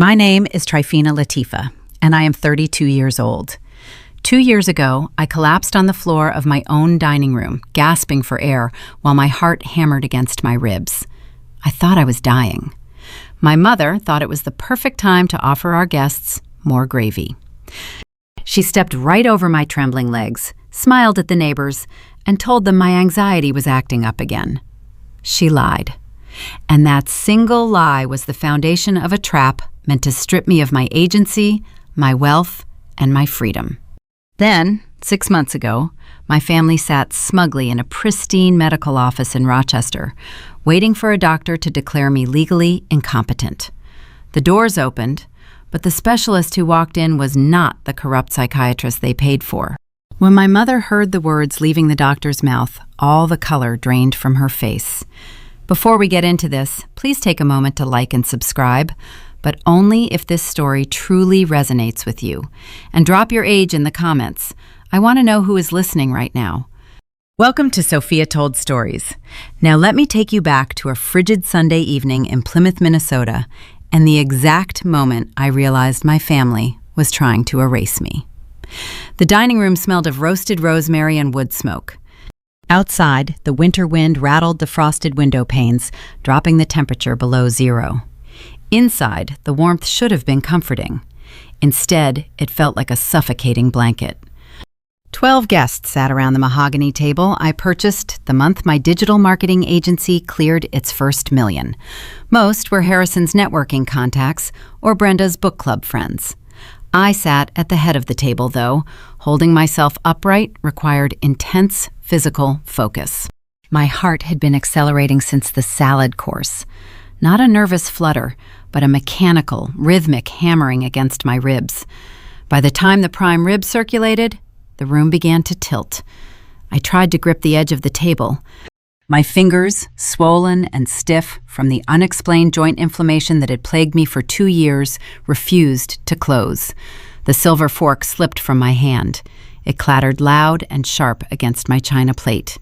My name is Tryphena Latifah, and I am 32 years old. 2 years ago, I collapsed on the floor of my own dining room, gasping for air while my heart hammered against my ribs. I thought I was dying. My mother thought it was the perfect time to offer our guests more gravy. She stepped right over my trembling legs, smiled at the neighbors, and told them my anxiety was acting up again. She lied. And that single lie was the foundation of a trap meant to strip me of my agency, my wealth, and my freedom. Then, 6 months ago, my family sat smugly in a pristine medical office in Rochester, waiting for a doctor to declare me legally incompetent. The doors opened, but the specialist who walked in was not the corrupt psychiatrist they paid for. When my mother heard the words leaving the doctor's mouth, all the color drained from her face. Before we get into this, please take a moment to like and subscribe, but only if this story truly resonates with you. And drop your age in the comments. I want to know who is listening right now. Welcome to Sophia Told Stories. Now let me take you back to a frigid Sunday evening in Plymouth, Minnesota, and the exact moment I realized my family was trying to erase me. The dining room smelled of roasted rosemary and wood smoke. Outside, the winter wind rattled the frosted window panes, dropping the temperature below zero. Inside, the warmth should have been comforting. Instead, it felt like a suffocating blanket. 12 guests sat around the mahogany table I purchased the month my digital marketing agency cleared its first million. Most were Harrison's networking contacts or Brenda's book club friends. I sat at the head of the table, though. Holding myself upright required intense physical focus. My heart had been accelerating since the salad course. Not a nervous flutter, but a mechanical, rhythmic hammering against my ribs. By the time the prime rib circulated, the room began to tilt. I tried to grip the edge of the table. My fingers, swollen and stiff from the unexplained joint inflammation that had plagued me for 2 years, refused to close. The silver fork slipped from my hand. It clattered loud and sharp against my china plate.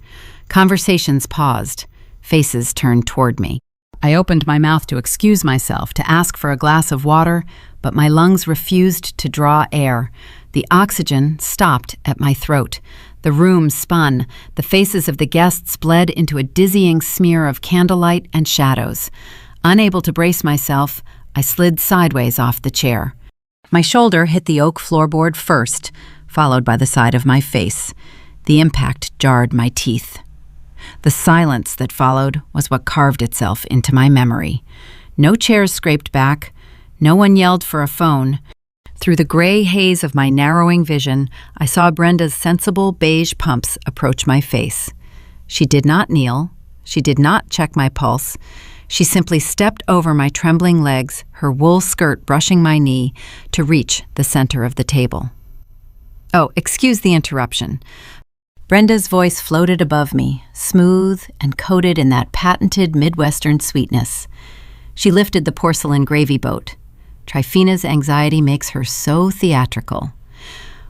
Conversations paused. Faces turned toward me. I opened my mouth to excuse myself, to ask for a glass of water, but my lungs refused to draw air. The oxygen stopped at my throat. The room spun. The faces of the guests bled into a dizzying smear of candlelight and shadows. Unable to brace myself, I slid sideways off the chair. My shoulder hit the oak floorboard first, followed by the side of my face. The impact jarred my teeth. The silence that followed was what carved itself into my memory. No chairs scraped back. No one yelled for a phone. Through the gray haze of my narrowing vision, I saw Brenda's sensible beige pumps approach my face. She did not kneel. She did not check my pulse. She simply stepped over my trembling legs, her wool skirt brushing my knee, to reach the center of the table. Oh, excuse the interruption. Brenda's voice floated above me, smooth and coated in that patented Midwestern sweetness. She lifted the porcelain gravy boat. Tryphena's anxiety makes her so theatrical.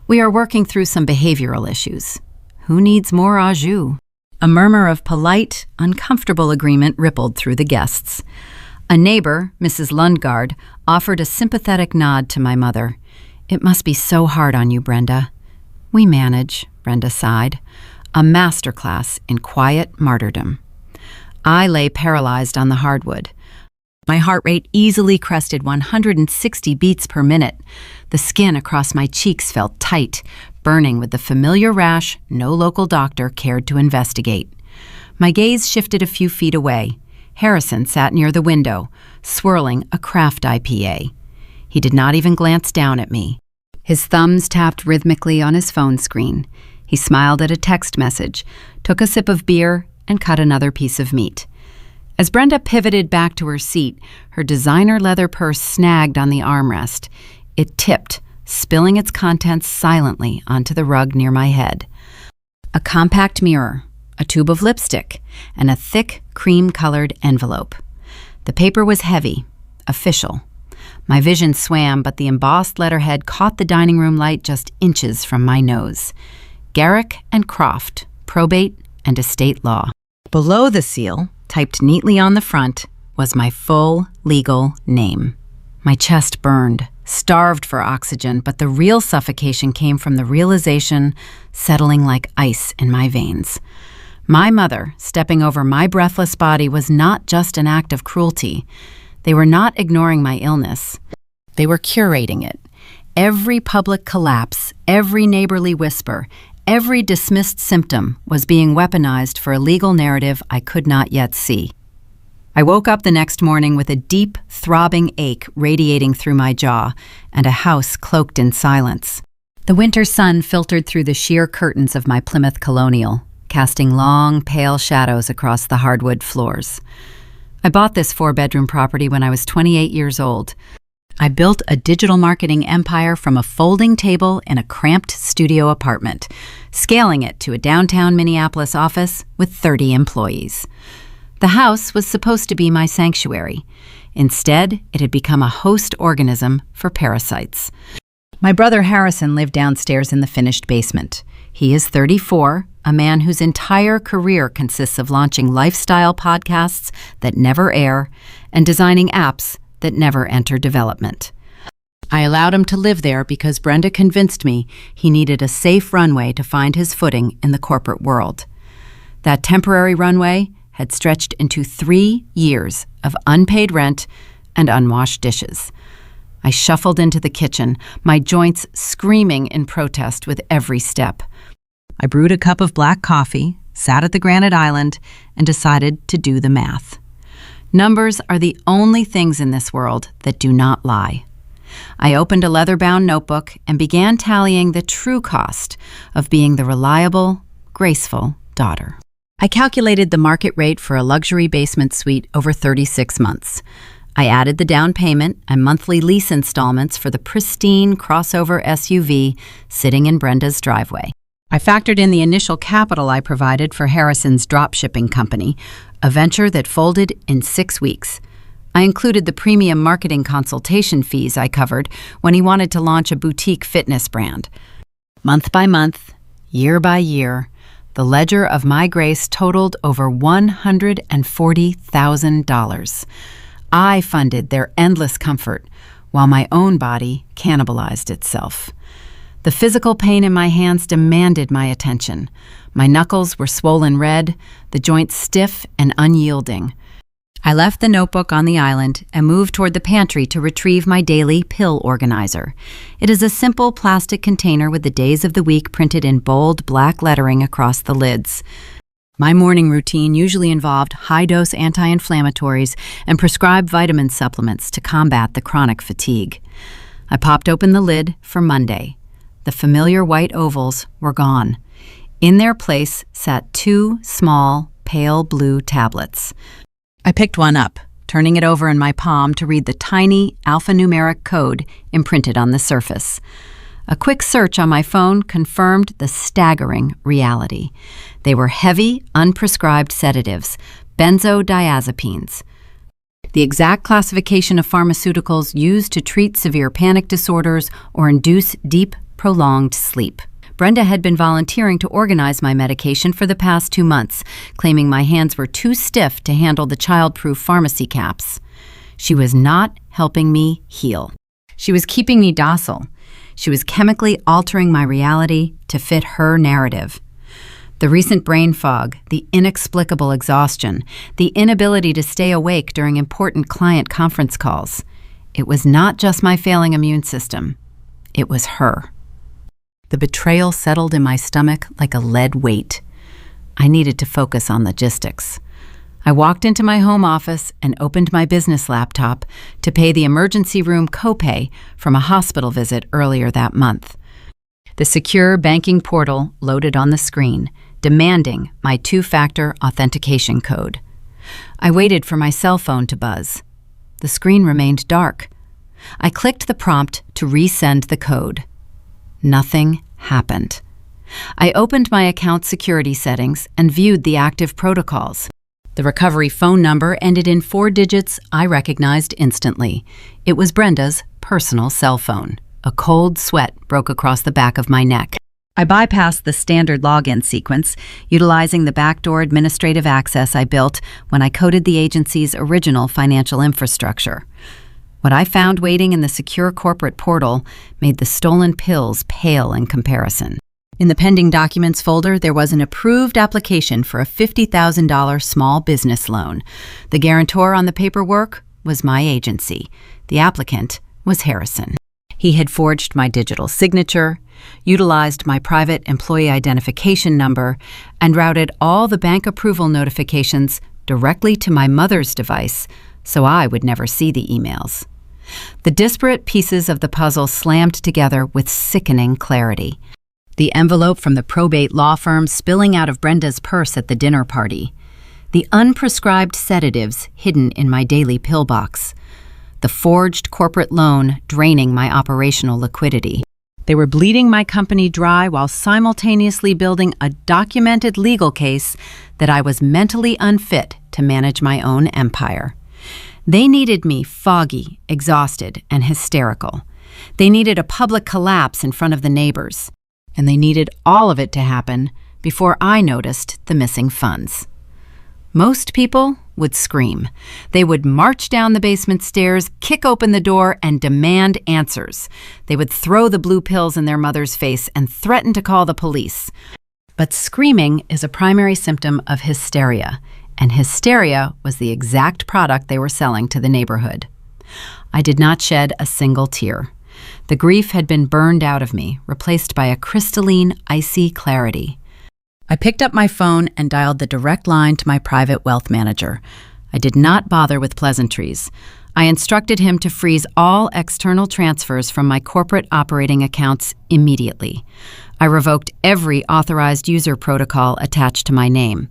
We are working through some behavioral issues. Who needs more au jus? A murmur of polite, uncomfortable agreement rippled through the guests. A neighbor, Mrs. Lundgaard, offered a sympathetic nod to my mother. It must be so hard on you, Brenda. We manage, Brenda sighed. A masterclass in quiet martyrdom. I lay paralyzed on the hardwood. My heart rate easily crested 160 beats per minute. The skin across my cheeks felt tight, burning with the familiar rash no local doctor cared to investigate. My gaze shifted a few feet away. Harrison sat near the window, swirling a craft IPA. He did not even glance down at me. His thumbs tapped rhythmically on his phone screen. He smiled at a text message, took a sip of beer, and cut another piece of meat. As Brenda pivoted back to her seat, her designer leather purse snagged on the armrest. It tipped, spilling its contents silently onto the rug near my head. A compact mirror, a tube of lipstick, and a thick, cream-colored envelope. The paper was heavy, official. My vision swam, but the embossed letterhead caught the dining room light just inches from my nose. Garrick and Croft, probate and estate law. Below the seal, typed neatly on the front, was my full legal name. My chest burned, starved for oxygen, but the real suffocation came from the realization settling like ice in my veins. My mother, stepping over my breathless body, was not just an act of cruelty. They were not ignoring my illness. They were curating it. Every public collapse, every neighborly whisper, every dismissed symptom was being weaponized for a legal narrative I could not yet see. I woke up the next morning with a deep, throbbing ache radiating through my jaw and a house cloaked in silence. The winter sun filtered through the sheer curtains of my Plymouth Colonial, casting long, pale shadows across the hardwood floors. I bought this 4-bedroom property when I was 28 years old. I built a digital marketing empire from a folding table in a cramped studio apartment, scaling it to a downtown Minneapolis office with 30 employees. The house was supposed to be my sanctuary. Instead, it had become a host organism for parasites. My brother Harrison lived downstairs in the finished basement. He is 34, a man whose entire career consists of launching lifestyle podcasts that never air and designing apps that never enter development. I allowed him to live there because Brenda convinced me he needed a safe runway to find his footing in the corporate world. That temporary runway had stretched into 3 years of unpaid rent and unwashed dishes. I shuffled into the kitchen, my joints screaming in protest with every step. I brewed a cup of black coffee, sat at the granite island, and decided to do the math. Numbers are the only things in this world that do not lie. I opened a leather-bound notebook and began tallying the true cost of being the reliable, graceful daughter. I calculated the market rate for a luxury basement suite over 36 months. I added the down payment and monthly lease installments for the pristine crossover SUV sitting in Brenda's driveway. I factored in the initial capital I provided for Harrison's dropshipping company, a venture that folded in 6 weeks. I included the premium marketing consultation fees I covered when he wanted to launch a boutique fitness brand. Month by month, year by year, the ledger of my grace totaled over $140,000. I funded their endless comfort, while my own body cannibalized itself. The physical pain in my hands demanded my attention. My knuckles were swollen red, the joints stiff and unyielding. I left the notebook on the island and moved toward the pantry to retrieve my daily pill organizer. It is a simple plastic container with the days of the week printed in bold black lettering across the lids. My morning routine usually involved high-dose anti-inflammatories and prescribed vitamin supplements to combat the chronic fatigue. I popped open the lid for Monday. The familiar white ovals were gone. In their place sat 2 small, pale blue tablets. I picked one up, turning it over in my palm to read the tiny alphanumeric code imprinted on the surface. A quick search on my phone confirmed the staggering reality. They were heavy, unprescribed sedatives, benzodiazepines. The exact classification of pharmaceuticals used to treat severe panic disorders or induce deep, prolonged sleep. Brenda had been volunteering to organize my medication for the past 2 months, claiming my hands were too stiff to handle the child-proof pharmacy caps. She was not helping me heal. She was keeping me docile. She was chemically altering my reality to fit her narrative. The recent brain fog, the inexplicable exhaustion, the inability to stay awake during important client conference calls. It was not just my failing immune system. It was her. The betrayal settled in my stomach like a lead weight. I needed to focus on logistics. I walked into my home office and opened my business laptop to pay the emergency room copay from a hospital visit earlier that month. The secure banking portal loaded on the screen, demanding my 2-factor authentication code. I waited for my cell phone to buzz. The screen remained dark. I clicked the prompt to resend the code. Nothing happened. I opened my account security settings and viewed the active protocols. The recovery phone number ended in 4 digits I recognized instantly. It was Brenda's personal cell phone. A cold sweat broke across the back of my neck. I bypassed the standard login sequence, utilizing the backdoor administrative access I built when I coded the agency's original financial infrastructure. What I found waiting in the secure corporate portal made the stolen pills pale in comparison. In the pending documents folder, there was an approved application for a $50,000 small business loan. The guarantor on the paperwork was my agency. The applicant was Harrison. He had forged my digital signature, utilized my private employee identification number, and routed all the bank approval notifications directly to my mother's device, so I would never see the emails. The disparate pieces of the puzzle slammed together with sickening clarity. The envelope from the probate law firm spilling out of Brenda's purse at the dinner party. The unprescribed sedatives hidden in my daily pill box. The forged corporate loan draining my operational liquidity. They were bleeding my company dry while simultaneously building a documented legal case that I was mentally unfit to manage my own empire. They needed me foggy, exhausted, and hysterical. They needed a public collapse in front of the neighbors. And they needed all of it to happen before I noticed the missing funds. Most people would scream. They would march down the basement stairs, kick open the door, and demand answers. They would throw the blue pills in their mother's face and threaten to call the police. But screaming is a primary symptom of hysteria, and hysteria was the exact product they were selling to the neighborhood. I did not shed a single tear. The grief had been burned out of me, replaced by a crystalline, icy clarity. I picked up my phone and dialed the direct line to my private wealth manager. I did not bother with pleasantries. I instructed him to freeze all external transfers from my corporate operating accounts immediately. I revoked every authorized user protocol attached to my name.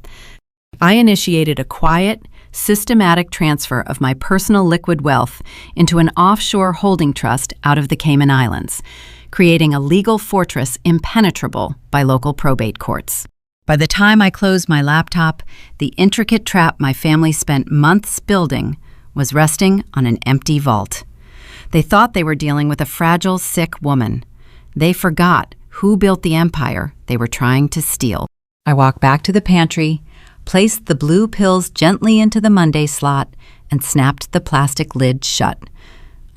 I initiated a quiet, systematic transfer of my personal liquid wealth into an offshore holding trust out of the Cayman Islands, creating a legal fortress impenetrable by local probate courts. By the time I closed my laptop, the intricate trap my family spent months building was resting on an empty vault. They thought they were dealing with a fragile, sick woman. They forgot who built the empire they were trying to steal. I walked back to the pantry, placed the blue pills gently into the Monday slot, and snapped the plastic lid shut.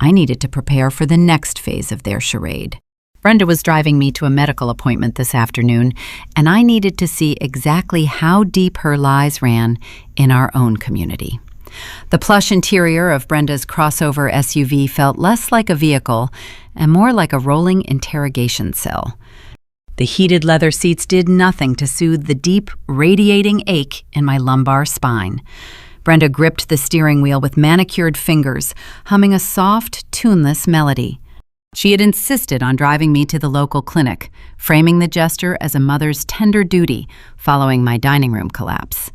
I needed to prepare for the next phase of their charade. Brenda was driving me to a medical appointment this afternoon, and I needed to see exactly how deep her lies ran in our own community. The plush interior of Brenda's crossover SUV felt less like a vehicle and more like a rolling interrogation cell. The heated leather seats did nothing to soothe the deep, radiating ache in my lumbar spine. Brenda gripped the steering wheel with manicured fingers, humming a soft, tuneless melody. She had insisted on driving me to the local clinic, framing the gesture as a mother's tender duty following my dining room collapse.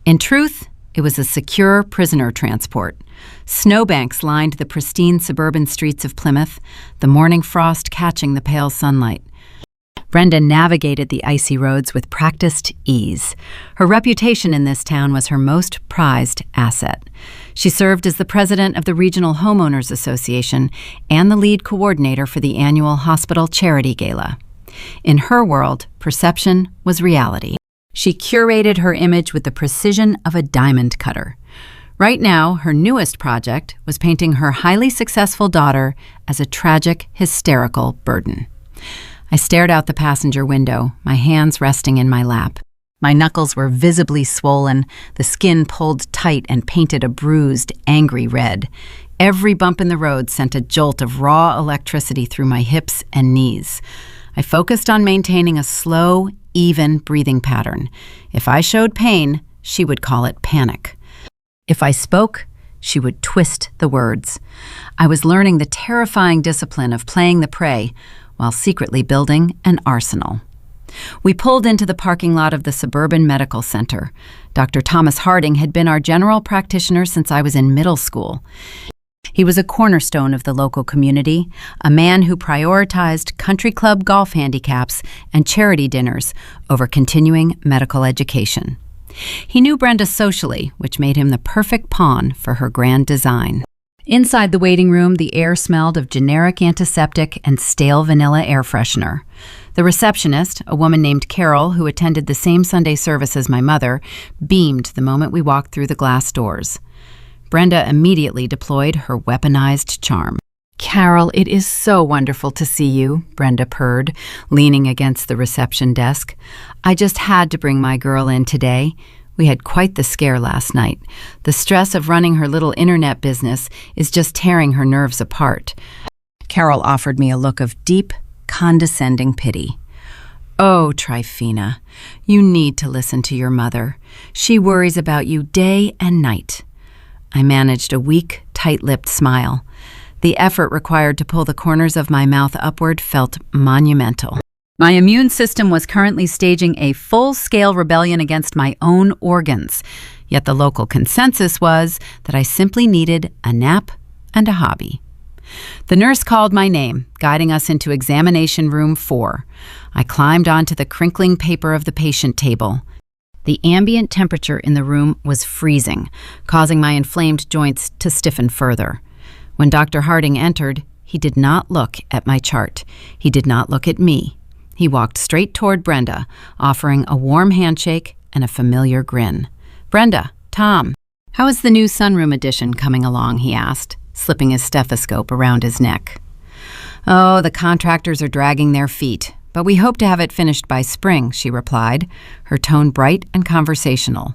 In truth, it was a secure prisoner transport. Snowbanks lined the pristine suburban streets of Plymouth, the morning frost catching the pale sunlight. Brenda navigated the icy roads with practiced ease. Her reputation in this town was her most prized asset. She served as the president of the Regional Homeowners Association and the lead coordinator for the annual hospital charity gala. In her world, perception was reality. She curated her image with the precision of a diamond cutter. Right now, her newest project was painting her highly successful daughter as a tragic, hysterical burden. I stared out the passenger window, my hands resting in my lap. My knuckles were visibly swollen, the skin pulled tight and painted a bruised, angry red. Every bump in the road sent a jolt of raw electricity through my hips and knees. I focused on maintaining a slow, even breathing pattern. If I showed pain, she would call it panic. If I spoke, she would twist the words. I was learning the terrifying discipline of playing the prey while secretly building an arsenal. We pulled into the parking lot of the Suburban Medical Center. Dr. Thomas Harding had been our general practitioner since I was in middle school. He was a cornerstone of the local community, a man who prioritized country club golf handicaps and charity dinners over continuing medical education. He knew Brenda socially, which made him the perfect pawn for her grand design. Inside the waiting room, the air smelled of generic antiseptic and stale vanilla air freshener. The receptionist, a woman named Carol who attended the same Sunday service as my mother, beamed the moment we walked through the glass doors. Brenda immediately deployed her weaponized charm. "Carol, it is so wonderful to see you," Brenda purred, leaning against the reception desk. "I just had to bring my girl in today. We had quite the scare last night. The stress of running her little internet business is just tearing her nerves apart." Carol offered me a look of deep, condescending pity. "Oh, Tryphena, you need to listen to your mother. She worries about you day and night." I managed a weak, tight-lipped smile. The effort required to pull the corners of my mouth upward felt monumental. My immune system was currently staging a full-scale rebellion against my own organs, yet the local consensus was that I simply needed a nap and a hobby. The nurse called my name, guiding us into examination room 4. I climbed onto the crinkling paper of the patient table. The ambient temperature in the room was freezing, causing my inflamed joints to stiffen further. When Dr. Harding entered, he did not look at my chart. He did not look at me. He walked straight toward Brenda, offering a warm handshake and a familiar grin. "Brenda, Tom, how is the new sunroom edition coming along?" he asked, slipping his stethoscope around his neck. "Oh, the contractors are dragging their feet, but we hope to have it finished by spring," she replied, her tone bright and conversational.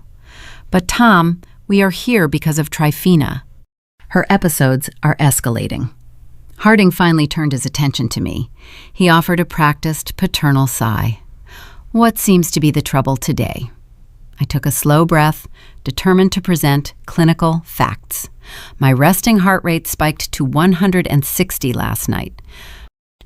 "But Tom, we are here because of Tryphena. Her episodes are escalating." Harding finally turned his attention to me. He offered a practiced, paternal sigh. "What seems to be the trouble today?" I took a slow breath, determined to present clinical facts. My resting heart rate spiked to 160 last night.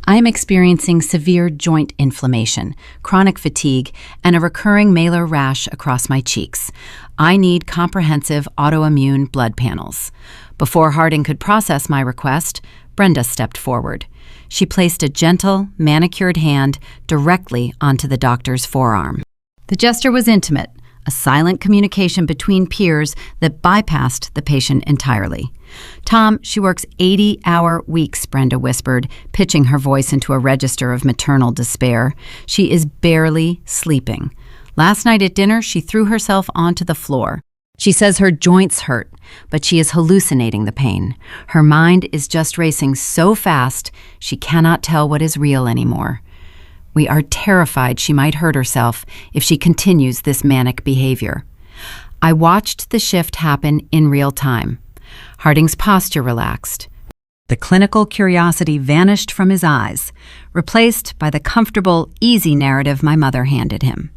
I am experiencing severe joint inflammation, chronic fatigue, and a recurring malar rash across my cheeks. I need comprehensive autoimmune blood panels. Before Harding could process my request, Brenda stepped forward. She placed a gentle, manicured hand directly onto the doctor's forearm. The gesture was intimate, a silent communication between peers that bypassed the patient entirely. "Tom, she works 80-hour weeks," Brenda whispered, pitching her voice into a register of maternal despair. "She is barely sleeping. Last night at dinner, she threw herself onto the floor. She says her joints hurt, but she is hallucinating the pain. Her mind is just racing so fast, she cannot tell what is real anymore. We are terrified she might hurt herself if she continues this manic behavior." I watched the shift happen in real time. Harding's posture relaxed. The clinical curiosity vanished from his eyes, replaced by the comfortable, easy narrative my mother handed him.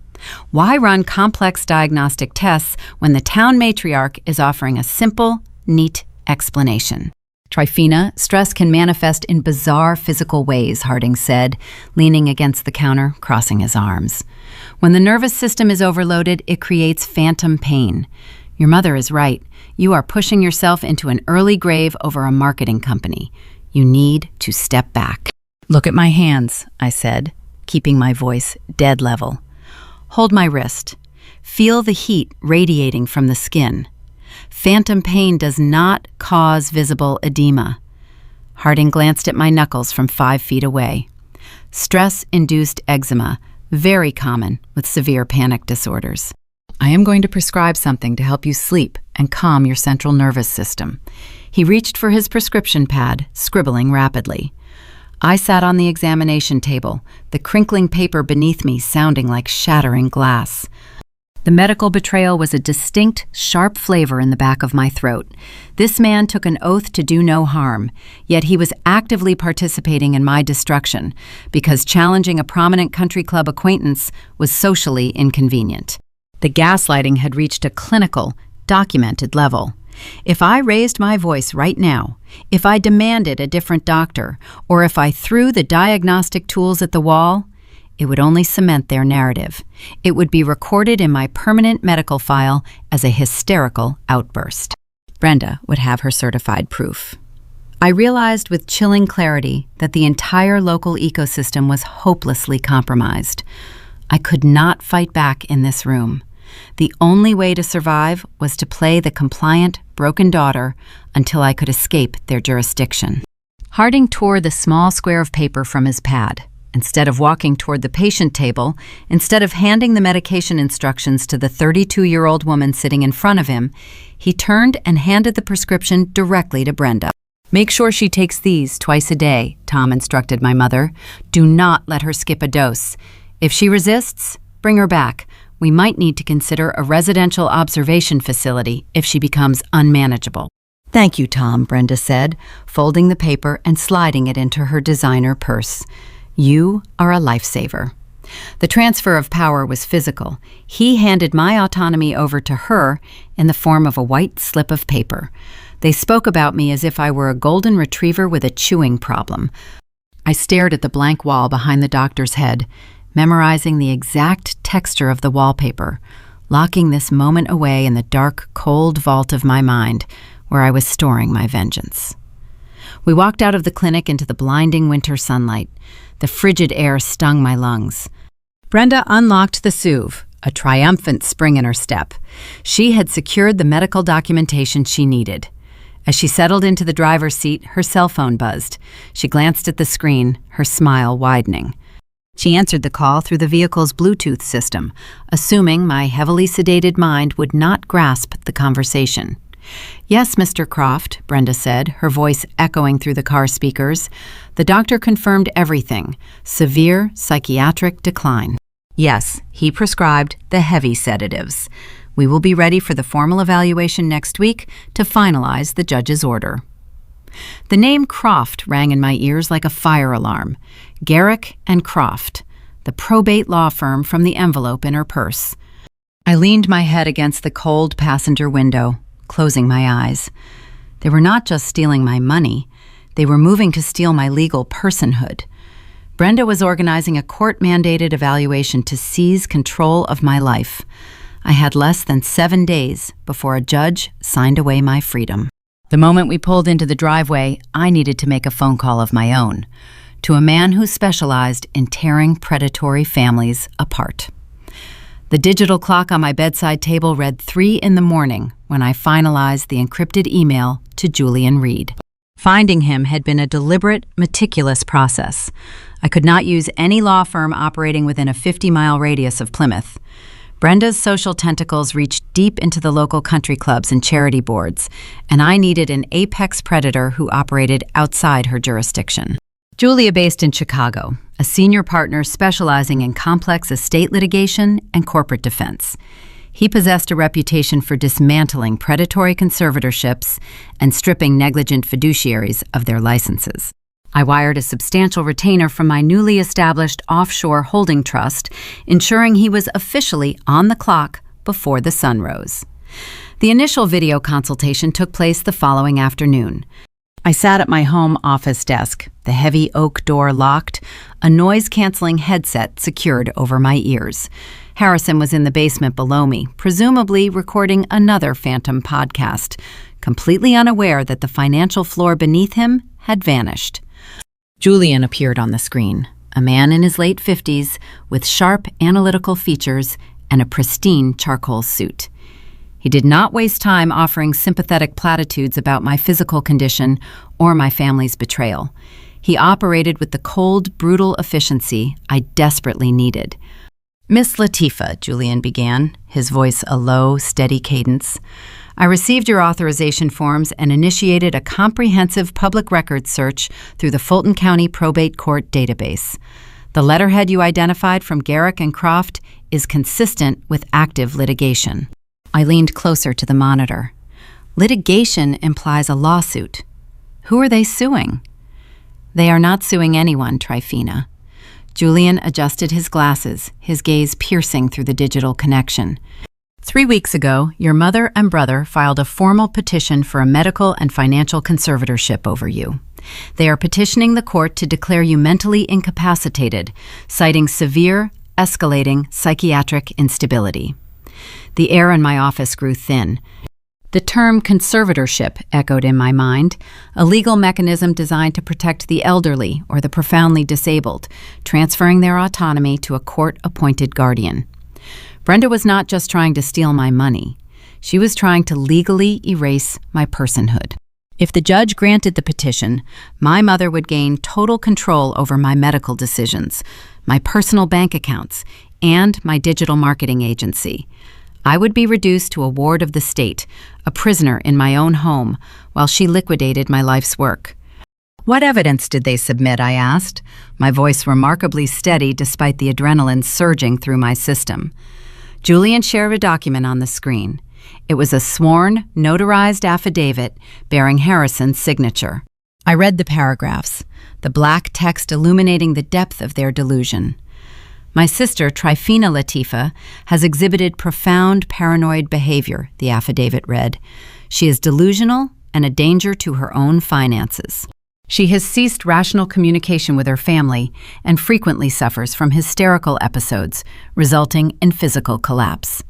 Why run complex diagnostic tests when the town matriarch is offering a simple, neat explanation? "Tryphena, stress can manifest in bizarre physical ways," Harding said, leaning against the counter, crossing his arms. "When the nervous system is overloaded, it creates phantom pain. Your mother is right. You are pushing yourself into an early grave over a marketing company. You need to step back." "Look at my hands," I said, keeping my voice dead level. "Hold my wrist. Feel the heat radiating from the skin. Phantom pain does not cause visible edema." Harding glanced at my knuckles from 5 feet away. "Stress-induced eczema, very common with severe panic disorders. I am going to prescribe something to help you sleep and calm your central nervous system." He reached for his prescription pad, scribbling rapidly. I sat on the examination table, the crinkling paper beneath me sounding like shattering glass. The medical betrayal was a distinct, sharp flavor in the back of my throat. This man took an oath to do no harm, yet he was actively participating in my destruction because challenging a prominent country club acquaintance was socially inconvenient. The gaslighting had reached a clinical, documented level. If I raised my voice right now, if I demanded a different doctor, or if I threw the diagnostic tools at the wall, it would only cement their narrative. It would be recorded in my permanent medical file as a hysterical outburst. Brenda would have her certified proof. I realized with chilling clarity that the entire local ecosystem was hopelessly compromised. I could not fight back in this room. The only way to survive was to play the compliant, broken daughter until I could escape their jurisdiction. Harding tore the small square of paper from his pad. Instead of walking toward the patient table, instead of handing the medication instructions to the 32-year-old woman sitting in front of him, he turned and handed the prescription directly to Brenda. "Make sure she takes these twice a day," Tom instructed my mother. "Do not let her skip a dose. If she resists, bring her back. We might need to consider a residential observation facility if she becomes unmanageable." "Thank you, Tom," Brenda said, folding the paper and sliding it into her designer purse. "You are a lifesaver." The transfer of power was physical. He handed my autonomy over to her in the form of a white slip of paper. They spoke about me as if I were a golden retriever with a chewing problem. I stared at the blank wall behind the doctor's head, memorizing the exact texture of the wallpaper, locking this moment away in the dark, cold vault of my mind where I was storing my vengeance. We walked out of the clinic into the blinding winter sunlight. The frigid air stung my lungs. Brenda unlocked the SUV, a triumphant spring in her step. She had secured the medical documentation she needed. As she settled into the driver's seat, her cell phone buzzed. She glanced at the screen, her smile widening. She answered the call through the vehicle's Bluetooth system, assuming my heavily sedated mind would not grasp the conversation. "Yes, Mr. Croft," Brenda said, her voice echoing through the car speakers. The doctor confirmed everything: severe psychiatric decline. Yes, he prescribed the heavy sedatives. We will be ready for the formal evaluation next week to finalize the judge's order. The name Croft rang in my ears like a fire alarm. Garrick and Croft, the probate law firm from the envelope in her purse. I leaned my head against the cold passenger window, closing my eyes. They were not just stealing my money, they were moving to steal my legal personhood. Brenda was organizing a court-mandated evaluation to seize control of my life. I had less than 7 days before a judge signed away my freedom. The moment we pulled into the driveway, I needed to make a phone call of my own, to a man who specialized in tearing predatory families apart. The digital clock on my bedside table read 3 a.m. when I finalized the encrypted email to Julian Reed. Finding him had been a deliberate, meticulous process. I could not use any law firm operating within a 50-mile radius of Plymouth. Brenda's social tentacles reached deep into the local country clubs and charity boards, and I needed an apex predator who operated outside her jurisdiction. Julia, based in Chicago, a senior partner specializing in complex estate litigation and corporate defense. He possessed a reputation for dismantling predatory conservatorships and stripping negligent fiduciaries of their licenses. I wired a substantial retainer from my newly established offshore holding trust, ensuring he was officially on the clock before the sun rose. The initial video consultation took place the following afternoon. I sat at my home office desk, the heavy oak door locked, a noise-canceling headset secured over my ears. Harrison was in the basement below me, presumably recording another phantom podcast, completely unaware that the financial floor beneath him had vanished. Julian appeared on the screen, a man in his late 50s with sharp analytical features and a pristine charcoal suit. He did not waste time offering sympathetic platitudes about my physical condition or my family's betrayal. He operated with the cold, brutal efficiency I desperately needed. "Miss Latifah," Julian began, his voice a low, steady cadence, "I received your authorization forms and initiated a comprehensive public records search through the Fulton County Probate Court database. The letterhead you identified from Garrick and Croft is consistent with active litigation." I leaned closer to the monitor. Litigation implies a lawsuit. Who are they suing? They are not suing anyone, Tryphena. Julian adjusted his glasses, his gaze piercing through the digital connection. 3 weeks ago, your mother and brother filed a formal petition for a medical and financial conservatorship over you. They are petitioning the court to declare you mentally incapacitated, citing severe, escalating psychiatric instability. The air in my office grew thin. The term conservatorship echoed in my mind, a legal mechanism designed to protect the elderly or the profoundly disabled, transferring their autonomy to a court-appointed guardian. Brenda was not just trying to steal my money. She was trying to legally erase my personhood. If the judge granted the petition, my mother would gain total control over my medical decisions, my personal bank accounts, and my digital marketing agency. I would be reduced to a ward of the state, a prisoner in my own home, while she liquidated my life's work. What evidence did they submit? I asked, my voice remarkably steady despite the adrenaline surging through my system. Julian shared a document on the screen. It was a sworn, notarized affidavit bearing Harrison's signature. I read the paragraphs, the black text illuminating the depth of their delusion. My sister, Tryphena Latifah, has exhibited profound paranoid behavior, the affidavit read. She is delusional and a danger to her own finances. She has ceased rational communication with her family and frequently suffers from hysterical episodes, resulting in physical collapse.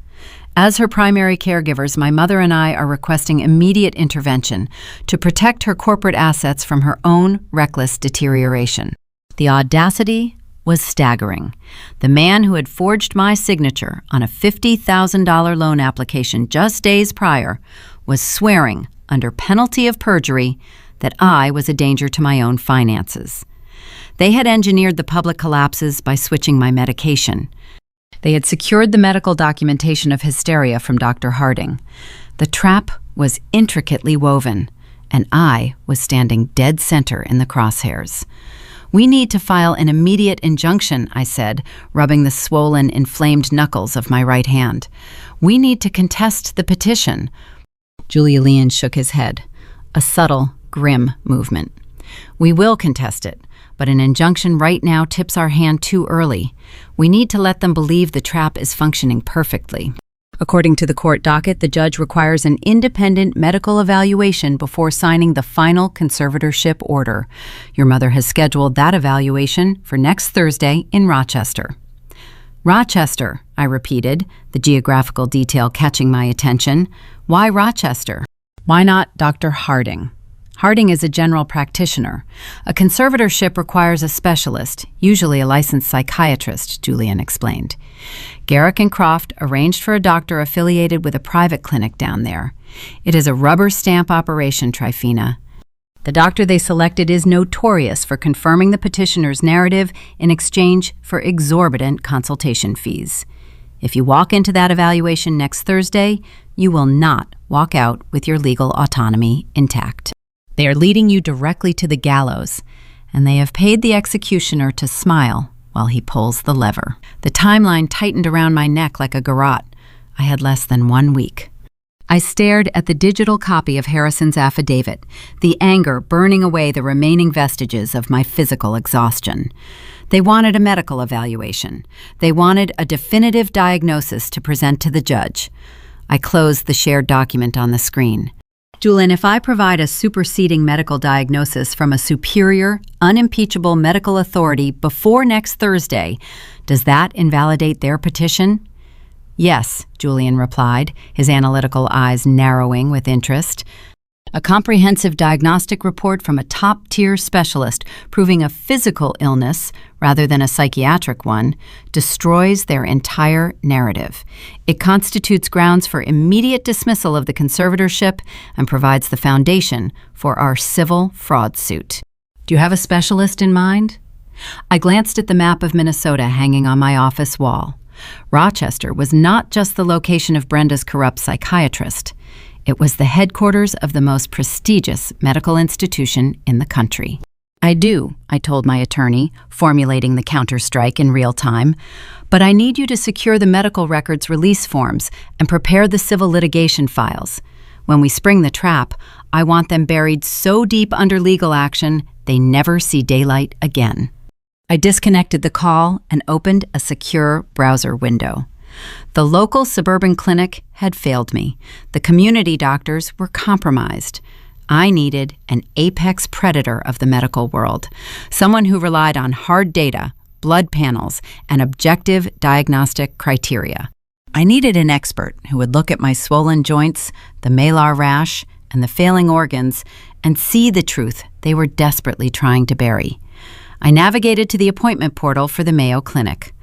As her primary caregivers, my mother and I are requesting immediate intervention to protect her corporate assets from her own reckless deterioration. The audacity was staggering. The man who had forged my signature on a $50,000 loan application just days prior was swearing, under penalty of perjury, that I was a danger to my own finances. They had engineered the public collapses by switching my medication. They had secured the medical documentation of hysteria from Dr. Harding. The trap was intricately woven, and I was standing dead center in the crosshairs. We need to file an immediate injunction, I said, rubbing the swollen, inflamed knuckles of my right hand. We need to contest the petition. Julian shook his head, a subtle, grim movement. We will contest it, but an injunction right now tips our hand too early. We need to let them believe the trap is functioning perfectly. According to the court docket, the judge requires an independent medical evaluation before signing the final conservatorship order. Your mother has scheduled that evaluation for next Thursday in Rochester. Rochester, I repeated, the geographical detail catching my attention. Why Rochester? Why not Dr. Harding? Harding is a general practitioner. A conservatorship requires a specialist, usually a licensed psychiatrist, Julian explained. Garrick and Croft arranged for a doctor affiliated with a private clinic down there. It is a rubber stamp operation, Tryphena. The doctor they selected is notorious for confirming the petitioner's narrative in exchange for exorbitant consultation fees. If you walk into that evaluation next Thursday, you will not walk out with your legal autonomy intact. They are leading you directly to the gallows, and they have paid the executioner to smile while he pulls the lever. The timeline tightened around my neck like a garrote. I had less than 1 week. I stared at the digital copy of Harrison's affidavit, the anger burning away the remaining vestiges of my physical exhaustion. They wanted a medical evaluation. They wanted a definitive diagnosis to present to the judge. I closed the shared document on the screen. Julian, if I provide a superseding medical diagnosis from a superior, unimpeachable medical authority before next Thursday, does that invalidate their petition? Yes, Julian replied, his analytical eyes narrowing with interest. A comprehensive diagnostic report from a top-tier specialist proving a physical illness rather than a psychiatric one destroys their entire narrative. It constitutes grounds for immediate dismissal of the conservatorship and provides the foundation for our civil fraud suit. Do you have a specialist in mind? I glanced at the map of Minnesota hanging on my office wall. Rochester was not just the location of Brenda's corrupt psychiatrist. It was the headquarters of the most prestigious medical institution in the country. I do, I told my attorney, formulating the counterstrike in real time, but I need you to secure the medical records release forms and prepare the civil litigation files. When we spring the trap, I want them buried so deep under legal action they never see daylight again. I disconnected the call and opened a secure browser window. The local suburban clinic had failed me. The community doctors were compromised. I needed an apex predator of the medical world, someone who relied on hard data, blood panels, and objective diagnostic criteria. I needed an expert who would look at my swollen joints, the malar rash, and the failing organs and see the truth they were desperately trying to bury. I navigated to the appointment portal for the Mayo Clinic.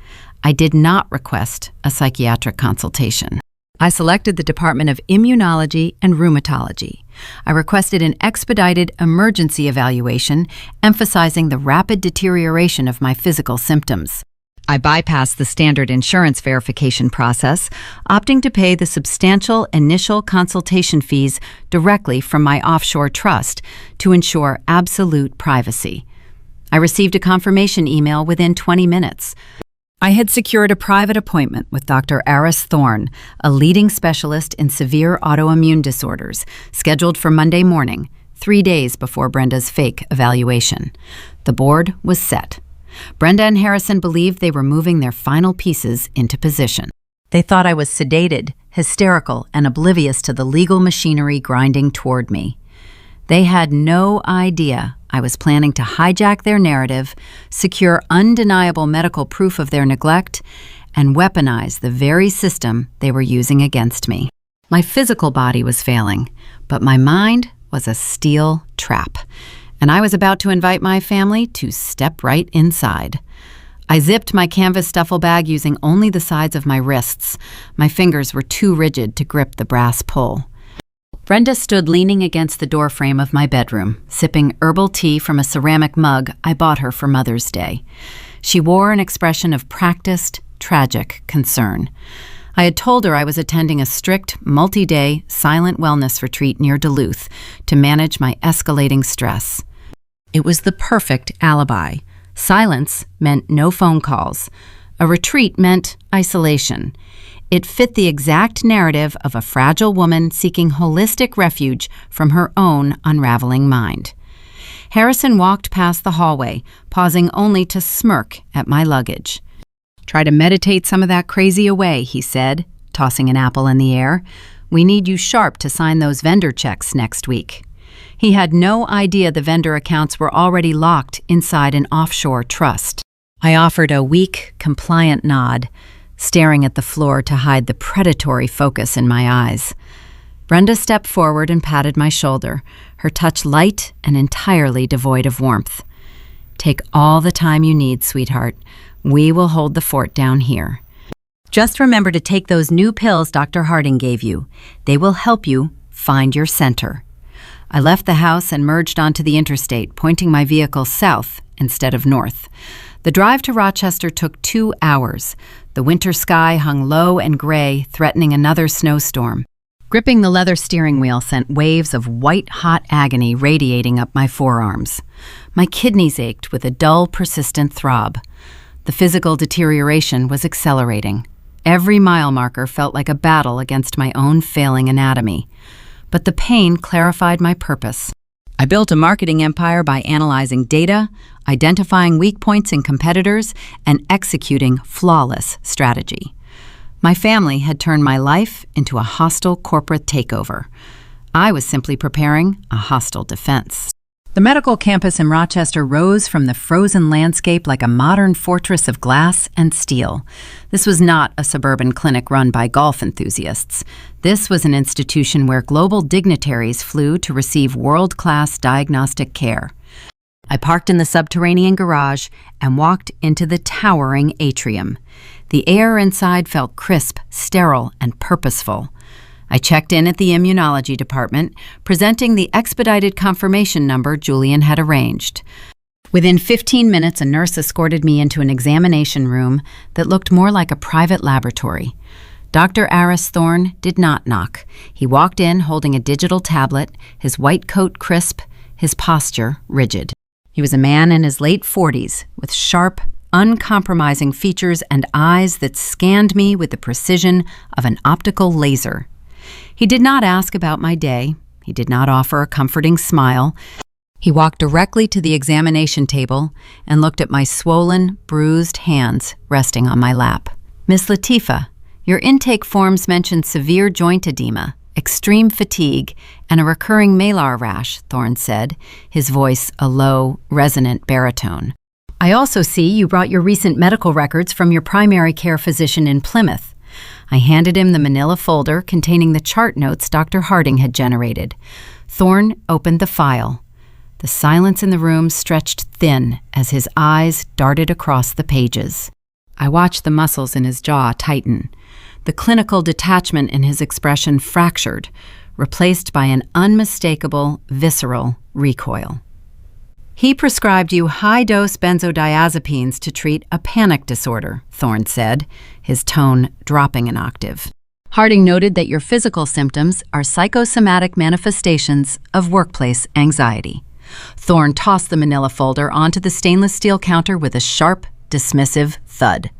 I did not request a psychiatric consultation. I selected the Department of Immunology and Rheumatology. I requested an expedited emergency evaluation, emphasizing the rapid deterioration of my physical symptoms. I bypassed the standard insurance verification process, opting to pay the substantial initial consultation fees directly from my offshore trust to ensure absolute privacy. I received a confirmation email within 20 minutes. I had secured a private appointment with Dr. Aris Thorne, a leading specialist in severe autoimmune disorders, scheduled for Monday morning, 3 days before Brenda's fake evaluation. The board was set. Brenda and Harrison believed they were moving their final pieces into position. They thought I was sedated, hysterical, and oblivious to the legal machinery grinding toward me. They had no idea I was planning to hijack their narrative, secure undeniable medical proof of their neglect, and weaponize the very system they were using against me. My physical body was failing, but my mind was a steel trap, and I was about to invite my family to step right inside. I zipped my canvas duffel bag using only the sides of my wrists. My fingers were too rigid to grip the brass pull. Brenda stood leaning against the doorframe of my bedroom, sipping herbal tea from a ceramic mug I bought her for Mother's Day. She wore an expression of practiced, tragic concern. I had told her I was attending a strict, multi-day, silent wellness retreat near Duluth to manage my escalating stress. It was the perfect alibi. Silence meant no phone calls. A retreat meant isolation. It fit the exact narrative of a fragile woman seeking holistic refuge from her own unraveling mind. Harrison walked past the hallway, pausing only to smirk at my luggage. "Try to meditate some of that crazy away," he said, tossing an apple in the air. "We need you sharp to sign those vendor checks next week." He had no idea the vendor accounts were already locked inside an offshore trust. I offered a weak, compliant nod, staring at the floor to hide the predatory focus in my eyes. Brenda stepped forward and patted my shoulder, her touch light and entirely devoid of warmth. "Take all the time you need, sweetheart. We will hold the fort down here. Just remember to take those new pills Dr. Harding gave you. They will help you find your center." I left the house and merged onto the interstate, pointing my vehicle south instead of north. The drive to Rochester took 2 hours. The winter sky hung low and gray, threatening another snowstorm. Gripping the leather steering wheel sent waves of white-hot agony radiating up my forearms. My kidneys ached with a dull, persistent throb. The physical deterioration was accelerating. Every mile marker felt like a battle against my own failing anatomy. But the pain clarified my purpose. I built a marketing empire by analyzing data, identifying weak points in competitors, and executing flawless strategy. My family had turned my life into a hostile corporate takeover. I was simply preparing a hostile defense. The medical campus in Rochester rose from the frozen landscape like a modern fortress of glass and steel. This was not a suburban clinic run by golf enthusiasts. This was an institution where global dignitaries flew to receive world-class diagnostic care. I parked in the subterranean garage and walked into the towering atrium. The air inside felt crisp, sterile, and purposeful. I checked in at the immunology department, presenting the expedited confirmation number Julian had arranged. Within 15 minutes, a nurse escorted me into an examination room that looked more like a private laboratory. Dr. Aris Thorne did not knock. He walked in holding a digital tablet, his white coat crisp, his posture rigid. He was a man in his late 40s, with sharp, uncompromising features and eyes that scanned me with the precision of an optical laser. He did not ask about my day. He did not offer a comforting smile. He walked directly to the examination table and looked at my swollen, bruised hands resting on my lap. "Miss Latifah, your intake forms mention severe joint edema, extreme fatigue, and a recurring malar rash," Thorne said, his voice a low, resonant baritone. "I also see you brought your recent medical records from your primary care physician in Plymouth." I handed him the manila folder containing the chart notes Dr. Harding had generated. Thorne opened the file. The silence in the room stretched thin as his eyes darted across the pages. I watched the muscles in his jaw tighten. The clinical detachment in his expression fractured, replaced by an unmistakable, visceral recoil. He prescribed you high-dose benzodiazepines to treat a panic disorder, Thorne said, his tone dropping an octave. Harding noted that your physical symptoms are psychosomatic manifestations of workplace anxiety. Thorne tossed the manila folder onto the stainless steel counter with a sharp, dismissive thud.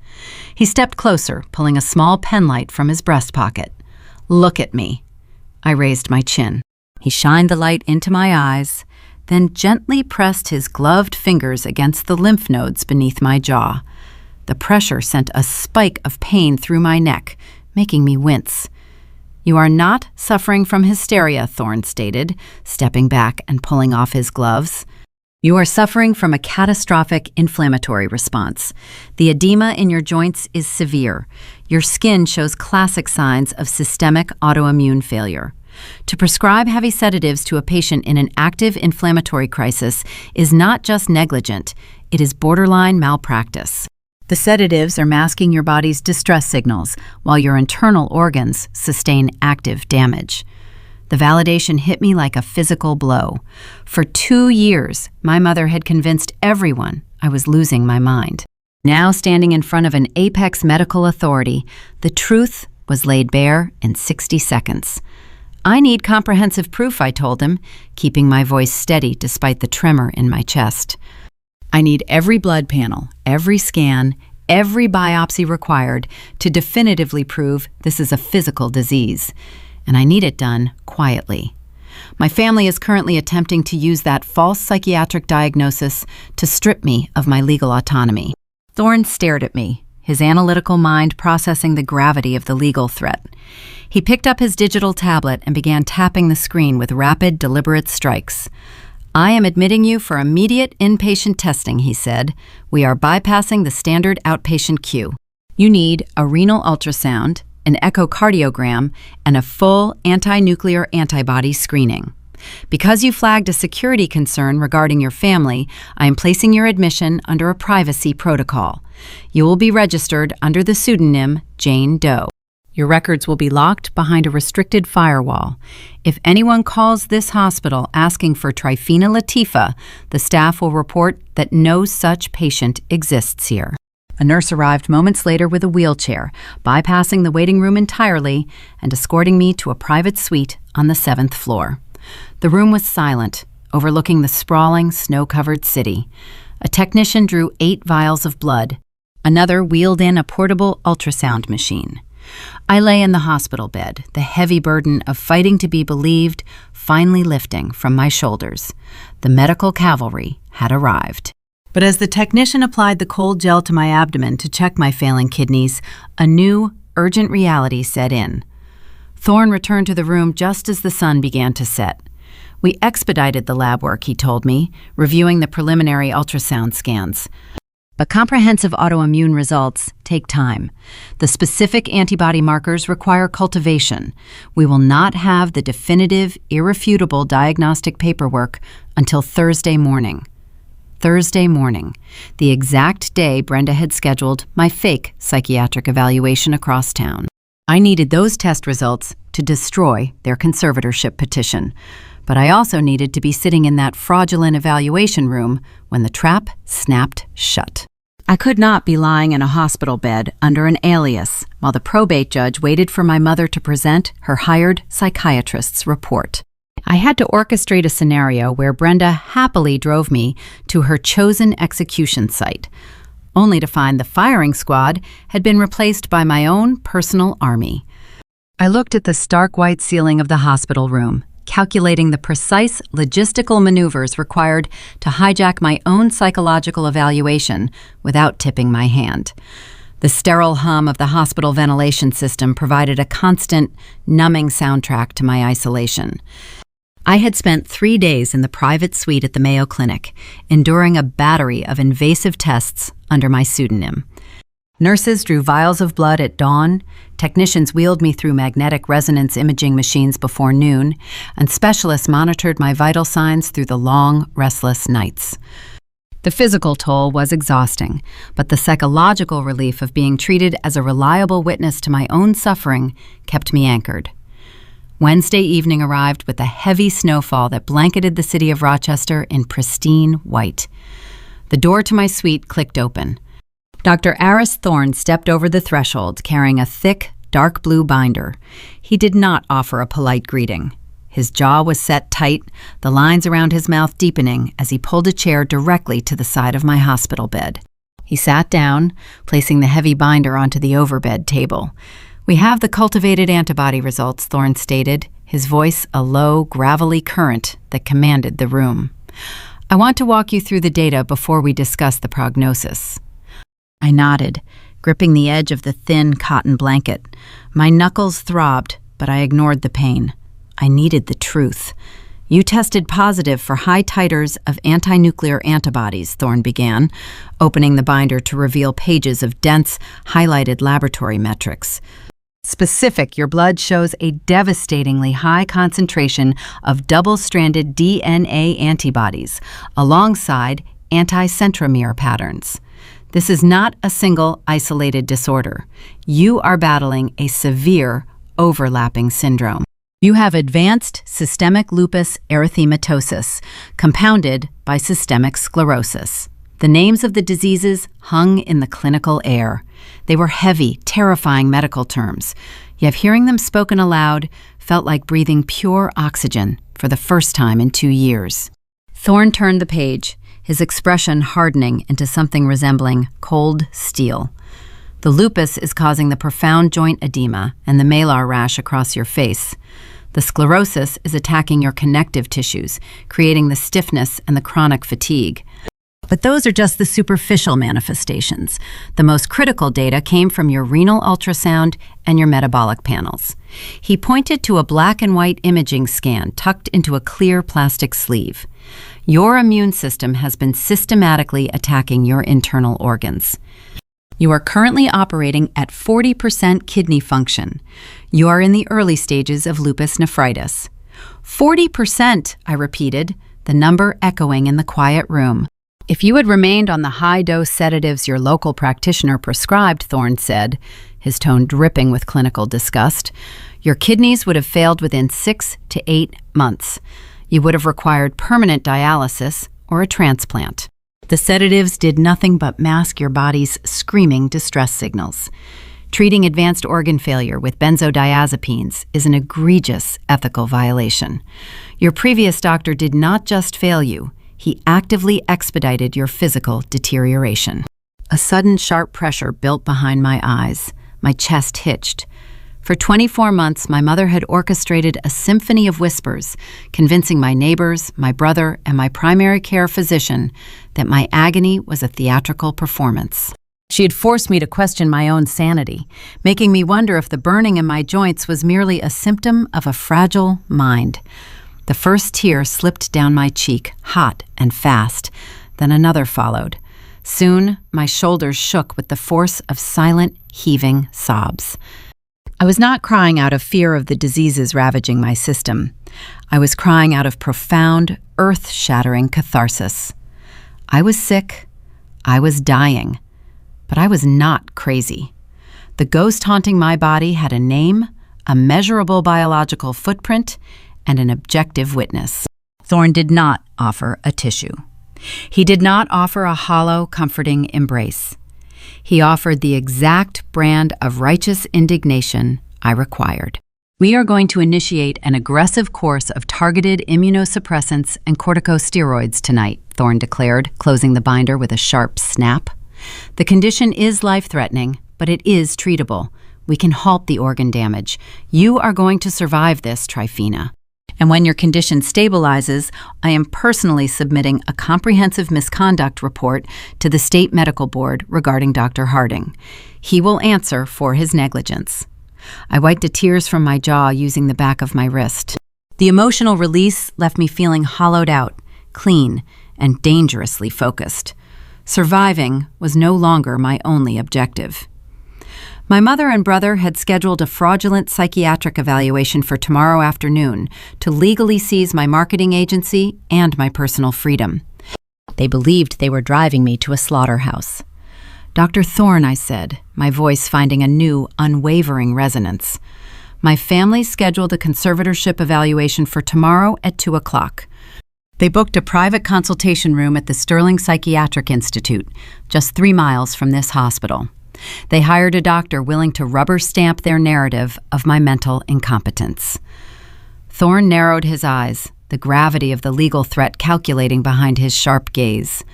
He stepped closer, pulling a small penlight from his breast pocket. "Look at me." I raised my chin. He shined the light into my eyes, then gently pressed his gloved fingers against the lymph nodes beneath my jaw. The pressure sent a spike of pain through my neck, making me wince. "You are not suffering from hysteria," Thorne stated, stepping back and pulling off his gloves. "You are suffering from a catastrophic inflammatory response. The edema in your joints is severe. Your skin shows classic signs of systemic autoimmune failure. To prescribe heavy sedatives to a patient in an active inflammatory crisis is not just negligent, it is borderline malpractice. The sedatives are masking your body's distress signals, while your internal organs sustain active damage." The validation hit me like a physical blow. For 2 years, my mother had convinced everyone I was losing my mind. Now, standing in front of an apex medical authority, the truth was laid bare in 60 seconds. "I need comprehensive proof," I told him, keeping my voice steady despite the tremor in my chest. "I need every blood panel, every scan, every biopsy required to definitively prove this is a physical disease. And I need it done quietly. My family is currently attempting to use that false psychiatric diagnosis to strip me of my legal autonomy." Thorne stared at me, his analytical mind processing the gravity of the legal threat. He picked up his digital tablet and began tapping the screen with rapid, deliberate strikes. "I am admitting you for immediate inpatient testing," he said. "We are bypassing the standard outpatient queue. You need a renal ultrasound, an echocardiogram, and a full anti-nuclear antibody screening. Because you flagged a security concern regarding your family, I am placing your admission under a privacy protocol. You will be registered under the pseudonym Jane Doe. Your records will be locked behind a restricted firewall. If anyone calls this hospital asking for Tryphena Latifah, the staff will report that no such patient exists here." A nurse arrived moments later with a wheelchair, bypassing the waiting room entirely and escorting me to a private suite on the 7th floor. The room was silent, overlooking the sprawling, snow-covered city. A technician drew 8 vials of blood. Another wheeled in a portable ultrasound machine. I lay in the hospital bed, the heavy burden of fighting to be believed finally lifting from my shoulders. The medical cavalry had arrived. But as the technician applied the cold gel to my abdomen to check my failing kidneys, a new, urgent reality set in. Thorne returned to the room just as the sun began to set. "We expedited the lab work," he told me, reviewing the preliminary ultrasound scans. "But comprehensive autoimmune results take time. The specific antibody markers require cultivation. We will not have the definitive, irrefutable diagnostic paperwork until Thursday morning." Thursday morning, the exact day Brenda had scheduled my fake psychiatric evaluation across town. I needed those test results to destroy their conservatorship petition, but I also needed to be sitting in that fraudulent evaluation room when the trap snapped shut. I could not be lying in a hospital bed under an alias while the probate judge waited for my mother to present her hired psychiatrist's report. I had to orchestrate a scenario where Brenda happily drove me to her chosen execution site, only to find the firing squad had been replaced by my own personal army. I looked at the stark white ceiling of the hospital room, calculating the precise logistical maneuvers required to hijack my own psychological evaluation without tipping my hand. The sterile hum of the hospital ventilation system provided a constant, numbing soundtrack to my isolation. I had spent 3 days in the private suite at the Mayo Clinic, enduring a battery of invasive tests under my pseudonym. Nurses drew vials of blood at dawn, technicians wheeled me through magnetic resonance imaging machines before noon, and specialists monitored my vital signs through the long, restless nights. The physical toll was exhausting, but the psychological relief of being treated as a reliable witness to my own suffering kept me anchored. Wednesday evening arrived with a heavy snowfall that blanketed the city of Rochester in pristine white. The door to my suite clicked open. Dr. Aris Thorne stepped over the threshold carrying a thick, dark blue binder. He did not offer a polite greeting. His jaw was set tight, the lines around his mouth deepening as he pulled a chair directly to the side of my hospital bed. He sat down, placing the heavy binder onto the overbed table. "We have the cultivated antibody results," Thorne stated, his voice a low, gravelly current that commanded the room. "I want to walk you through the data before we discuss the prognosis." I nodded, gripping the edge of the thin cotton blanket. My knuckles throbbed, but I ignored the pain. I needed the truth. "You tested positive for high titers of anti-nuclear antibodies," Thorne began, opening the binder to reveal pages of dense, highlighted laboratory metrics. "Specific, your blood shows a devastatingly high concentration of double-stranded DNA antibodies, alongside anti-centromere patterns. This is not a single isolated disorder. You are battling a severe overlapping syndrome. You have advanced systemic lupus erythematosus, compounded by systemic sclerosis." The names of the diseases hung in the clinical air. They were heavy, terrifying medical terms, yet hearing them spoken aloud felt like breathing pure oxygen for the first time in 2 years. Thorne turned the page, his expression hardening into something resembling cold steel. "The lupus is causing the profound joint edema and the malar rash across your face. The sclerosis is attacking your connective tissues, creating the stiffness and the chronic fatigue. But those are just the superficial manifestations. The most critical data came from your renal ultrasound and your metabolic panels." He pointed to a black and white imaging scan tucked into a clear plastic sleeve. "Your immune system has been systematically attacking your internal organs. You are currently operating at 40% kidney function. You are in the early stages of lupus nephritis." 40%, I repeated, the number echoing in the quiet room. "If you had remained on the high-dose sedatives your local practitioner prescribed," Thorne said, his tone dripping with clinical disgust, "your kidneys would have failed within 6 to 8 months. You would have required permanent dialysis or a transplant. The sedatives did nothing but mask your body's screaming distress signals. Treating advanced organ failure with benzodiazepines is an egregious ethical violation. Your previous doctor did not just fail you, he actively expedited your physical deterioration." A sudden sharp pressure built behind my eyes. My chest hitched. For 24 months, my mother had orchestrated a symphony of whispers, convincing my neighbors, my brother, and my primary care physician that my agony was a theatrical performance. She had forced me to question my own sanity, making me wonder if the burning in my joints was merely a symptom of a fragile mind. The first tear slipped down my cheek, hot and fast. Then another followed. Soon, my shoulders shook with the force of silent, heaving sobs. I was not crying out of fear of the diseases ravaging my system. I was crying out of profound, earth-shattering catharsis. I was sick. I was dying. But I was not crazy. The ghost haunting my body had a name, a measurable biological footprint, and an objective witness. Thorne did not offer a tissue. He did not offer a hollow, comforting embrace. He offered the exact brand of righteous indignation I required. "We are going to initiate an aggressive course of targeted immunosuppressants and corticosteroids tonight," Thorne declared, closing the binder with a sharp snap. "The condition is life-threatening, but it is treatable. We can halt the organ damage. You are going to survive this, Tryphena. And when your condition stabilizes, I am personally submitting a comprehensive misconduct report to the State Medical Board regarding Dr. Harding. He will answer for his negligence." I wiped the tears from my jaw using the back of my wrist. The emotional release left me feeling hollowed out, clean, and dangerously focused. Surviving was no longer my only objective. My mother and brother had scheduled a fraudulent psychiatric evaluation for tomorrow afternoon to legally seize my marketing agency and my personal freedom. They believed they were driving me to a slaughterhouse. "Dr. Thorne," I said, my voice finding a new, unwavering resonance. "My family scheduled a conservatorship evaluation for tomorrow at 2 o'clock. They booked a private consultation room at the Sterling Psychiatric Institute, just 3 miles from this hospital. They hired a doctor willing to rubber stamp their narrative of my mental incompetence." Thorne narrowed his eyes, the gravity of the legal threat calculating behind his sharp gaze.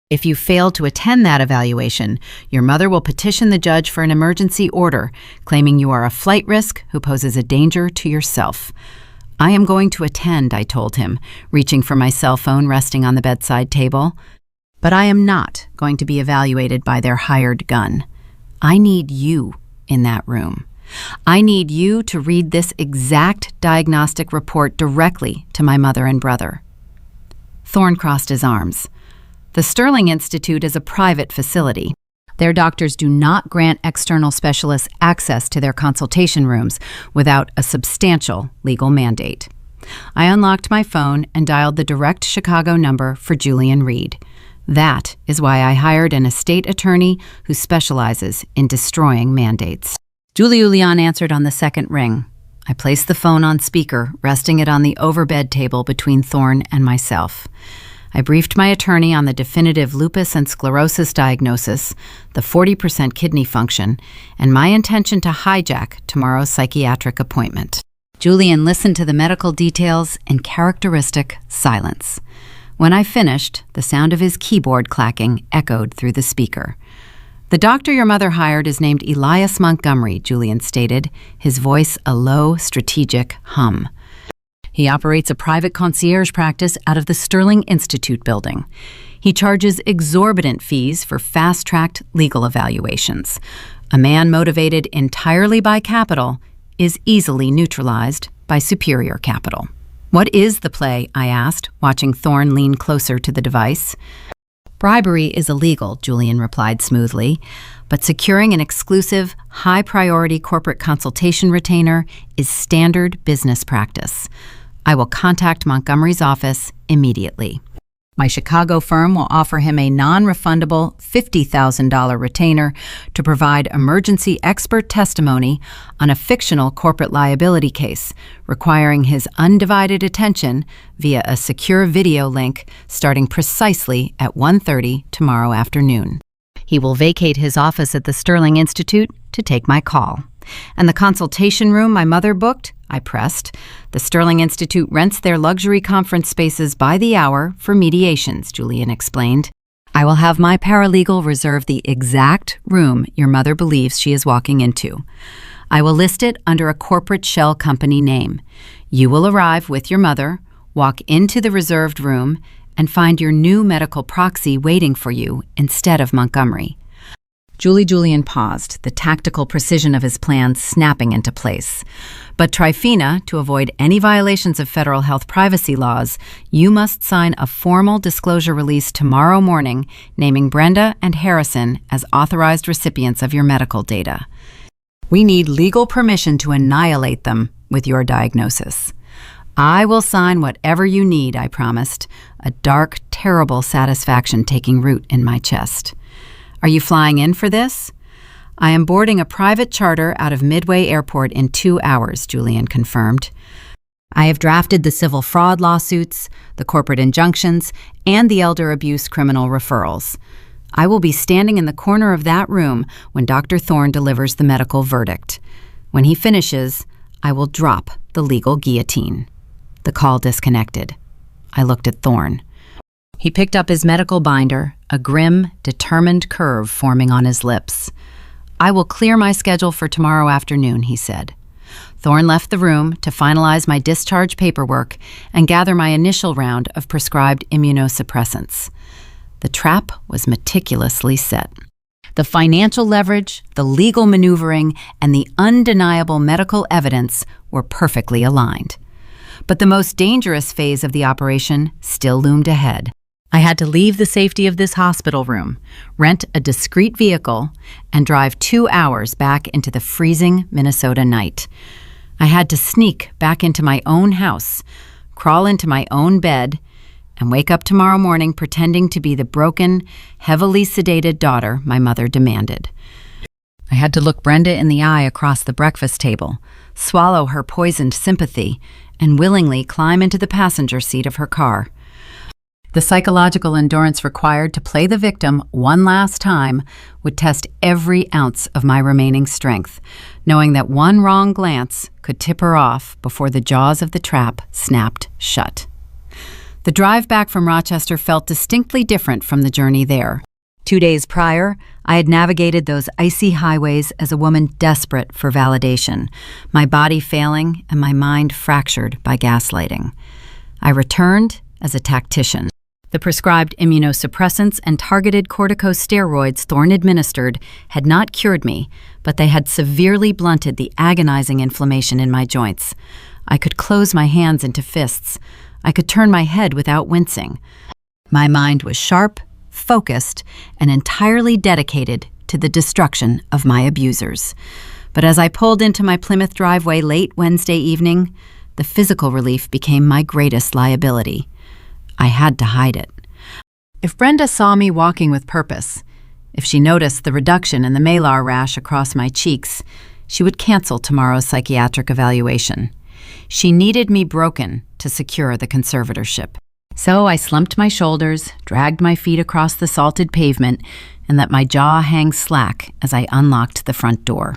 "If you fail to attend that evaluation, your mother will petition the judge for an emergency order, claiming you are a flight risk who poses a danger to yourself." "I am going to attend," I told him, reaching for my cell phone resting on the bedside table. "But I am not going to be evaluated by their hired gun. I need you in that room. I need you to read this exact diagnostic report directly to my mother and brother." Thorne crossed his arms. "The Sterling Institute is a private facility. Their doctors do not grant external specialists access to their consultation rooms without a substantial legal mandate." I unlocked my phone and dialed the direct Chicago number for Julian Reed. That is why I hired an estate attorney who specializes in destroying mandates. Julian answered on the second ring. I placed the phone on speaker, resting it on the overbed table between Thorne and myself. I briefed my attorney on the definitive lupus and sclerosis diagnosis, the 40% kidney function, and my intention to hijack tomorrow's psychiatric appointment. Julian listened to the medical details in characteristic silence. When I finished, the sound of his keyboard clacking echoed through the speaker. "The doctor your mother hired is named Elias Montgomery," Julian stated, his voice a low, strategic hum. "He operates a private concierge practice out of the Sterling Institute building. He charges exorbitant fees for fast-tracked legal evaluations. A man motivated entirely by capital is easily neutralized by superior capital." "What is the play?" I asked, watching Thorne lean closer to the device. "Bribery is illegal," Julian replied smoothly, "but securing an exclusive, high-priority corporate consultation retainer is standard business practice. I will contact Montgomery's office immediately. My Chicago firm will offer him a non-refundable $50,000 retainer to provide emergency expert testimony on a fictional corporate liability case, requiring his undivided attention via a secure video link starting precisely at 1:30 tomorrow afternoon. He will vacate his office at the Sterling Institute to take my call. And the consultation room my mother booked?" I pressed. "The Sterling Institute rents their luxury conference spaces by the hour for mediations," Julian explained. "I will have my paralegal reserve the exact room your mother believes she is walking into. I will list it under a corporate shell company name. You will arrive with your mother, walk into the reserved room, and find your new medical proxy waiting for you instead of Montgomery." Julian paused, the tactical precision of his plan snapping into place. "But Tryphena, to avoid any violations of federal health privacy laws, you must sign a formal disclosure release tomorrow morning naming Brenda and Harrison as authorized recipients of your medical data. We need legal permission to annihilate them with your diagnosis." "I will sign whatever you need," I promised, a dark, terrible satisfaction taking root in my chest. "Are you flying in for this?" "I am boarding a private charter out of Midway Airport in 2 hours," Julian confirmed. "I have drafted the civil fraud lawsuits, the corporate injunctions, and the elder abuse criminal referrals. I will be standing in the corner of that room when Dr. Thorne delivers the medical verdict. When he finishes, I will drop the legal guillotine." The call disconnected. I looked at Thorne. He picked up his medical binder, a grim, determined curve forming on his lips. "I will clear my schedule for tomorrow afternoon," he said. Thorne left the room to finalize my discharge paperwork and gather my initial round of prescribed immunosuppressants. The trap was meticulously set. The financial leverage, the legal maneuvering, and the undeniable medical evidence were perfectly aligned. But the most dangerous phase of the operation still loomed ahead. I had to leave the safety of this hospital room, rent a discreet vehicle, and drive 2 hours back into the freezing Minnesota night. I had to sneak back into my own house, crawl into my own bed, and wake up tomorrow morning pretending to be the broken, heavily sedated daughter my mother demanded. I had to look Brenda in the eye across the breakfast table, swallow her poisoned sympathy, and willingly climb into the passenger seat of her car. The psychological endurance required to play the victim one last time would test every ounce of my remaining strength, knowing that one wrong glance could tip her off before the jaws of the trap snapped shut. The drive back from Rochester felt distinctly different from the journey there. 2 days prior, I had navigated those icy highways as a woman desperate for validation, my body failing and my mind fractured by gaslighting. I returned as a tactician. The prescribed immunosuppressants and targeted corticosteroids Thorne administered had not cured me, but they had severely blunted the agonizing inflammation in my joints. I could close my hands into fists. I could turn my head without wincing. My mind was sharp, focused, and entirely dedicated to the destruction of my abusers. But as I pulled into my Plymouth driveway late Wednesday evening, the physical relief became my greatest liability. I had to hide it. If Brenda saw me walking with purpose, if she noticed the reduction in the malar rash across my cheeks, she would cancel tomorrow's psychiatric evaluation. She needed me broken to secure the conservatorship. So I slumped my shoulders, dragged my feet across the salted pavement, and let my jaw hang slack as I unlocked the front door.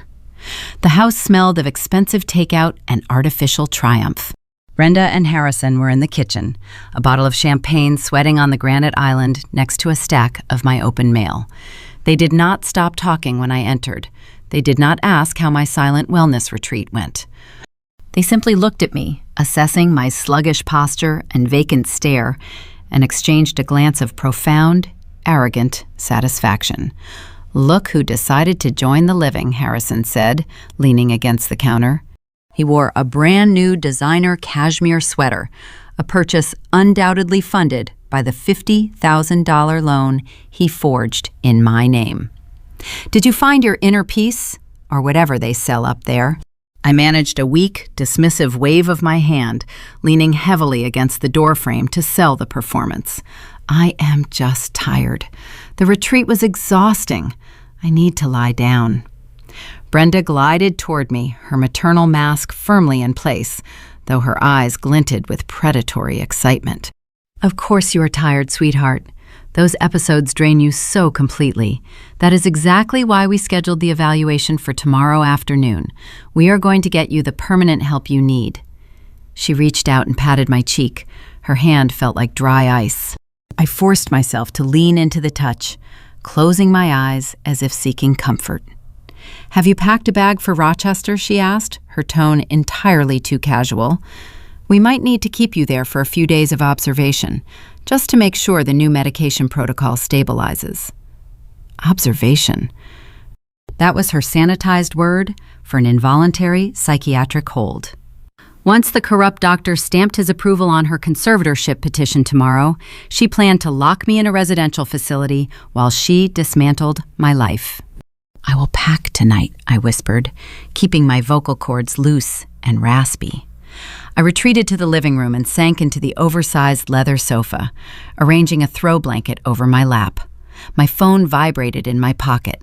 The house smelled of expensive takeout and artificial triumph. Brenda and Harrison were in the kitchen, a bottle of champagne sweating on the granite island next to a stack of my open mail. They did not stop talking when I entered. They did not ask how my silent wellness retreat went. They simply looked at me, assessing my sluggish posture and vacant stare, and exchanged a glance of profound, arrogant satisfaction. "Look who decided to join the living," Harrison said, leaning against the counter. He wore a brand new designer cashmere sweater, a purchase undoubtedly funded by the $50,000 loan he forged in my name. "Did you find your inner peace, or whatever they sell up there?" I managed a weak, dismissive wave of my hand, leaning heavily against the doorframe to sell the performance. "I am just tired. The retreat was exhausting. I need to lie down." Brenda glided toward me, her maternal mask firmly in place, though her eyes glinted with predatory excitement. "Of course you are tired, sweetheart. Those episodes drain you so completely. That is exactly why we scheduled the evaluation for tomorrow afternoon. We are going to get you the permanent help you need." She reached out and patted my cheek. Her hand felt like dry ice. I forced myself to lean into the touch, closing my eyes as if seeking comfort. "Have you packed a bag for Rochester?" she asked, her tone entirely too casual. "We might need to keep you there for a few days of observation, just to make sure the new medication protocol stabilizes." Observation. That was her sanitized word for an involuntary psychiatric hold. Once the corrupt doctor stamped his approval on her conservatorship petition tomorrow, she planned to lock me in a residential facility while she dismantled my life. "I will pack tonight," I whispered, keeping my vocal cords loose and raspy. I retreated to the living room and sank into the oversized leather sofa, arranging a throw blanket over my lap. My phone vibrated in my pocket.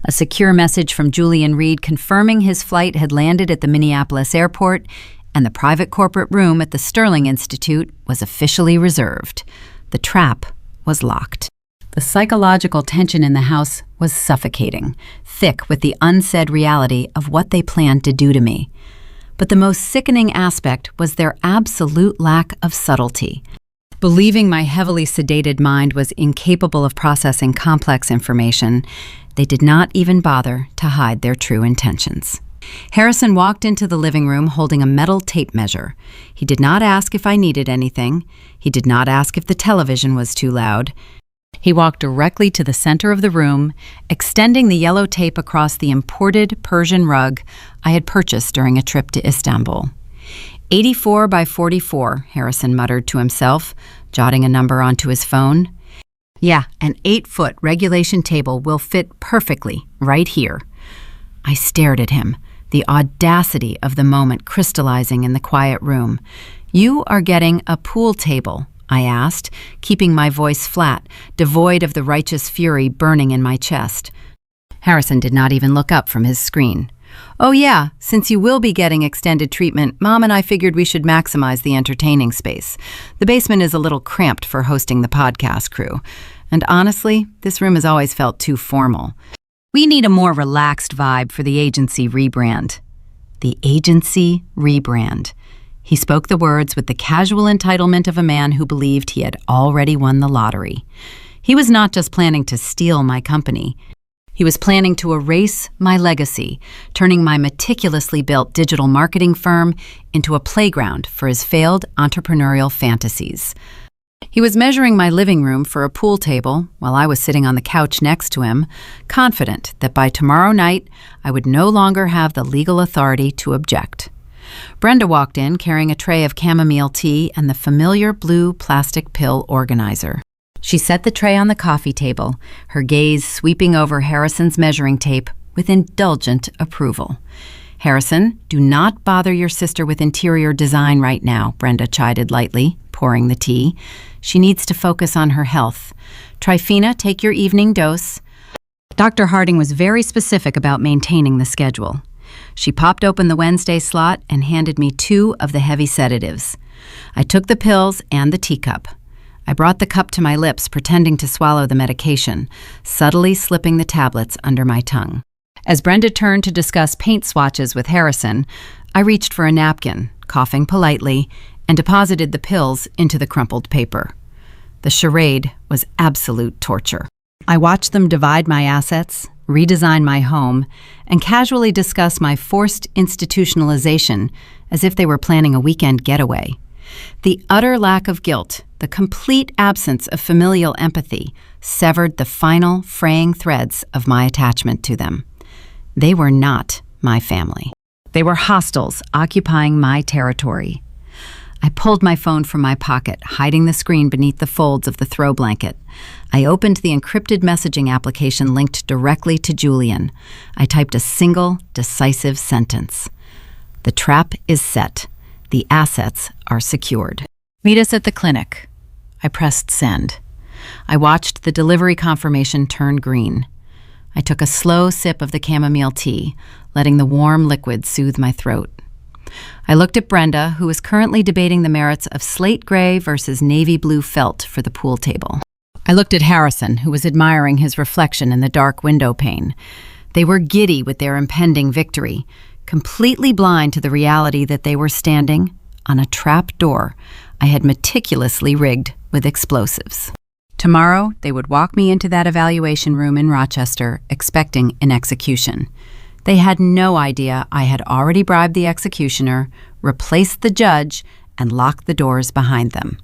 A secure message from Julian Reed confirming his flight had landed at the Minneapolis airport, and the private corporate room at the Sterling Institute was officially reserved. The trap was locked. The psychological tension in the house was suffocating, thick with the unsaid reality of what they planned to do to me. But the most sickening aspect was their absolute lack of subtlety. Believing my heavily sedated mind was incapable of processing complex information, they did not even bother to hide their true intentions. Harrison walked into the living room holding a metal tape measure. He did not ask if I needed anything. He did not ask if the television was too loud. He walked directly to the center of the room, extending the yellow tape across the imported Persian rug I had purchased during a trip to Istanbul. 84 by 44, Harrison muttered to himself, jotting a number onto his phone. "Yeah, an 8-foot regulation table will fit perfectly right here." I stared at him, the audacity of the moment crystallizing in the quiet room. "You are getting a pool table I asked, keeping my voice flat, devoid of the righteous fury burning in my chest. Harrison did not even look up from his screen. "Oh yeah, since you will be getting extended treatment, Mom and I figured we should maximize the entertaining space. The basement is a little cramped for hosting the podcast crew. And honestly, this room has always felt too formal. We need a more relaxed vibe for the agency rebrand." The agency rebrand. He spoke the words with the casual entitlement of a man who believed he had already won the lottery. He was not just planning to steal my company. He was planning to erase my legacy, turning my meticulously built digital marketing firm into a playground for his failed entrepreneurial fantasies. He was measuring my living room for a pool table while I was sitting on the couch next to him, confident that by tomorrow night I would no longer have the legal authority to object. Brenda walked in carrying a tray of chamomile tea and the familiar blue plastic pill organizer. She set the tray on the coffee table, her gaze sweeping over Harrison's measuring tape with indulgent approval. "Harrison, do not bother your sister with interior design right now," Brenda chided lightly, pouring the tea. "She needs to focus on her health. Tryphena, take your evening dose." Dr. Harding was very specific about maintaining the schedule. She popped open the Wednesday slot and handed me 2 of the heavy sedatives. I took the pills and the teacup. I brought the cup to my lips, pretending to swallow the medication, subtly slipping the tablets under my tongue. As Brenda turned to discuss paint swatches with Harrison, I reached for a napkin, coughing politely, and deposited the pills into the crumpled paper. The charade was absolute torture. I watched them divide my assets, redesign my home, and casually discuss my forced institutionalization as if they were planning a weekend getaway. The utter lack of guilt, the complete absence of familial empathy, severed the final fraying threads of my attachment to them. They were not my family. They were hostiles occupying my territory. I pulled my phone from my pocket, hiding the screen beneath the folds of the throw blanket. I opened the encrypted messaging application linked directly to Julian. I typed a single, decisive sentence. "The trap is set. The assets are secured. Meet us at the clinic." I pressed send. I watched the delivery confirmation turn green. I took a slow sip of the chamomile tea, letting the warm liquid soothe my throat. I looked at Brenda, who was currently debating the merits of slate gray versus navy blue felt for the pool table. I looked at Harrison, who was admiring his reflection in the dark window pane. They were giddy with their impending victory, completely blind to the reality that they were standing on a trap door I had meticulously rigged with explosives. Tomorrow, they would walk me into that evaluation room in Rochester, expecting an execution. They had no idea I had already bribed the executioner, replaced the judge, and locked the doors behind them.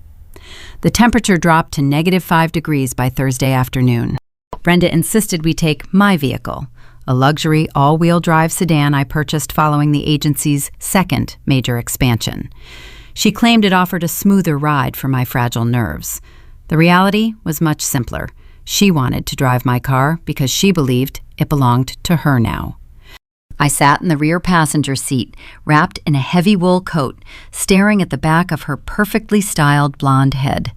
The temperature dropped to -5 degrees by Thursday afternoon. Brenda insisted we take my vehicle, a luxury all-wheel drive sedan I purchased following the agency's second major expansion. She claimed it offered a smoother ride for my fragile nerves. The reality was much simpler. She wanted to drive my car because she believed it belonged to her now. I sat in the rear passenger seat, wrapped in a heavy wool coat, staring at the back of her perfectly styled blonde head.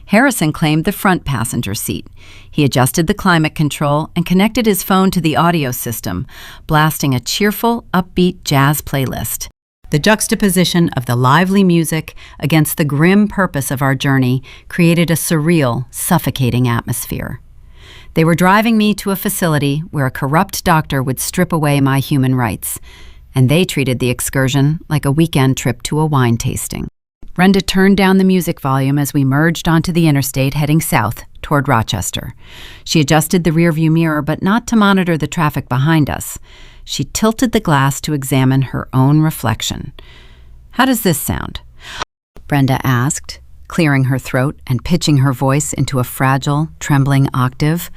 Harrison claimed the front passenger seat. He adjusted the climate control and connected his phone to the audio system, blasting a cheerful, upbeat jazz playlist. The juxtaposition of the lively music against the grim purpose of our journey created a surreal, suffocating atmosphere. They were driving me to a facility where a corrupt doctor would strip away my human rights, and they treated the excursion like a weekend trip to a wine tasting. Brenda turned down the music volume as we merged onto the interstate heading south toward Rochester. She adjusted the rearview mirror, but not to monitor the traffic behind us. She tilted the glass to examine her own reflection. "How does this sound?" Brenda asked, clearing her throat and pitching her voice into a fragile, trembling octave.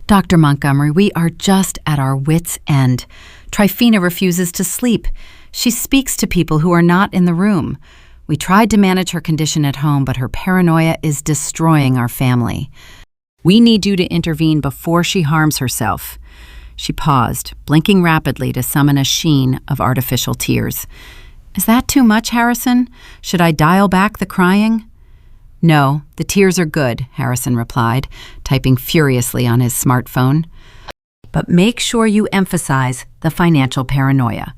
"Dr. Montgomery, we are just at our wits' end. Tryphena refuses to sleep. She speaks to people who are not in the room. We tried to manage her condition at home, but her paranoia is destroying our family. We need you to intervene before she harms herself." She paused, blinking rapidly to summon a sheen of artificial tears. "Is that too much, Harrison? Should I dial back the crying?" "No, the tears are good," Harrison replied, typing furiously on his smartphone. "But make sure you emphasize the financial paranoia.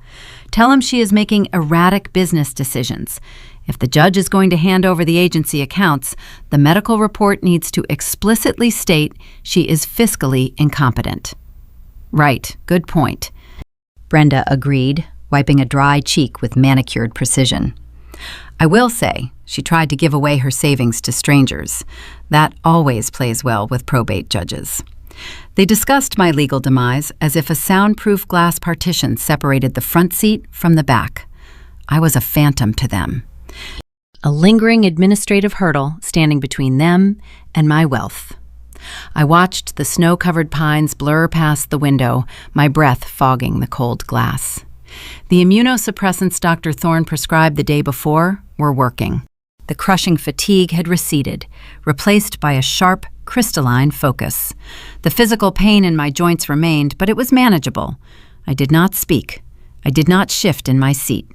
Tell him she is making erratic business decisions. If the judge is going to hand over the agency accounts, the medical report needs to explicitly state she is fiscally incompetent." "Right, good point," Brenda agreed, wiping a dry cheek with manicured precision. "I will say, she tried to give away her savings to strangers. That always plays well with probate judges." They discussed my legal demise as if a soundproof glass partition separated the front seat from the back. I was a phantom to them, a lingering administrative hurdle standing between them and my wealth. I watched the snow-covered pines blur past the window, my breath fogging the cold glass. The immunosuppressants Dr. Thorne prescribed the day before were working. The crushing fatigue had receded, replaced by a sharp, crystalline focus. The physical pain in my joints remained, but it was manageable. I did not speak. I did not shift in my seat.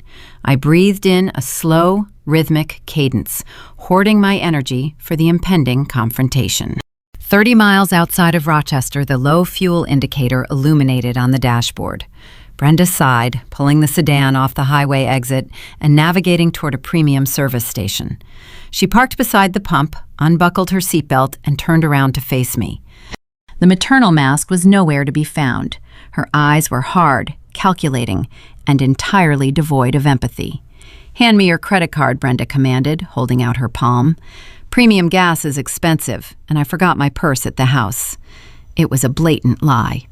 I breathed in a slow, rhythmic cadence, hoarding my energy for the impending confrontation. 30 miles outside of Rochester, the low fuel indicator illuminated on the dashboard. Brenda sighed, pulling the sedan off the highway exit and navigating toward a premium service station. She parked beside the pump, unbuckled her seatbelt, and turned around to face me. The maternal mask was nowhere to be found. Her eyes were hard, calculating, and entirely devoid of empathy. "Hand me your credit card," Brenda commanded, holding out her palm. "Premium gas is expensive, and I forgot my purse at the house." It was a blatant lie.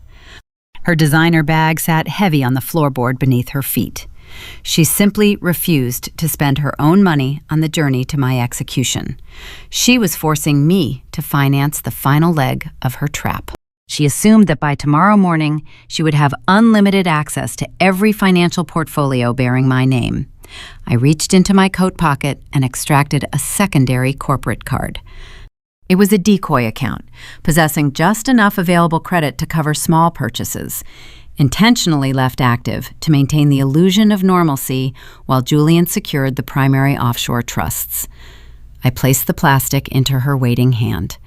Her designer bag sat heavy on the floorboard beneath her feet. She simply refused to spend her own money on the journey to my execution. She was forcing me to finance the final leg of her trap. She assumed that by tomorrow morning, she would have unlimited access to every financial portfolio bearing my name. I reached into my coat pocket and extracted a secondary corporate card. It was a decoy account, possessing just enough available credit to cover small purchases, intentionally left active to maintain the illusion of normalcy while Julian secured the primary offshore trusts. I placed the plastic into her waiting hand.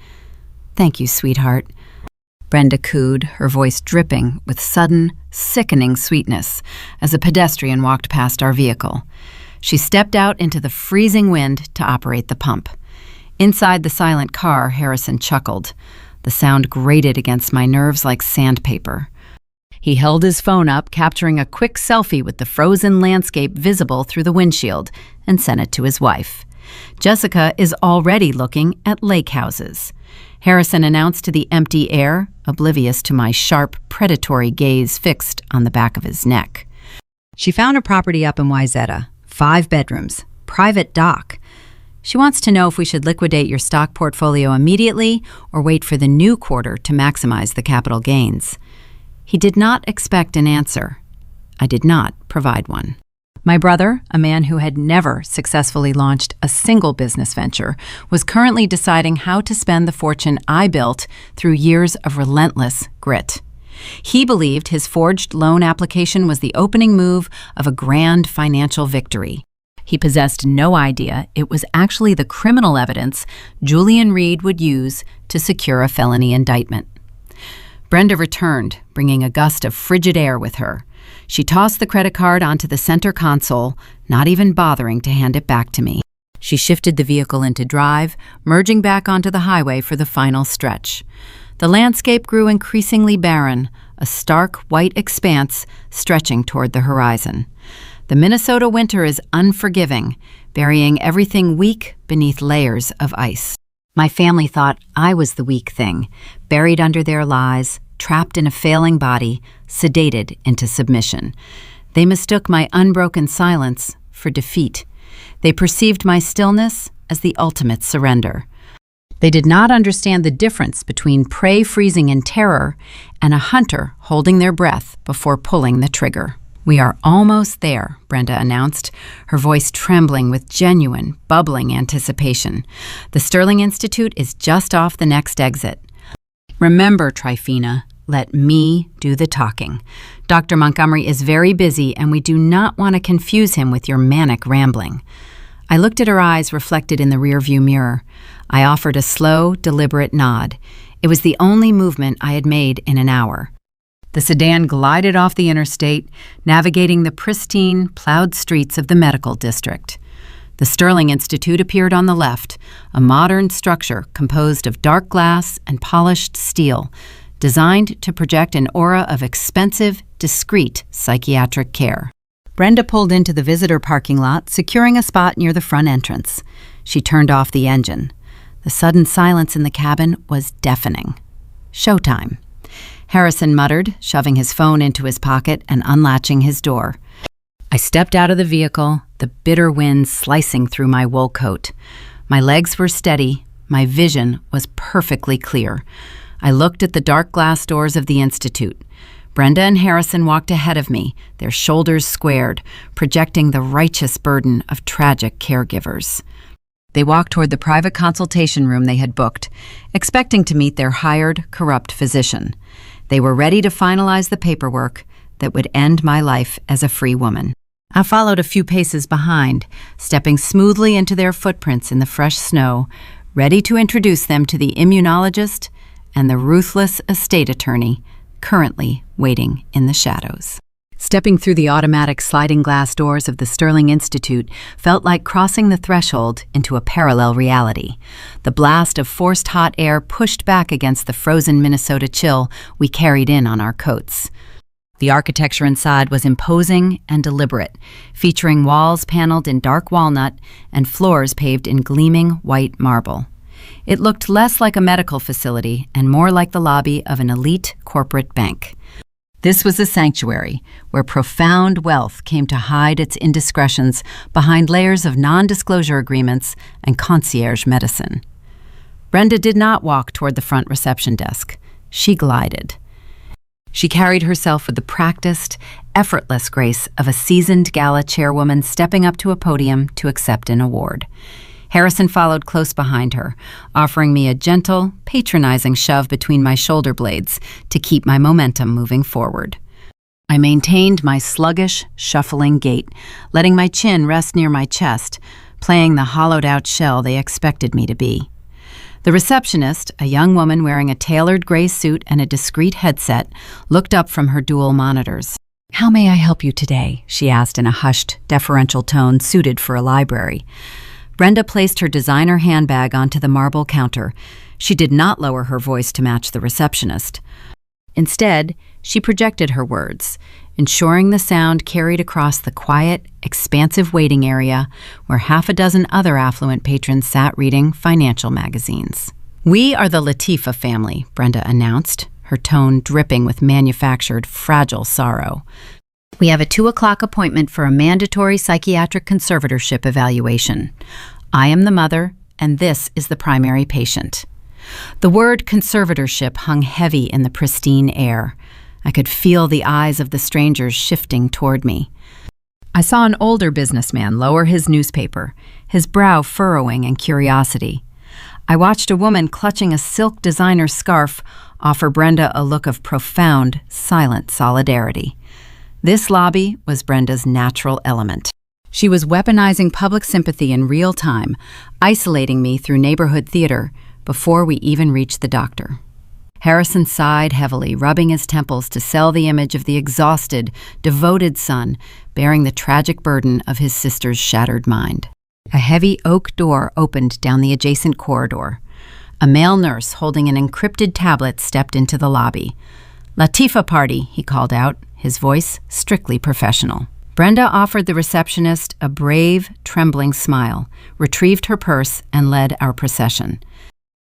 "Thank you, sweetheart," Brenda cooed, her voice dripping with sudden, sickening sweetness as a pedestrian walked past our vehicle. She stepped out into the freezing wind to operate the pump. Inside the silent car, Harrison chuckled. The sound grated against my nerves like sandpaper. He held his phone up, capturing a quick selfie with the frozen landscape visible through the windshield, and sent it to his wife. "Jessica is already looking at lake houses," Harrison announced to the empty air, oblivious to my sharp, predatory gaze fixed on the back of his neck. "She found a property up in Wayzata, 5 bedrooms, private dock. She wants to know if we should liquidate your stock portfolio immediately or wait for the new quarter to maximize the capital gains." He did not expect an answer. I did not provide one. My brother, a man who had never successfully launched a single business venture, was currently deciding how to spend the fortune I built through years of relentless grit. He believed his forged loan application was the opening move of a grand financial victory. He possessed no idea it was actually the criminal evidence Julian Reed would use to secure a felony indictment. Brenda returned, bringing a gust of frigid air with her. She tossed the credit card onto the center console, not even bothering to hand it back to me. She shifted the vehicle into drive, merging back onto the highway for the final stretch. The landscape grew increasingly barren, a stark white expanse stretching toward the horizon. The Minnesota winter is unforgiving, burying everything weak beneath layers of ice. My family thought I was the weak thing, buried under their lies, trapped in a failing body, sedated into submission. They mistook my unbroken silence for defeat. They perceived my stillness as the ultimate surrender. They did not understand the difference between prey freezing in terror and a hunter holding their breath before pulling the trigger. "We are almost there," Brenda announced, her voice trembling with genuine, bubbling anticipation. "The Sterling Institute is just off the next exit. Remember, Tryphena, let me do the talking. Dr. Montgomery is very busy, and we do not want to confuse him with your manic rambling." I looked at her eyes reflected in the rearview mirror. I offered a slow, deliberate nod. It was the only movement I had made in an hour. The sedan glided off the interstate, navigating the pristine, plowed streets of the medical district. The Sterling Institute appeared on the left, a modern structure composed of dark glass and polished steel, designed to project an aura of expensive, discreet psychiatric care. Brenda pulled into the visitor parking lot, securing a spot near the front entrance. She turned off the engine. The sudden silence in the cabin was deafening. Showtime. Harrison muttered, shoving his phone into his pocket and unlatching his door. I stepped out of the vehicle, the bitter wind slicing through my wool coat. My legs were steady. My vision was perfectly clear. I looked at the dark glass doors of the Institute. Brenda and Harrison walked ahead of me, their shoulders squared, projecting the righteous burden of tragic caregivers. They walked toward the private consultation room they had booked, expecting to meet their hired, corrupt physician. They were ready to finalize the paperwork that would end my life as a free woman. I followed a few paces behind, stepping smoothly into their footprints in the fresh snow, ready to introduce them to the immunologist and the ruthless estate attorney currently waiting in the shadows. Stepping through the automatic sliding glass doors of the Sterling Institute felt like crossing the threshold into a parallel reality. The blast of forced hot air pushed back against the frozen Minnesota chill we carried in on our coats. The architecture inside was imposing and deliberate, featuring walls paneled in dark walnut and floors paved in gleaming white marble. It looked less like a medical facility and more like the lobby of an elite corporate bank. This was a sanctuary where profound wealth came to hide its indiscretions behind layers of non-disclosure agreements and concierge medicine. Brenda did not walk toward the front reception desk. She glided. She carried herself with the practiced, effortless grace of a seasoned gala chairwoman stepping up to a podium to accept an award. Harrison followed close behind her, offering me a gentle, patronizing shove between my shoulder blades to keep my momentum moving forward. I maintained my sluggish, shuffling gait, letting my chin rest near my chest, playing the hollowed-out shell they expected me to be. The receptionist, a young woman wearing a tailored gray suit and a discreet headset, looked up from her dual monitors. "How may I help you today?" she asked in a hushed, deferential tone suited for a library. Brenda placed her designer handbag onto the marble counter. She did not lower her voice to match the receptionist. Instead, she projected her words, ensuring the sound carried across the quiet, expansive waiting area where half a dozen other affluent patrons sat reading financial magazines. "We are the Latifah family," Brenda announced, her tone dripping with manufactured, fragile sorrow. "We have a 2:00 appointment for a mandatory psychiatric conservatorship evaluation. I am the mother, and this is the primary patient." The word conservatorship hung heavy in the pristine air. I could feel the eyes of the strangers shifting toward me. I saw an older businessman lower his newspaper, his brow furrowing in curiosity. I watched a woman clutching a silk designer scarf offer Brenda a look of profound, silent solidarity. This lobby was Brenda's natural element. She was weaponizing public sympathy in real time, isolating me through neighborhood theater before we even reached the doctor. Harrison sighed heavily, rubbing his temples to sell the image of the exhausted, devoted son bearing the tragic burden of his sister's shattered mind. A heavy oak door opened down the adjacent corridor. A male nurse holding an encrypted tablet stepped into the lobby. "Latifah party," he called out, his voice strictly professional. Brenda offered the receptionist a brave, trembling smile, retrieved her purse, and led our procession.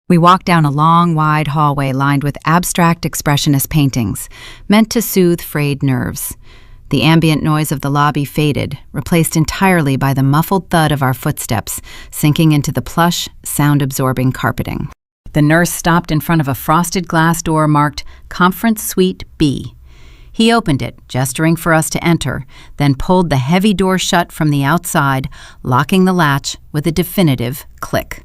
We walked down a long, wide hallway lined with abstract expressionist paintings, meant to soothe frayed nerves. The ambient noise of the lobby faded, replaced entirely by the muffled thud of our footsteps, sinking into the plush, sound-absorbing carpeting. The nurse stopped in front of a frosted glass door marked Conference Suite B. He opened it, gesturing for us to enter, then pulled the heavy door shut from the outside, locking the latch with a definitive click.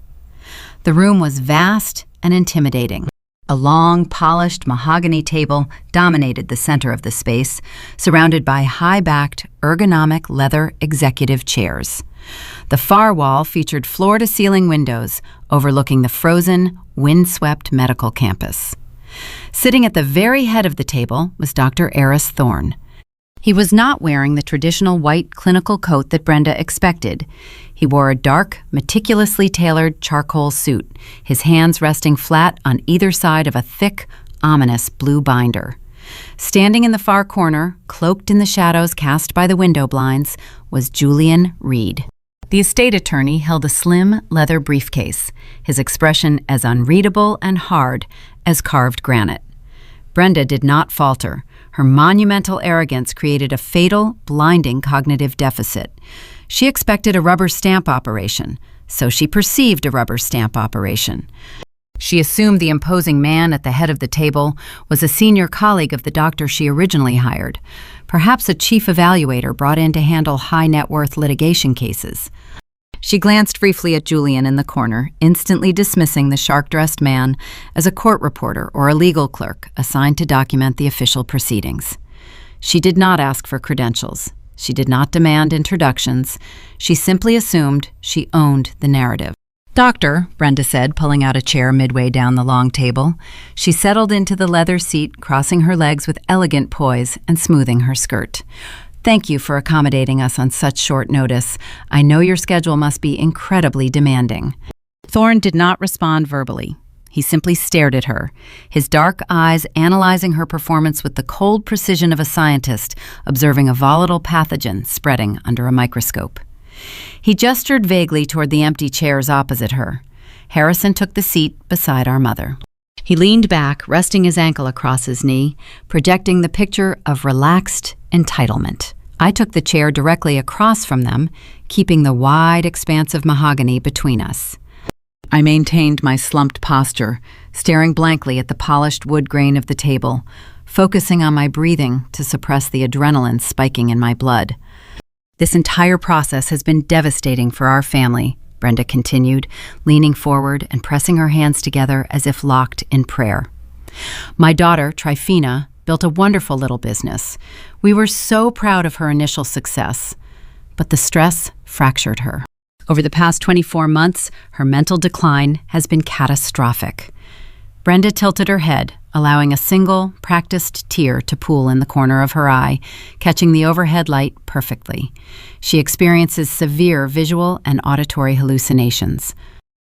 The room was vast and intimidating. A long, polished mahogany table dominated the center of the space, surrounded by high-backed, ergonomic leather executive chairs. The far wall featured floor-to-ceiling windows overlooking the frozen, windswept medical campus. Sitting at the very head of the table was Dr. Eris Thorne. He was not wearing the traditional white clinical coat that Brenda expected. He wore a dark, meticulously tailored charcoal suit, his hands resting flat on either side of a thick, ominous blue binder. Standing in the far corner, cloaked in the shadows cast by the window blinds, was Julian Reed. The estate attorney held a slim leather briefcase, his expression as unreadable and hard as carved granite. Brenda did not falter. Her monumental arrogance created a fatal, blinding cognitive deficit. She expected a rubber stamp operation, so she perceived a rubber stamp operation. She assumed the imposing man at the head of the table was a senior colleague of the doctor she originally hired, perhaps a chief evaluator brought in to handle high-net-worth litigation cases. She glanced briefly at Julian in the corner, instantly dismissing the shark-dressed man as a court reporter or a legal clerk assigned to document the official proceedings. She did not ask for credentials. She did not demand introductions. She simply assumed she owned the narrative. "Doctor," Brenda said, pulling out a chair midway down the long table. She settled into the leather seat, crossing her legs with elegant poise and smoothing her skirt. "Thank you for accommodating us on such short notice. I know your schedule must be incredibly demanding." Thorne did not respond verbally. He simply stared at her, his dark eyes analyzing her performance with the cold precision of a scientist observing a volatile pathogen spreading under a microscope. He gestured vaguely toward the empty chairs opposite her. Harrison took the seat beside our mother. He leaned back, resting his ankle across his knee, projecting the picture of relaxed entitlement. I took the chair directly across from them, keeping the wide expanse of mahogany between us. I maintained my slumped posture, staring blankly at the polished wood grain of the table, focusing on my breathing to suppress the adrenaline spiking in my blood. "This entire process has been devastating for our family," Brenda continued, leaning forward and pressing her hands together as if locked in prayer. "My daughter, Tryphena, built a wonderful little business. We were so proud of her initial success, but the stress fractured her. Over the past 24 months, her mental decline has been catastrophic." Brenda tilted her head, allowing a single, practiced tear to pool in the corner of her eye, catching the overhead light perfectly. She experiences severe visual and auditory hallucinations.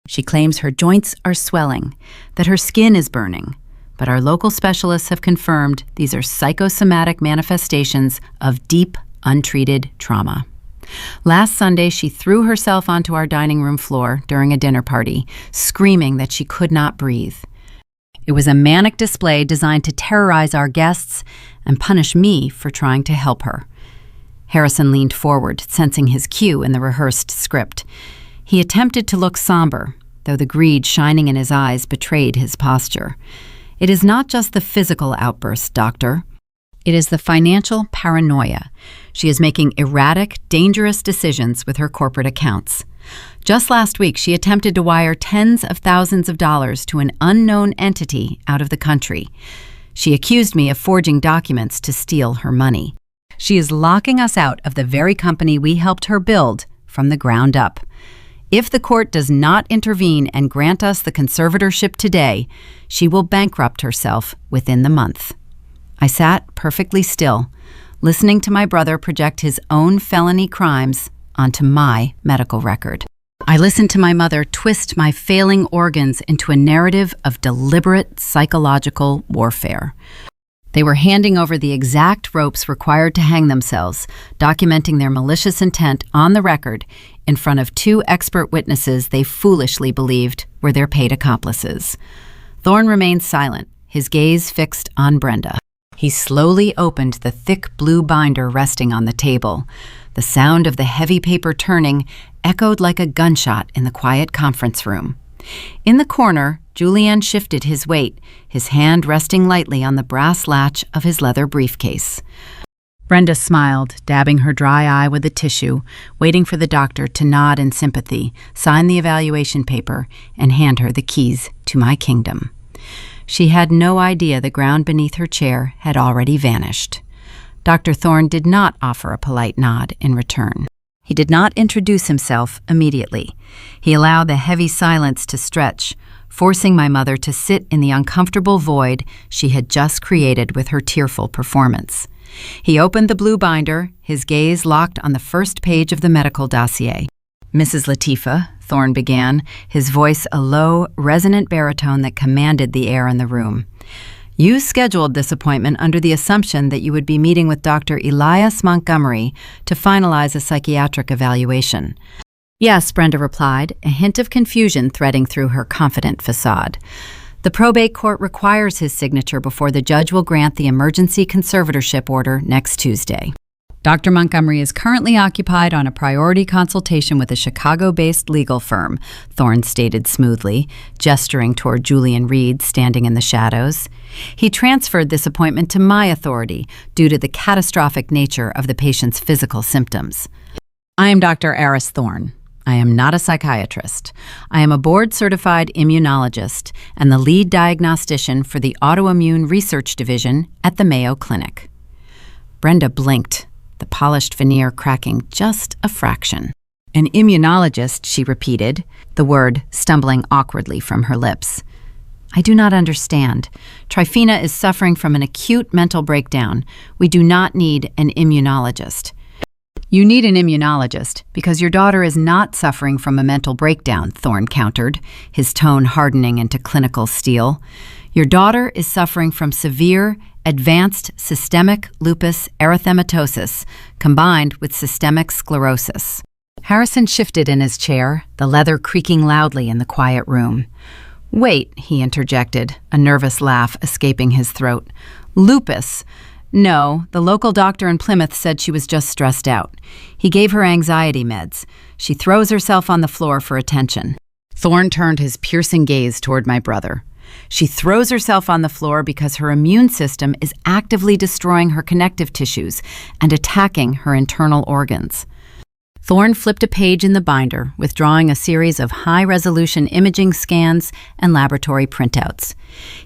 She claims her joints are swelling, that her skin is burning, but our local specialists have confirmed these are psychosomatic manifestations of deep, untreated trauma. Last Sunday, she threw herself onto our dining room floor during a dinner party, screaming that she could not breathe. It was a manic display designed to terrorize our guests and punish me for trying to help her. Harrison leaned forward, sensing his cue in the rehearsed script. He attempted to look somber, though the greed shining in his eyes betrayed his posture. "It is not just the physical outbursts, Doctor. It is the financial paranoia. She is making erratic, dangerous decisions with her corporate accounts. Just last week, she attempted to wire tens of thousands of dollars to an unknown entity out of the country. She accused me of forging documents to steal her money. She is locking us out of the very company we helped her build from the ground up. If the court does not intervene and grant us the conservatorship today, she will bankrupt herself within the month." I sat perfectly still, listening to my brother project his own felony crimes onto my medical record. I listened to my mother twist my failing organs into a narrative of deliberate psychological warfare. They were handing over the exact ropes required to hang themselves, documenting their malicious intent on the record in front of two expert witnesses they foolishly believed were their paid accomplices. Thorne remained silent, his gaze fixed on Brenda. He slowly opened the thick blue binder resting on the table. The sound of the heavy paper turning echoed like a gunshot in the quiet conference room. In the corner, Julian shifted his weight, his hand resting lightly on the brass latch of his leather briefcase. Brenda smiled, dabbing her dry eye with a tissue, waiting for the doctor to nod in sympathy, sign the evaluation paper, and hand her the keys to my kingdom. She had no idea the ground beneath her chair had already vanished. Dr. Thorne did not offer a polite nod in return. He did not introduce himself immediately. He allowed the heavy silence to stretch, forcing my mother to sit in the uncomfortable void she had just created with her tearful performance. He opened the blue binder, his gaze locked on the first page of the medical dossier. "Mrs. Latifah," Thorne began, his voice a low, resonant baritone that commanded the air in the room. "You scheduled this appointment under the assumption that you would be meeting with Dr. Elias Montgomery to finalize a psychiatric evaluation." "Yes," Brenda replied, a hint of confusion threading through her confident facade. "The probate court requires his signature before the judge will grant the emergency conservatorship order next Tuesday. Dr. Montgomery is currently occupied on a priority consultation with a Chicago-based legal firm," Thorne stated smoothly, gesturing toward Julian Reed standing in the shadows. "He transferred this appointment to my authority due to the catastrophic nature of the patient's physical symptoms. I am Dr. Aris Thorne. I am not a psychiatrist. I am a board-certified immunologist and the lead diagnostician for the Autoimmune Research Division at the Mayo Clinic." Brenda blinked, the polished veneer cracking just a fraction. "An immunologist," she repeated, the word stumbling awkwardly from her lips. "I do not understand. Tryphena is suffering from an acute mental breakdown. We do not need an immunologist." "You need an immunologist because your daughter is not suffering from a mental breakdown," Thorne countered, his tone hardening into clinical steel. "Your daughter is suffering from severe, advanced systemic lupus erythematosus combined with systemic sclerosis." Harrison shifted in his chair, the leather creaking loudly in the quiet room. "Wait," he interjected, a nervous laugh escaping his throat. "Lupus? No, the local doctor in Plymouth said she was just stressed out. He gave her anxiety meds. She throws herself on the floor for attention." Thorne turned his piercing gaze toward my brother. "She throws herself on the floor because her immune system is actively destroying her connective tissues and attacking her internal organs." Thorne flipped a page in the binder, withdrawing a series of high-resolution imaging scans and laboratory printouts.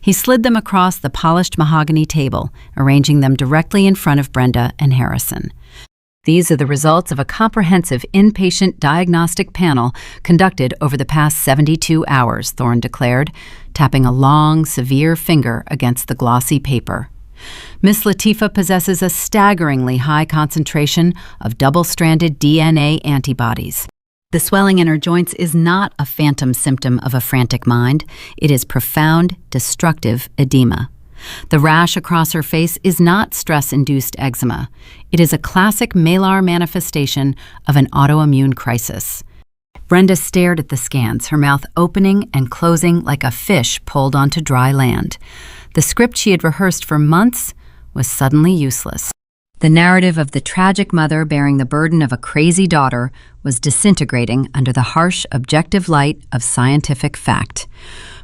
He slid them across the polished mahogany table, arranging them directly in front of Brenda and Harrison. "These are the results of a comprehensive inpatient diagnostic panel conducted over the past 72 hours, Thorne declared, tapping a long, severe finger against the glossy paper. "Miss Latifah possesses a staggeringly high concentration of double-stranded DNA antibodies. The swelling in her joints is not a phantom symptom of a frantic mind. It is profound, destructive edema. The rash across her face is not stress-induced eczema. It is a classic malar manifestation of an autoimmune crisis." Brenda stared at the scans, her mouth opening and closing like a fish pulled onto dry land. The script she had rehearsed for months was suddenly useless. The narrative of the tragic mother bearing the burden of a crazy daughter was disintegrating under the harsh, objective light of scientific fact.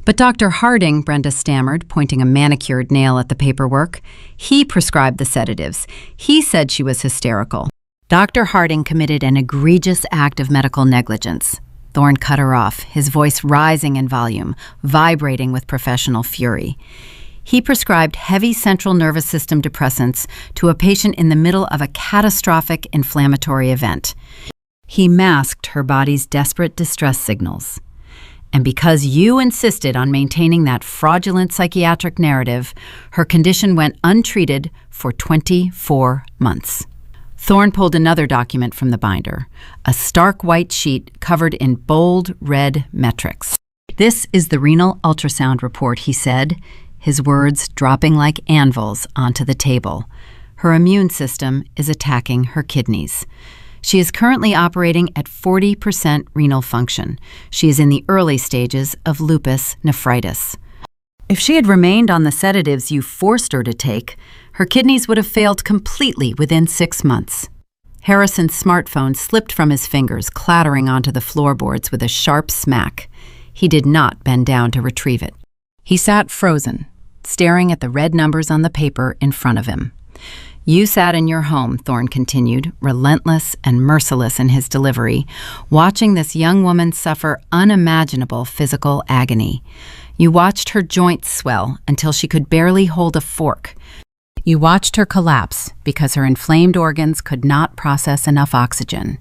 "But Dr. Harding," Brenda stammered, pointing a manicured nail at the paperwork, "he prescribed the sedatives. He said she was hysterical." "Dr. Harding committed an egregious act of medical negligence." Thorne cut her off, his voice rising in volume, vibrating with professional fury. "He prescribed heavy central nervous system depressants to a patient in the middle of a catastrophic inflammatory event. He masked her body's desperate distress signals. And because you insisted on maintaining that fraudulent psychiatric narrative, her condition went untreated for 24 months." Thorne pulled another document from the binder, a stark white sheet covered in bold red metrics. "This is the renal ultrasound report," he said, his words dropping like anvils onto the table. "Her immune system is attacking her kidneys. She is currently operating at 40% renal function. She is in the early stages of lupus nephritis. If she had remained on the sedatives you forced her to take, her kidneys would have failed completely within 6 months." Harrison's smartphone slipped from his fingers, clattering onto the floorboards with a sharp smack. He did not bend down to retrieve it. He sat frozen, staring at the red numbers on the paper in front of him. "You sat in your home," Thorne continued, relentless and merciless in his delivery, watching this young woman suffer unimaginable physical agony. You watched her joints swell until she could barely hold a fork. You watched her collapse because her inflamed organs could not process enough oxygen.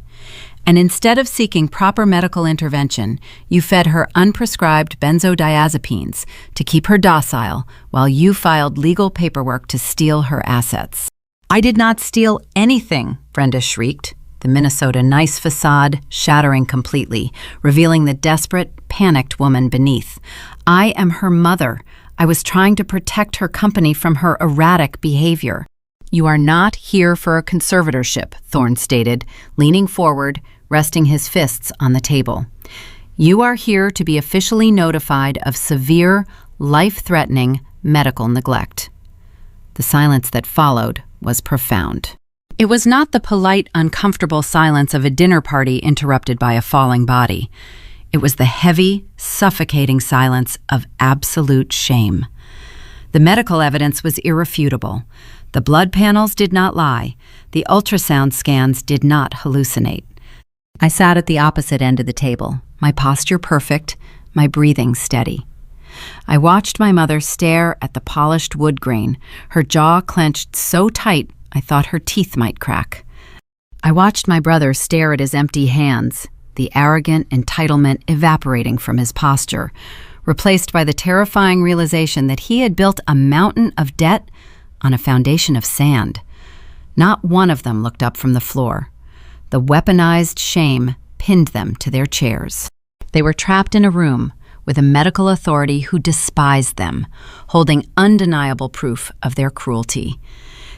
And instead of seeking proper medical intervention, you fed her unprescribed benzodiazepines to keep her docile while you filed legal paperwork to steal her assets. "I did not steal anything," Brenda shrieked, the Minnesota nice facade shattering completely, revealing the desperate, panicked woman beneath. "I am her mother. I was trying to protect her company from her erratic behavior." "You are not here for a conservatorship," Thorne stated, leaning forward, resting his fists on the table. "You are here to be officially notified of severe, life-threatening medical neglect." The silence that followed was profound. It was not the polite, uncomfortable silence of a dinner party interrupted by a falling body. It was the heavy, suffocating silence of absolute shame. The medical evidence was irrefutable. The blood panels did not lie. The ultrasound scans did not hallucinate. I sat at the opposite end of the table, my posture perfect, my breathing steady. I watched my mother stare at the polished wood grain, her jaw clenched so tight I thought her teeth might crack. I watched my brother stare at his empty hands, the arrogant entitlement evaporating from his posture, replaced by the terrifying realization that he had built a mountain of debt on a foundation of sand. Not one of them looked up from the floor. The weaponized shame pinned them to their chairs. They were trapped in a room with a medical authority who despised them, holding undeniable proof of their cruelty.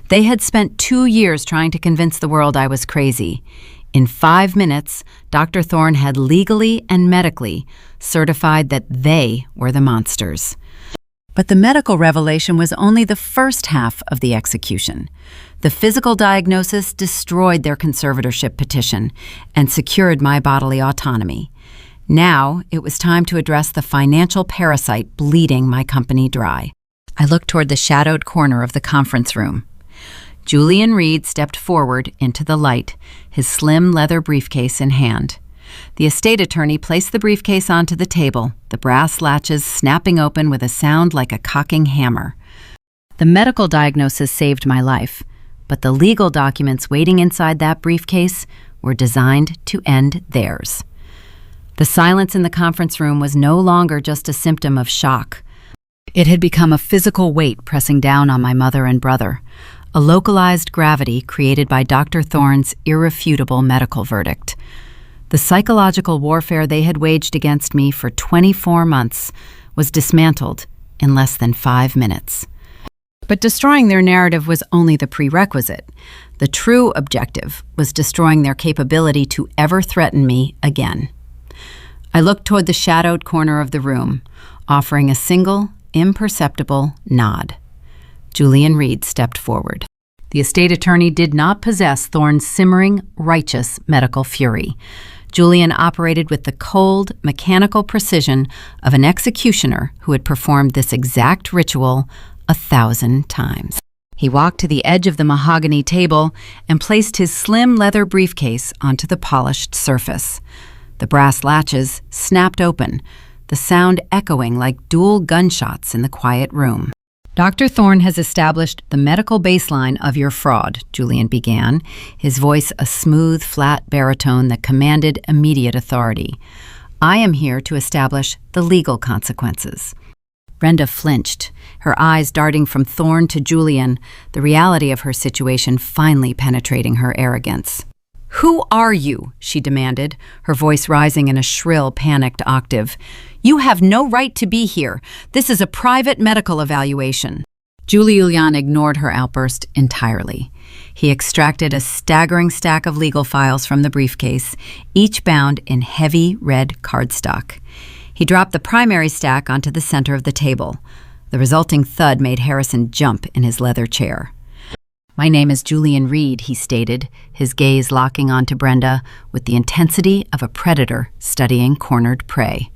They had spent 2 years trying to convince the world I was crazy. In 5 minutes, Dr. Thorne had legally and medically certified that they were the monsters. But the medical revelation was only the first half of the execution. The physical diagnosis destroyed their conservatorship petition and secured my bodily autonomy. Now it was time to address the financial parasite bleeding my company dry. I looked toward the shadowed corner of the conference room. Julian Reed stepped forward into the light, his slim leather briefcase in hand. The estate attorney placed the briefcase onto the table, the brass latches snapping open with a sound like a cocking hammer. The medical diagnosis saved my life, but the legal documents waiting inside that briefcase were designed to end theirs. The silence in the conference room was no longer just a symptom of shock. It had become a physical weight pressing down on my mother and brother, a localized gravity created by Dr. Thorne's irrefutable medical verdict. The psychological warfare they had waged against me for 24 months was dismantled in less than 5 minutes. But destroying their narrative was only the prerequisite. The true objective was destroying their capability to ever threaten me again. I looked toward the shadowed corner of the room, offering a single, imperceptible nod. Julian Reed stepped forward. The estate attorney did not possess Thorne's simmering, righteous medical fury. Julian operated with the cold, mechanical precision of an executioner who had performed this exact ritual 1,000 times. He walked to the edge of the mahogany table and placed his slim leather briefcase onto the polished surface. The brass latches snapped open, the sound echoing like dual gunshots in the quiet room. "Dr. Thorne has established the medical baseline of your fraud," Julian began, his voice a smooth, flat baritone that commanded immediate authority. "I am here to establish the legal consequences." Brenda flinched, her eyes darting from Thorne to Julian, the reality of her situation finally penetrating her arrogance. "Who are you?" she demanded, her voice rising in a shrill, panicked octave. "You have no right to be here. This is a private medical evaluation." Julian ignored her outburst entirely. He extracted a staggering stack of legal files from the briefcase, each bound in heavy red cardstock. He dropped the primary stack onto the center of the table. The resulting thud made Harrison jump in his leather chair. "My name is Julian Reed," he stated, his gaze locking onto Brenda with the intensity of a predator studying cornered prey.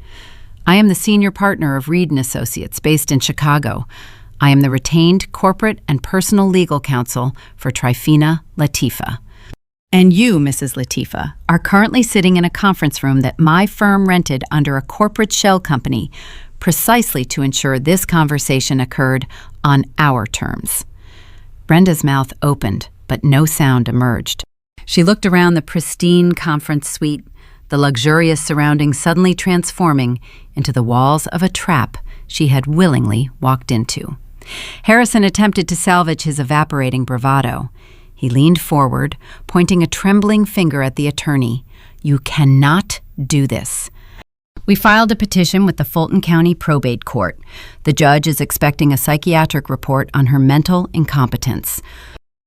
"I am the senior partner of Reed & Associates, based in Chicago. I am the retained corporate and personal legal counsel for Tryphena Latifah. And you, Mrs. Latifah, are currently sitting in a conference room that my firm rented under a corporate shell company precisely to ensure this conversation occurred on our terms." Brenda's mouth opened, but no sound emerged. She looked around the pristine conference suite, the luxurious surroundings suddenly transforming into the walls of a trap she had willingly walked into. Harrison attempted to salvage his evaporating bravado. He leaned forward, pointing a trembling finger at the attorney. "You cannot do this." We filed a petition with the Fulton County Probate Court. The judge is expecting a psychiatric report on her mental incompetence.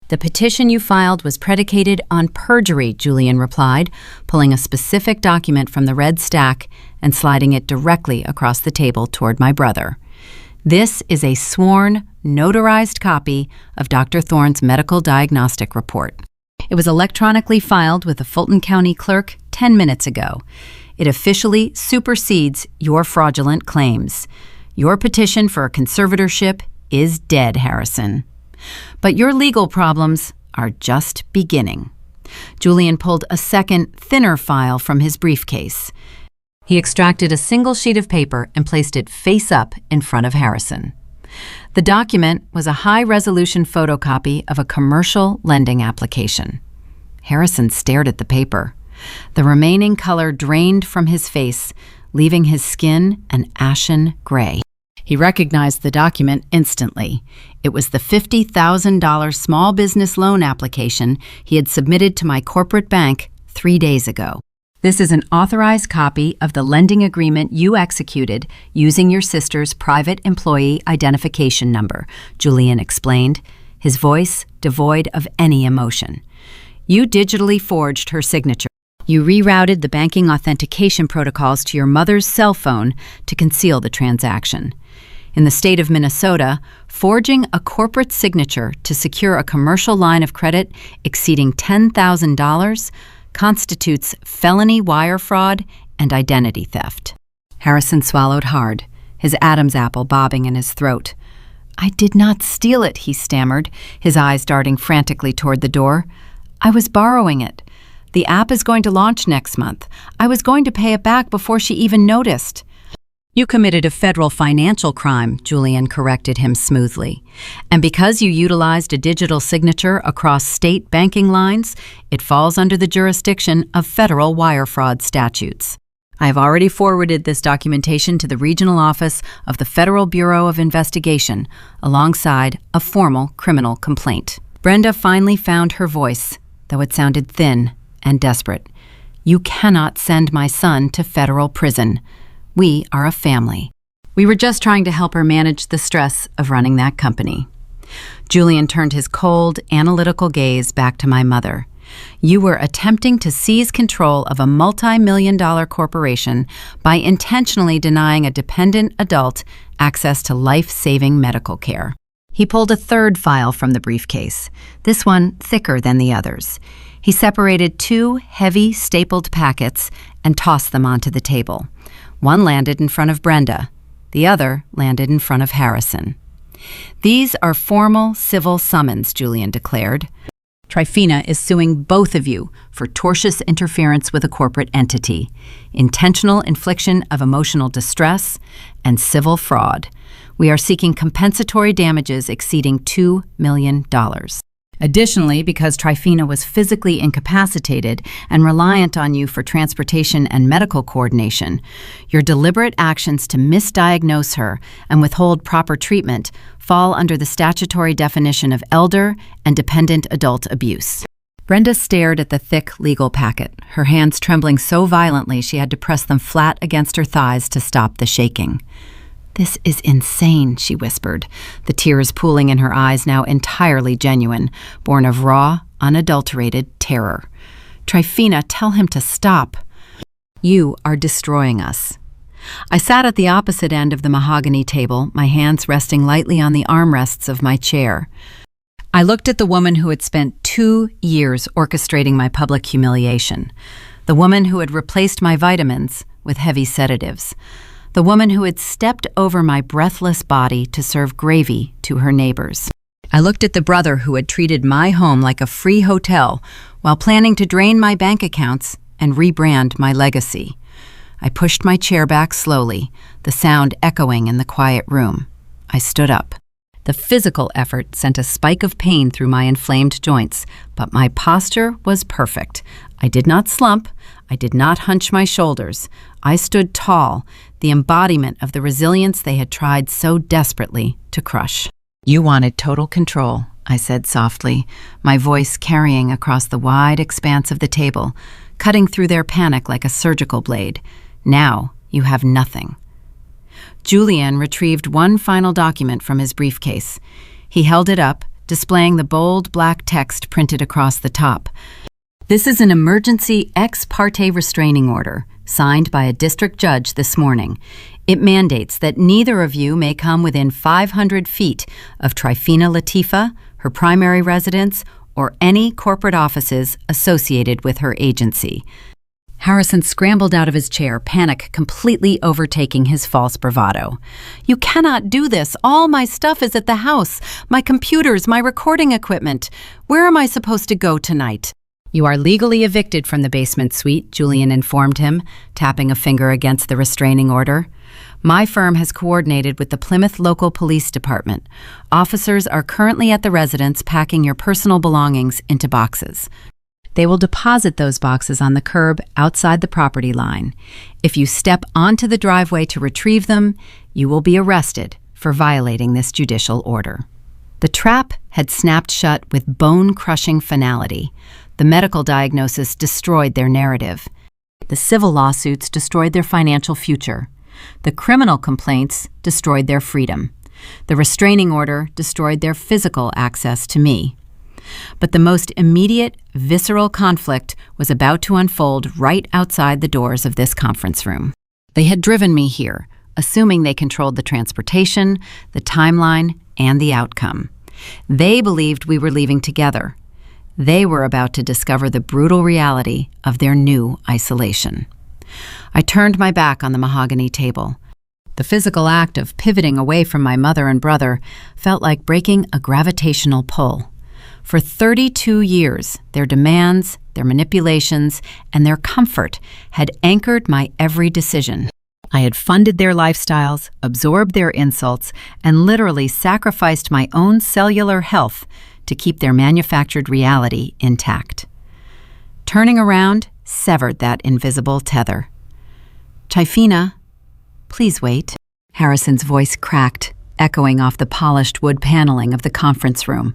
"The petition you filed was predicated on perjury," Julian replied, pulling a specific document from the red stack and sliding it directly across the table toward my brother. "This is a sworn, notarized copy of Dr. Thorne's medical diagnostic report. It was electronically filed with the Fulton County clerk 10 minutes ago. It officially supersedes your fraudulent claims. Your petition for a conservatorship is dead, Harrison. But your legal problems are just beginning." Julian pulled a second, thinner file from his briefcase. He extracted a single sheet of paper and placed it face up in front of Harrison. The document was a high-resolution photocopy of a commercial lending application. Harrison stared at the paper. The remaining color drained from his face, leaving his skin an ashen gray. He recognized the document instantly. It was the $50,000 small business loan application he had submitted to my corporate bank 3 days ago. "This is an authorized copy of the lending agreement you executed using your sister's private employee identification number," Julian explained, his voice devoid of any emotion. "You digitally forged her signature. You rerouted the banking authentication protocols to your mother's cell phone to conceal the transaction. In the state of Minnesota, forging a corporate signature to secure a commercial line of credit exceeding $10,000 constitutes felony wire fraud and identity theft." Harrison swallowed hard, his Adam's apple bobbing in his throat. "I did not steal it," he stammered, his eyes darting frantically toward the door. "I was borrowing it. The app is going to launch next month. I was going to pay it back before she even noticed." "You committed a federal financial crime," Julian corrected him smoothly. "And because you utilized a digital signature across state banking lines, it falls under the jurisdiction of federal wire fraud statutes. I have already forwarded this documentation to the regional office of the Federal Bureau of Investigation, alongside a formal criminal complaint." Brenda finally found her voice, though it sounded thin and desperate. "You cannot send my son to federal prison. We are a family. We were just trying to help her manage the stress of running that company." Julian turned his cold, analytical gaze back to my mother. "You were attempting to seize control of a multi-million-dollar corporation by intentionally denying a dependent adult access to life-saving medical care." He pulled a third file from the briefcase, this one thicker than the others. He separated 2 heavy, stapled packets and tossed them onto the table. One landed in front of Brenda. The other landed in front of Harrison. "These are formal civil summons," Julian declared. "Tryphena is suing both of you for tortious interference with a corporate entity, intentional infliction of emotional distress, and civil fraud. We are seeking compensatory damages exceeding $2 million. Additionally, because Tryphena was physically incapacitated and reliant on you for transportation and medical coordination, your deliberate actions to misdiagnose her and withhold proper treatment fall under the statutory definition of elder and dependent adult abuse." Brenda stared at the thick legal packet, her hands trembling so violently she had to press them flat against her thighs to stop the shaking. "This is insane," she whispered, the tears pooling in her eyes now entirely genuine, born of raw, unadulterated terror. "Tryphena, tell him to stop. You are destroying us." I sat at the opposite end of the mahogany table, my hands resting lightly on the armrests of my chair. I looked at the woman who had spent 2 years orchestrating my public humiliation, the woman who had replaced my vitamins with heavy sedatives, the woman who had stepped over my breathless body to serve gravy to her neighbors. I looked at the brother who had treated my home like a free hotel while planning to drain my bank accounts and rebrand my legacy. I pushed my chair back slowly, the sound echoing in the quiet room. I stood up. The physical effort sent a spike of pain through my inflamed joints, but my posture was perfect. I did not slump. I did not hunch my shoulders. I stood tall, the embodiment of the resilience they had tried so desperately to crush. "You wanted total control," I said softly, my voice carrying across the wide expanse of the table, cutting through their panic like a surgical blade. "Now you have nothing." Julian retrieved one final document from his briefcase. He held it up, displaying the bold black text printed across the top. "This is an emergency ex parte restraining order, signed by a district judge this morning. It mandates that neither of you may come within 500 feet of Tryphena Latifah, her primary residence, or any corporate offices associated with her agency." Harrison scrambled out of his chair, panic completely overtaking his false bravado. "You cannot do this. All my stuff is at the house. My computers, my recording equipment. Where am I supposed to go tonight?" "You are legally evicted from the basement suite," Julian informed him, tapping a finger against the restraining order. "My firm has coordinated with the Plymouth Local Police Department. Officers are currently at the residence packing your personal belongings into boxes. They will deposit those boxes on the curb outside the property line. If you step onto the driveway to retrieve them, you will be arrested for violating this judicial order." The trap had snapped shut with bone-crushing finality. The medical diagnosis destroyed their narrative. The civil lawsuits destroyed their financial future. The criminal complaints destroyed their freedom. The restraining order destroyed their physical access to me. But the most immediate, visceral conflict was about to unfold right outside the doors of this conference room. They had driven me here, assuming they controlled the transportation, the timeline, and the outcome. They believed we were leaving together. They were about to discover the brutal reality of their new isolation. I turned my back on the mahogany table. The physical act of pivoting away from my mother and brother felt like breaking a gravitational pull. For 32 years, their demands, their manipulations, and their comfort had anchored my every decision. I had funded their lifestyles, absorbed their insults, and literally sacrificed my own cellular health to keep their manufactured reality intact. Turning around severed that invisible tether. "Tryphena, please wait." Harrison's voice cracked, echoing off the polished wood paneling of the conference room.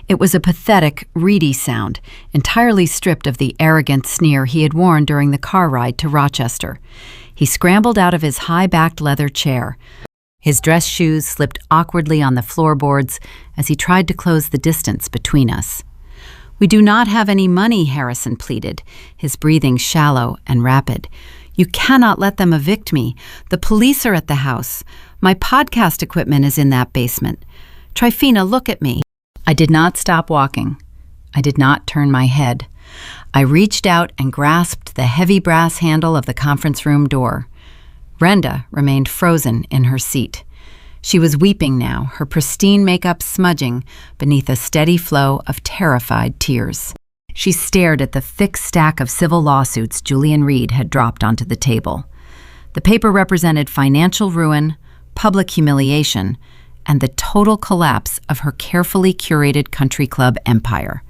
It was a pathetic, reedy sound, entirely stripped of the arrogant sneer he had worn during the car ride to Rochester. He scrambled out of his high-backed leather chair. His dress shoes slipped awkwardly on the floorboards as he tried to close the distance between us. "We do not have any money," Harrison pleaded, his breathing shallow and rapid. "You cannot let them evict me. The police are at the house. My podcast equipment is in that basement. Tryphena, look at me." I did not stop walking. I did not turn my head. I reached out and grasped the heavy brass handle of the conference room door. Brenda remained frozen in her seat. She was weeping now, her pristine makeup smudging beneath a steady flow of terrified tears. She stared at the thick stack of civil lawsuits Julian Reed had dropped onto the table. The paper represented financial ruin, public humiliation, and the total collapse of her carefully curated country club empire.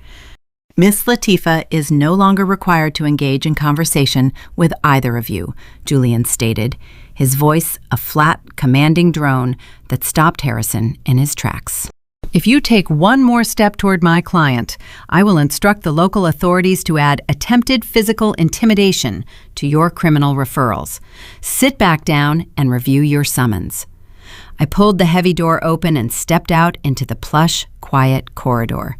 "Miss Latifah is no longer required to engage in conversation with either of you," Julian stated, his voice a flat, commanding drone that stopped Harrison in his tracks. "If you take one more step toward my client, I will instruct the local authorities to add attempted physical intimidation to your criminal referrals. Sit back down and review your summons." I pulled the heavy door open and stepped out into the plush, quiet corridor.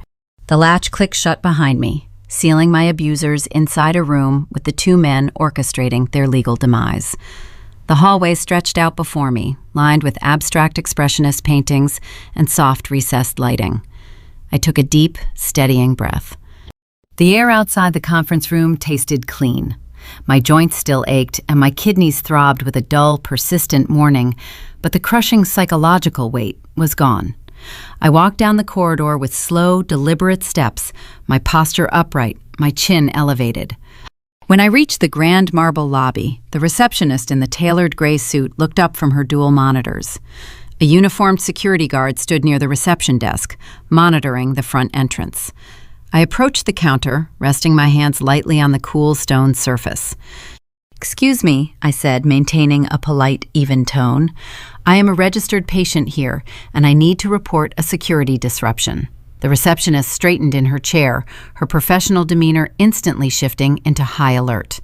The latch clicked shut behind me, sealing my abusers inside a room with the two men orchestrating their legal demise. The hallway stretched out before me, lined with abstract expressionist paintings and soft recessed lighting. I took a deep, steadying breath. The air outside the conference room tasted clean. My joints still ached and my kidneys throbbed with a dull, persistent morning, but the crushing psychological weight was gone. I walked down the corridor with slow, deliberate steps, my posture upright, my chin elevated. When I reached the grand marble lobby, the receptionist in the tailored gray suit looked up from her dual monitors. A uniformed security guard stood near the reception desk, monitoring the front entrance. I approached the counter, resting my hands lightly on the cool stone surface. "Excuse me," I said, maintaining a polite, even tone. "I am a registered patient here, and I need to report a security disruption." The receptionist straightened in her chair, her professional demeanor instantly shifting into high alert.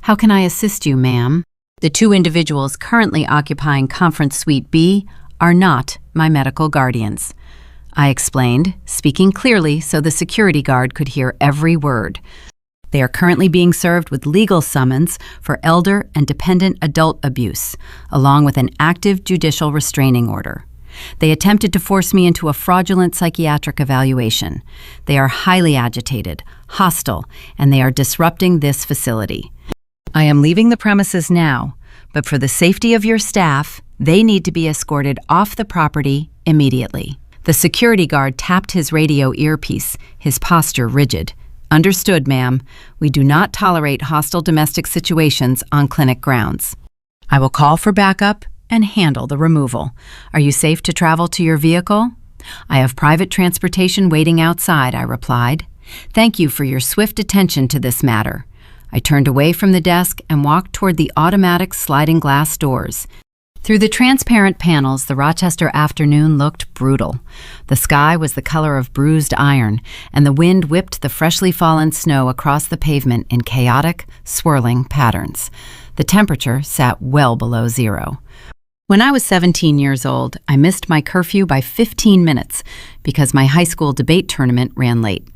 "How can I assist you, ma'am?" "The two individuals currently occupying Conference Suite B are not my medical guardians," I explained, speaking clearly so the security guard could hear every word. "They are currently being served with legal summons for elder and dependent adult abuse, along with an active judicial restraining order. They attempted to force me into a fraudulent psychiatric evaluation. They are highly agitated, hostile, and they are disrupting this facility. I am leaving the premises now, but for the safety of your staff, they need to be escorted off the property immediately." The security guard tapped his radio earpiece, his posture rigid. "Understood, ma'am. We do not tolerate hostile domestic situations on clinic grounds. I will call for backup and handle the removal. Are you safe to travel to your vehicle?" "I have private transportation waiting outside," I replied. "Thank you for your swift attention to this matter." I turned away from the desk and walked toward the automatic sliding glass doors. Through the transparent panels, the Rochester afternoon looked brutal. The sky was the color of bruised iron, and the wind whipped the freshly fallen snow across the pavement in chaotic, swirling patterns. The temperature sat well below zero. When I was 17 years old, I missed my curfew by 15 minutes because my high school debate tournament ran late.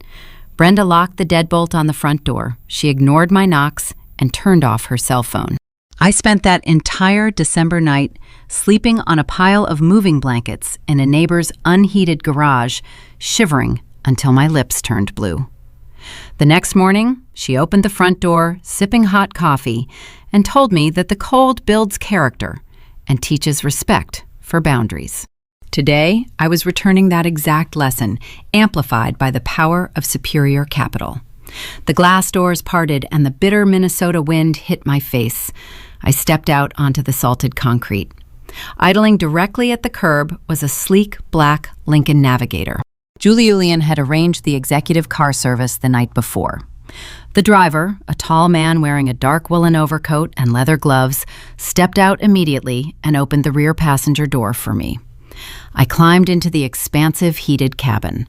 Brenda locked the deadbolt on the front door. She ignored my knocks and turned off her cell phone. I spent that entire December night sleeping on a pile of moving blankets in a neighbor's unheated garage, shivering until my lips turned blue. The next morning, she opened the front door, sipping hot coffee, and told me that the cold builds character and teaches respect for boundaries. Today, I was returning that exact lesson, amplified by the power of superior capital. The glass doors parted and the bitter Minnesota wind hit my face. I stepped out onto the salted concrete. Idling directly at the curb was a sleek, black Lincoln Navigator. Julian had arranged the executive car service the night before. The driver, a tall man wearing a dark woolen overcoat and leather gloves, stepped out immediately and opened the rear passenger door for me. I climbed into the expansive, heated cabin.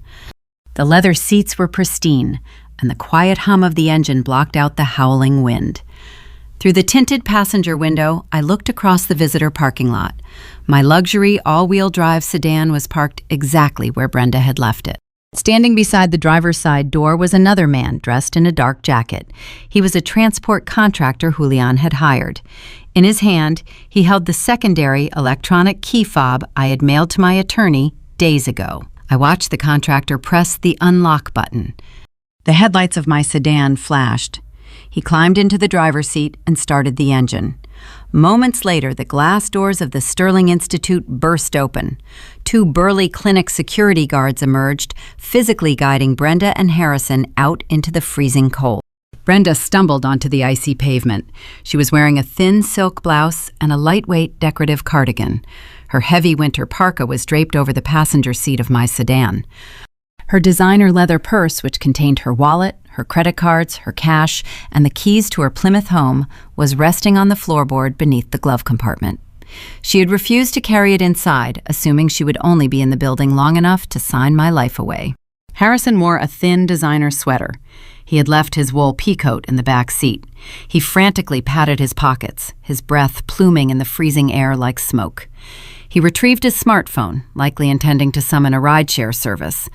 The leather seats were pristine, and the quiet hum of the engine blocked out the howling wind. Through the tinted passenger window, I looked across the visitor parking lot. My luxury all-wheel drive sedan was parked exactly where Brenda had left it. Standing beside the driver's side door was another man dressed in a dark jacket. He was a transport contractor Julian had hired. In his hand, he held the secondary electronic key fob I had mailed to my attorney days ago. I watched the contractor press the unlock button. The headlights of my sedan flashed. He climbed into the driver's seat and started the engine. Moments later, the glass doors of the Sterling Institute burst open. Two burly clinic security guards emerged, physically guiding Brenda and Harrison out into the freezing cold. Brenda stumbled onto the icy pavement. She was wearing a thin silk blouse and a lightweight decorative cardigan. Her heavy winter parka was draped over the passenger seat of my sedan. Her designer leather purse, which contained her wallet, her credit cards, her cash, and the keys to her Plymouth home, was resting on the floorboard beneath the glove compartment. She had refused to carry it inside, assuming she would only be in the building long enough to sign my life away. Harrison wore a thin designer sweater. He had left his wool peacoat in the back seat. He frantically patted his pockets, his breath pluming in the freezing air like smoke. He retrieved his smartphone, likely intending to summon a rideshare service.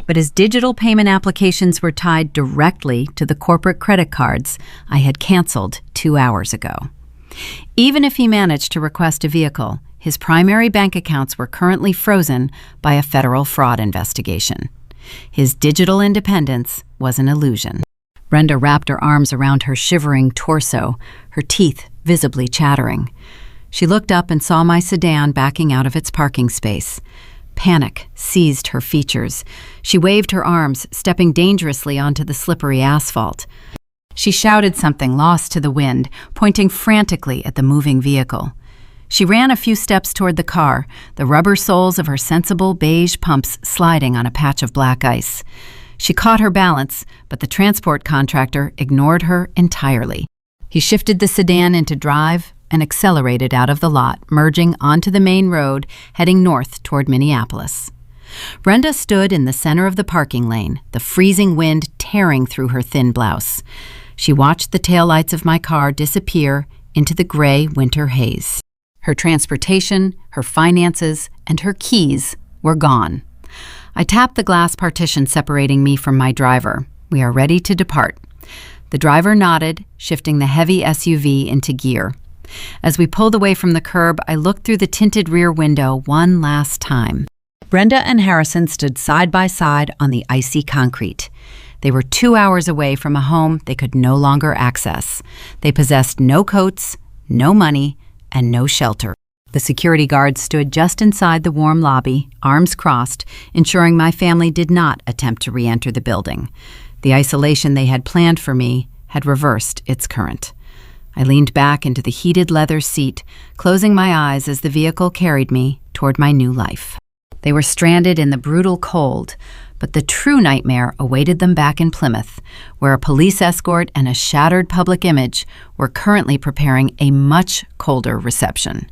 But his digital payment applications were tied directly to the corporate credit cards I had canceled 2 hours ago. Even if he managed to request a vehicle, his primary bank accounts were currently frozen by a federal fraud investigation. His digital independence was an illusion. Brenda wrapped her arms around her shivering torso, her teeth visibly chattering. She looked up and saw my sedan backing out of its parking space. Panic seized her features. She waved her arms, stepping dangerously onto the slippery asphalt. She shouted something lost to the wind, pointing frantically at the moving vehicle. She ran a few steps toward the car, the rubber soles of her sensible beige pumps sliding on a patch of black ice. She caught her balance, but the transport contractor ignored her entirely. He shifted the sedan into drive and accelerated out of the lot, merging onto the main road, heading north toward Minneapolis. Brenda stood in the center of the parking lane, the freezing wind tearing through her thin blouse. She watched the taillights of my car disappear into the gray winter haze. Her transportation, her finances, and her keys were gone. I tapped the glass partition separating me from my driver. We are ready to depart. The driver nodded, shifting the heavy SUV into gear. As we pulled away from the curb, I looked through the tinted rear window one last time. Brenda and Harrison stood side by side on the icy concrete. They were 2 hours away from a home they could no longer access. They possessed no coats, no money, and no shelter. The security guards stood just inside the warm lobby, arms crossed, ensuring my family did not attempt to re-enter the building. The isolation they had planned for me had reversed its current. I leaned back into the heated leather seat, closing my eyes as the vehicle carried me toward my new life. They were stranded in the brutal cold, but the true nightmare awaited them back in Plymouth, where a police escort and a shattered public image were currently preparing a much colder reception.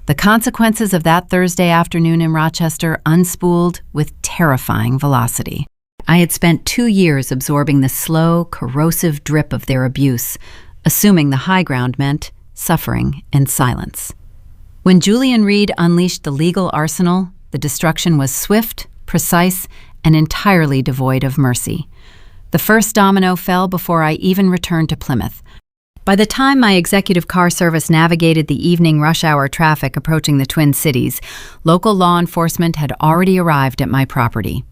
The consequences of that Thursday afternoon in Rochester unspooled with terrifying velocity. I had spent 2 years absorbing the slow, corrosive drip of their abuse, assuming the high ground meant suffering in silence. When Julian Reed unleashed the legal arsenal, the destruction was swift, precise, and entirely devoid of mercy. The first domino fell before I even returned to Plymouth. By the time my executive car service navigated the evening rush hour traffic approaching the Twin Cities, local law enforcement had already arrived at my property.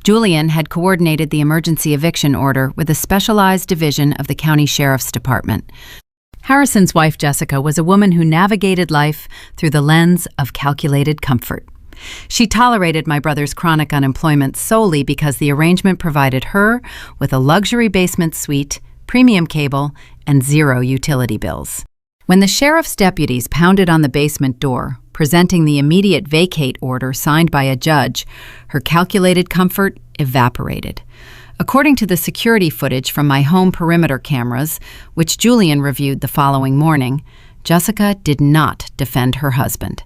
Julian had coordinated the emergency eviction order with a specialized division of the county sheriff's department. Harrison's wife, Jessica, was a woman who navigated life through the lens of calculated comfort. She tolerated my brother's chronic unemployment solely because the arrangement provided her with a luxury basement suite, premium cable, and 0 utility bills. When the sheriff's deputies pounded on the basement door, presenting the immediate vacate order signed by a judge, her calculated comfort evaporated. According to the security footage from my home perimeter cameras, which Julian reviewed the following morning, Jessica did not defend her husband.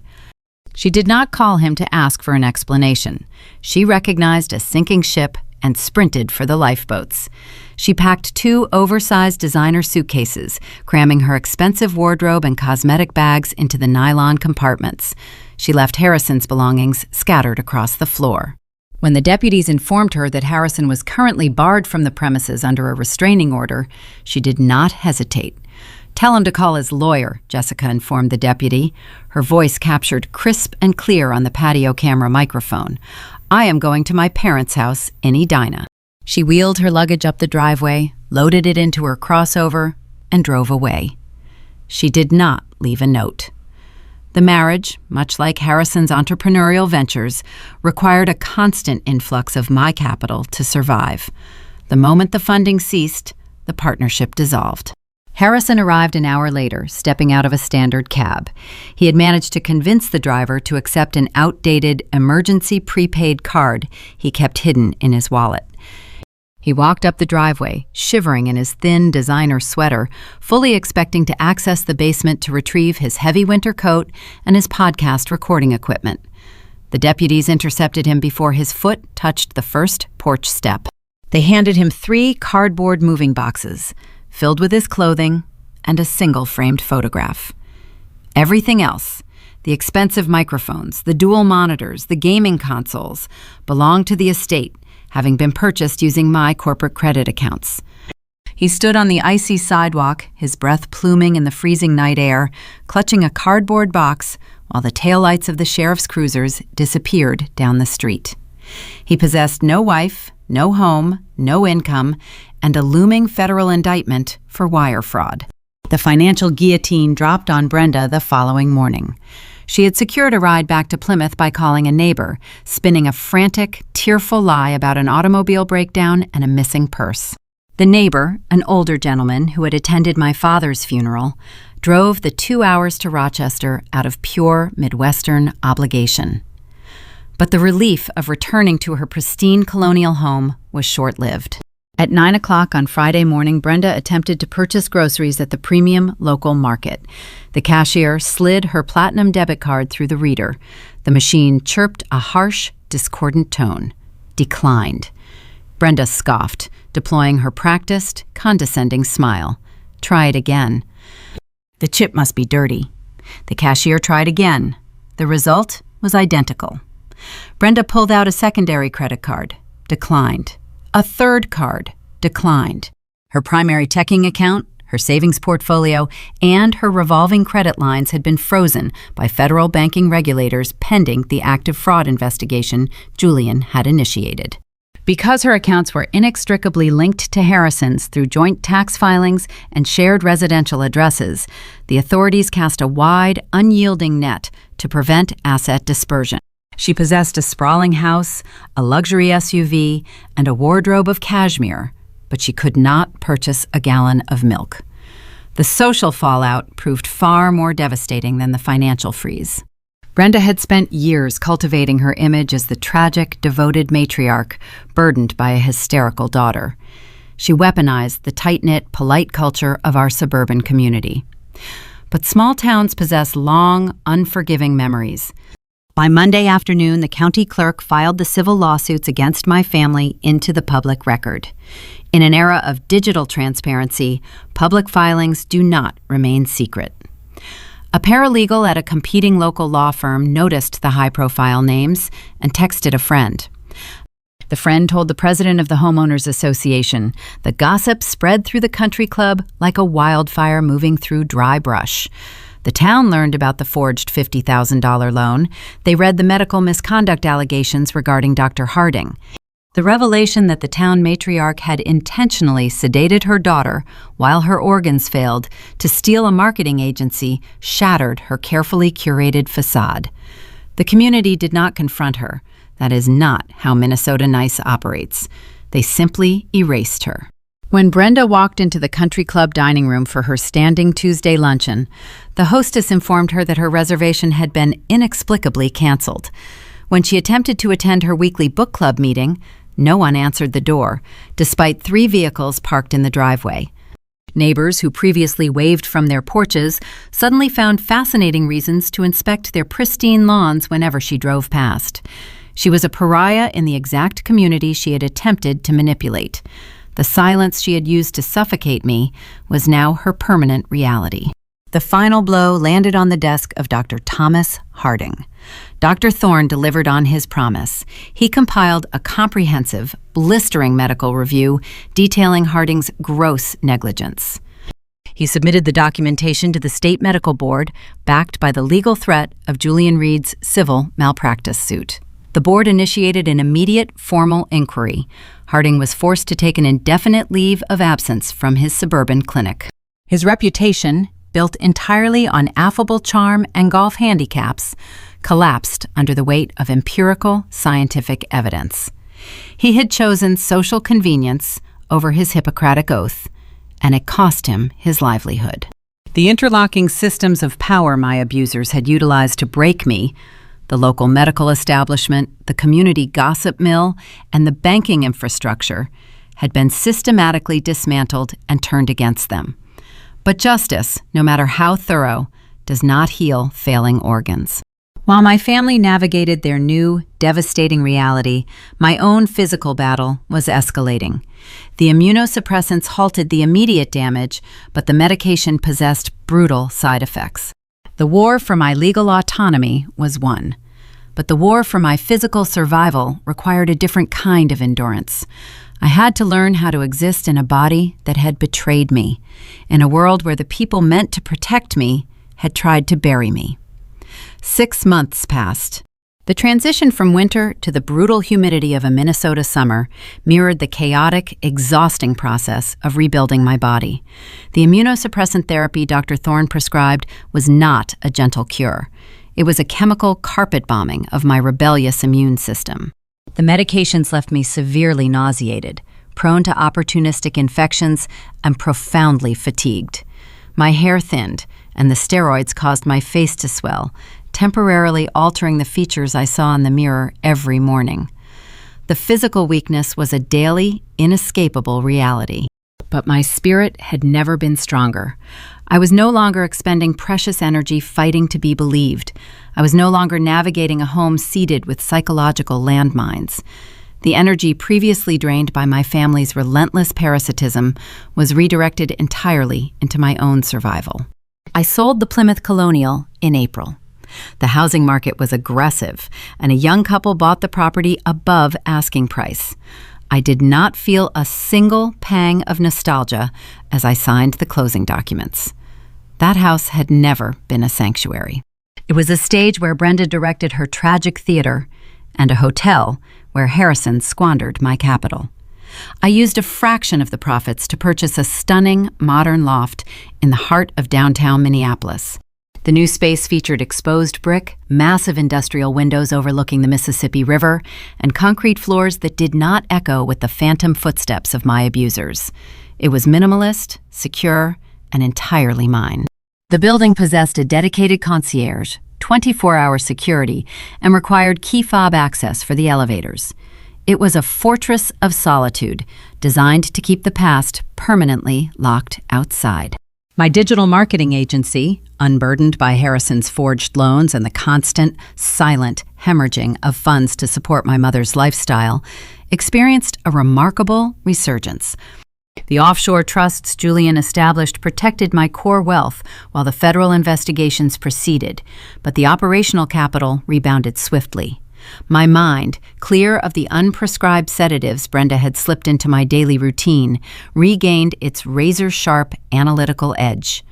She did not call him to ask for an explanation. She recognized a sinking ship and sprinted for the lifeboats. She packed 2 oversized designer suitcases, cramming her expensive wardrobe and cosmetic bags into the nylon compartments. She left Harrison's belongings scattered across the floor. When the deputies informed her that Harrison was currently barred from the premises under a restraining order, she did not hesitate. "Tell him to call his lawyer," Jessica informed the deputy. Her voice captured crisp and clear on the patio camera microphone. "I am going to my parents' house in Edina." She wheeled her luggage up the driveway, loaded it into her crossover, and drove away. She did not leave a note. The marriage, much like Harrison's entrepreneurial ventures, required a constant influx of my capital to survive. The moment the funding ceased, the partnership dissolved. Harrison arrived an hour later, stepping out of a standard cab. He had managed to convince the driver to accept an outdated emergency prepaid card he kept hidden in his wallet. He walked up the driveway, shivering in his thin designer sweater, fully expecting to access the basement to retrieve his heavy winter coat and his podcast recording equipment. The deputies intercepted him before his foot touched the first porch step. They handed him 3 cardboard moving boxes, filled with his clothing and a single framed photograph. Everything else, the expensive microphones, the dual monitors, the gaming consoles, belonged to the estate, having been purchased using my corporate credit accounts. He stood on the icy sidewalk, his breath pluming in the freezing night air, clutching a cardboard box while the taillights of the sheriff's cruisers disappeared down the street. He possessed no wife, no home, no income, and a looming federal indictment for wire fraud. The financial guillotine dropped on Brenda the following morning. She had secured a ride back to Plymouth by calling a neighbor, spinning a frantic, tearful lie about an automobile breakdown and a missing purse. The neighbor, an older gentleman who had attended my father's funeral, drove the 2 hours to Rochester out of pure Midwestern obligation. But the relief of returning to her pristine colonial home was short-lived. At 9 o'clock on Friday morning, Brenda attempted to purchase groceries at the premium local market. The cashier slid her platinum debit card through the reader. The machine chirped a harsh, discordant tone. Declined. Brenda scoffed, deploying her practiced, condescending smile. Try it again. The chip must be dirty. The cashier tried again. The result was identical. Brenda pulled out a secondary credit card. Declined. A third card. Declined. Her primary checking account, her savings portfolio, and her revolving credit lines had been frozen by federal banking regulators pending the active fraud investigation Julian had initiated. Because her accounts were inextricably linked to Harrison's through joint tax filings and shared residential addresses, the authorities cast a wide, unyielding net to prevent asset dispersion. She possessed a sprawling house, a luxury SUV, and a wardrobe of cashmere, but she could not purchase a gallon of milk. The social fallout proved far more devastating than the financial freeze. Brenda had spent years cultivating her image as the tragic, devoted matriarch, burdened by a hysterical daughter. She weaponized the tight-knit, polite culture of our suburban community. But small towns possess long, unforgiving memories. By Monday afternoon, the county clerk filed the civil lawsuits against my family into the public record. In an era of digital transparency, public filings do not remain secret. A paralegal at a competing local law firm noticed the high-profile names and texted a friend. The friend told the president of the Homeowners Association, the gossip spread through the country club like a wildfire moving through dry brush. The town learned about the forged $50,000 loan. They read the medical misconduct allegations regarding Dr. Harding. The revelation that the town matriarch had intentionally sedated her daughter while her organs failed to steal a marketing agency shattered her carefully curated facade. The community did not confront her. That is not how Minnesota Nice operates. They simply erased her. When Brenda walked into the country club dining room for her standing Tuesday luncheon, the hostess informed her that her reservation had been inexplicably canceled. When she attempted to attend her weekly book club meeting, no one answered the door, despite 3 vehicles parked in the driveway. Neighbors who previously waved from their porches suddenly found fascinating reasons to inspect their pristine lawns whenever she drove past. She was a pariah in the exact community she had attempted to manipulate. The silence she had used to suffocate me was now her permanent reality. The final blow landed on the desk of Dr. Thomas Harding. Dr. Thorne delivered on his promise. He compiled a comprehensive, blistering medical review detailing Harding's gross negligence. He submitted the documentation to the state medical board, backed by the legal threat of Julian Reed's civil malpractice suit. The board initiated an immediate formal inquiry. Harding was forced to take an indefinite leave of absence from his suburban clinic. His reputation, built entirely on affable charm and golf handicaps, collapsed under the weight of empirical scientific evidence. He had chosen social convenience over his Hippocratic oath, and it cost him his livelihood. The interlocking systems of power my abusers had utilized to break me, the local medical establishment, the community gossip mill, and the banking infrastructure, had been systematically dismantled and turned against them. But justice, no matter how thorough, does not heal failing organs. While my family navigated their new, devastating reality, my own physical battle was escalating. The immunosuppressants halted the immediate damage, but the medication possessed brutal side effects. The war for my legal autonomy was won, but the war for my physical survival required a different kind of endurance. I had to learn how to exist in a body that had betrayed me, in a world where the people meant to protect me had tried to bury me. 6 months passed. The transition from winter to the brutal humidity of a Minnesota summer mirrored the chaotic, exhausting process of rebuilding my body. The immunosuppressant therapy Dr. Thorne prescribed was not a gentle cure. It was a chemical carpet bombing of my rebellious immune system. The medications left me severely nauseated, prone to opportunistic infections, and profoundly fatigued. My hair thinned, and the steroids caused my face to swell, temporarily altering the features I saw in the mirror every morning. The physical weakness was a daily, inescapable reality. But my spirit had never been stronger. I was no longer expending precious energy fighting to be believed. I was no longer navigating a home seeded with psychological landmines. The energy previously drained by my family's relentless parasitism was redirected entirely into my own survival. I sold the Plymouth Colonial in April. The housing market was aggressive, and a young couple bought the property above asking price. I did not feel a single pang of nostalgia as I signed the closing documents. That house had never been a sanctuary. It was a stage where Brenda directed her tragic theater and a hotel where Harrison squandered my capital. I used a fraction of the profits to purchase a stunning, modern loft in the heart of downtown Minneapolis. The new space featured exposed brick, massive industrial windows overlooking the Mississippi River, and concrete floors that did not echo with the phantom footsteps of my abusers. It was minimalist, secure, and entirely mine. The building possessed a dedicated concierge, 24-hour security, and required key fob access for the elevators. It was a fortress of solitude, designed to keep the past permanently locked outside. My digital marketing agency, unburdened by Harrison's forged loans and the constant, silent hemorrhaging of funds to support my mother's lifestyle, experienced a remarkable resurgence. The offshore trusts Julian established protected my core wealth while the federal investigations proceeded, but the operational capital rebounded swiftly. My mind, clear of the unprescribed sedatives Brenda had slipped into my daily routine, regained its razor-sharp analytical edge.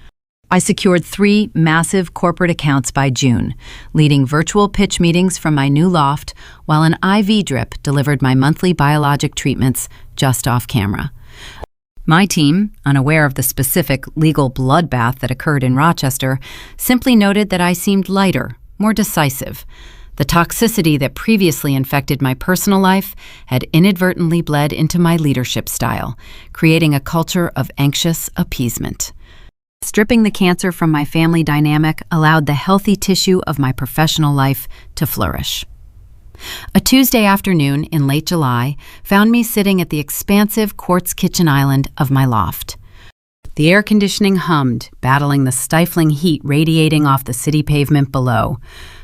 I secured 3 massive corporate accounts by June, leading virtual pitch meetings from my new loft while an IV drip delivered my monthly biologic treatments just off camera. My team, unaware of the specific legal bloodbath that occurred in Rochester, simply noted that I seemed lighter, more decisive. The toxicity that previously infected my personal life had inadvertently bled into my leadership style, creating a culture of anxious appeasement. Stripping the cancer from my family dynamic allowed the healthy tissue of my professional life to flourish. A Tuesday afternoon in late July found me sitting at the expansive quartz kitchen island of my loft. The air conditioning hummed, battling the stifling heat radiating off the city pavement below.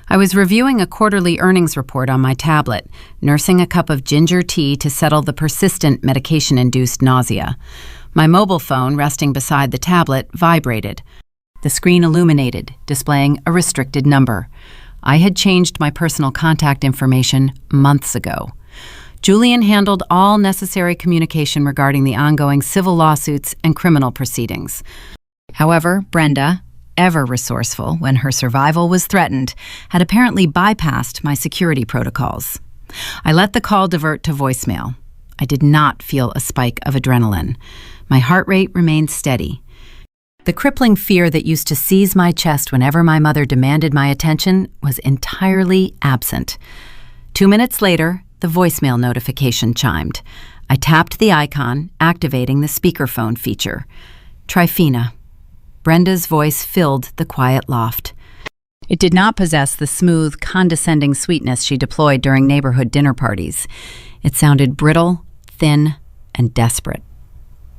I was reviewing a quarterly earnings report on my tablet, nursing a cup of ginger tea to settle the persistent medication-induced nausea. My mobile phone, resting beside the tablet, vibrated. The screen illuminated, displaying a restricted number. I had changed my personal contact information months ago. Julian handled all necessary communication regarding the ongoing civil lawsuits and criminal proceedings. However, Brenda, ever resourceful when her survival was threatened, had apparently bypassed my security protocols. I let the call divert to voicemail. I did not feel a spike of adrenaline. My heart rate remained steady. The crippling fear that used to seize my chest whenever my mother demanded my attention was entirely absent. 2 minutes later, the voicemail notification chimed. I tapped the icon, activating the speakerphone feature. Tryphena. Brenda's voice filled the quiet loft. It did not possess the smooth, condescending sweetness she deployed during neighborhood dinner parties. It sounded brittle, thin, and desperate.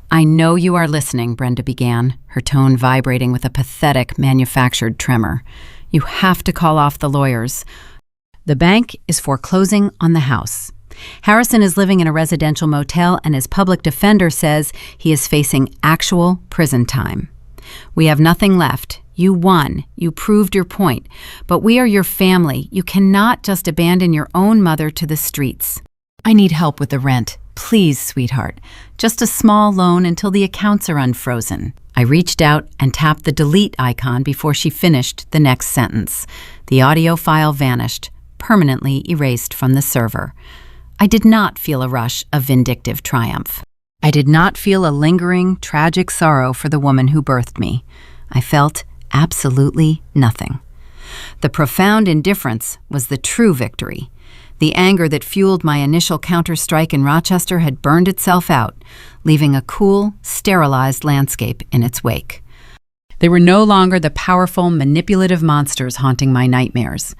"I know you are listening," Brenda began, her tone vibrating with a pathetic, manufactured tremor. "You have to call off the lawyers. The bank is foreclosing on the house. Harrison is living in a residential motel, and his public defender says he is facing actual prison time. We have nothing left. You won. You proved your point. But we are your family. You cannot just abandon your own mother to the streets. I need help with the rent. Please, sweetheart. Just a small loan until the accounts are unfrozen." I reached out and tapped the delete icon before she finished the next sentence. The audio file vanished, permanently erased from the server. I did not feel a rush of vindictive triumph. I did not feel a lingering, tragic sorrow for the woman who birthed me. I felt absolutely nothing. The profound indifference was the true victory. The anger that fueled my initial counter-strike in Rochester had burned itself out, leaving a cool, sterilized landscape in its wake. They were no longer the powerful, manipulative monsters haunting my nightmares.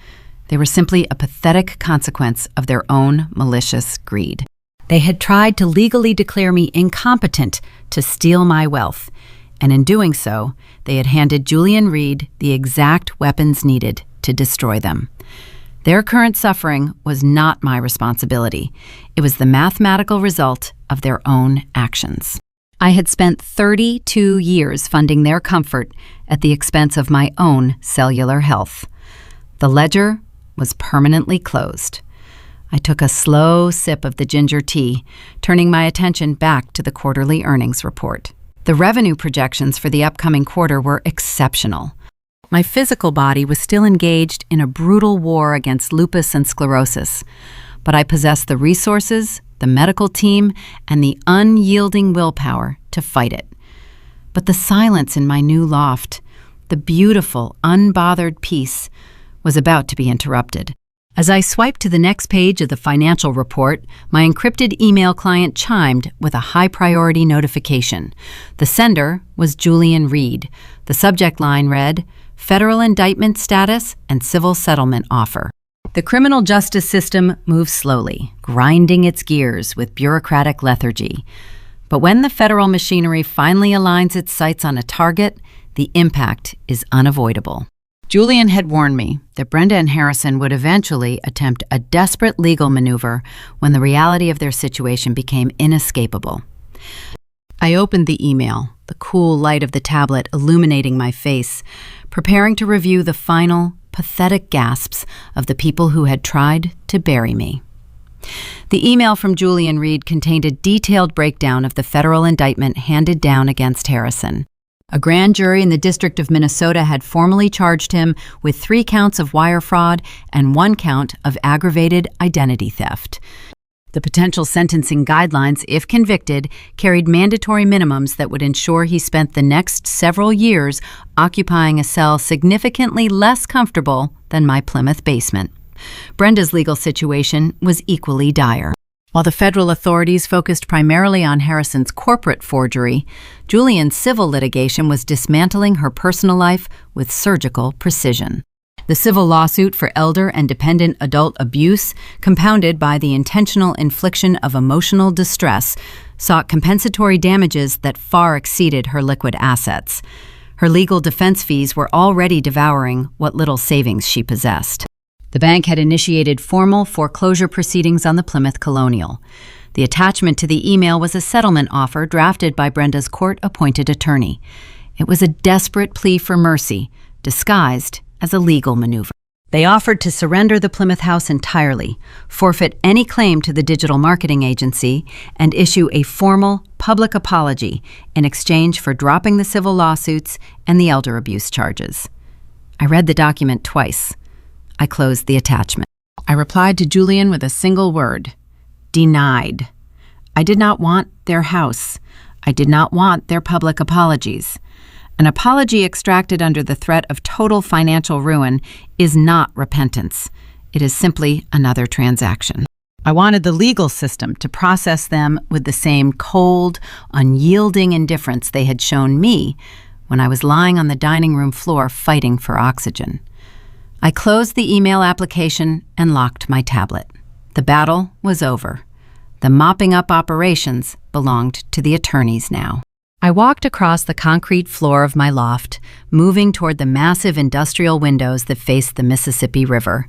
They were simply a pathetic consequence of their own malicious greed. They had tried to legally declare me incompetent to steal my wealth, and in doing so, they had handed Julian Reed the exact weapons needed to destroy them. Their current suffering was not my responsibility. It was the mathematical result of their own actions. I had spent 32 years funding their comfort at the expense of my own cellular health. The ledger was permanently closed. I took a slow sip of the ginger tea, turning my attention back to the quarterly earnings report. The revenue projections for the upcoming quarter were exceptional. My physical body was still engaged in a brutal war against lupus and sclerosis, but I possessed the resources, the medical team, and the unyielding willpower to fight it. But the silence in my new loft, the beautiful, unbothered peace, was about to be interrupted. As I swiped to the next page of the financial report, my encrypted email client chimed with a high-priority notification. The sender was Julian Reed. The subject line read, Federal Indictment Status and Civil Settlement Offer. The criminal justice system moves slowly, grinding its gears with bureaucratic lethargy. But when the federal machinery finally aligns its sights on a target, the impact is unavoidable. Julian had warned me that Brenda and Harrison would eventually attempt a desperate legal maneuver when the reality of their situation became inescapable. I opened the email, the cool light of the tablet illuminating my face, preparing to review the final, pathetic gasps of the people who had tried to bury me. The email from Julian Reed contained a detailed breakdown of the federal indictment handed down against Harrison. A grand jury in the District of Minnesota had formally charged him with 3 counts of wire fraud and 1 count of aggravated identity theft. The potential sentencing guidelines, if convicted, carried mandatory minimums that would ensure he spent the next several years occupying a cell significantly less comfortable than my Plymouth basement. Brenda's legal situation was equally dire. While the federal authorities focused primarily on Harrison's corporate forgery, Julian's civil litigation was dismantling her personal life with surgical precision. The civil lawsuit for elder and dependent adult abuse, compounded by the intentional infliction of emotional distress, sought compensatory damages that far exceeded her liquid assets. Her legal defense fees were already devouring what little savings she possessed. The bank had initiated formal foreclosure proceedings on the Plymouth Colonial. The attachment to the email was a settlement offer drafted by Brenda's court-appointed attorney. It was a desperate plea for mercy, disguised as a legal maneuver. They offered to surrender the Plymouth house entirely, forfeit any claim to the digital marketing agency, and issue a formal public apology in exchange for dropping the civil lawsuits and the elder abuse charges. I read the document twice. I closed the attachment. I replied to Julian with a single word: denied. I did not want their house. I did not want their public apologies. An apology extracted under the threat of total financial ruin is not repentance. It is simply another transaction. I wanted the legal system to process them with the same cold, unyielding indifference they had shown me when I was lying on the dining room floor fighting for oxygen. I closed the email application and locked my tablet. The battle was over. The mopping up operations belonged to the attorneys now. I walked across the concrete floor of my loft, moving toward the massive industrial windows that faced the Mississippi River.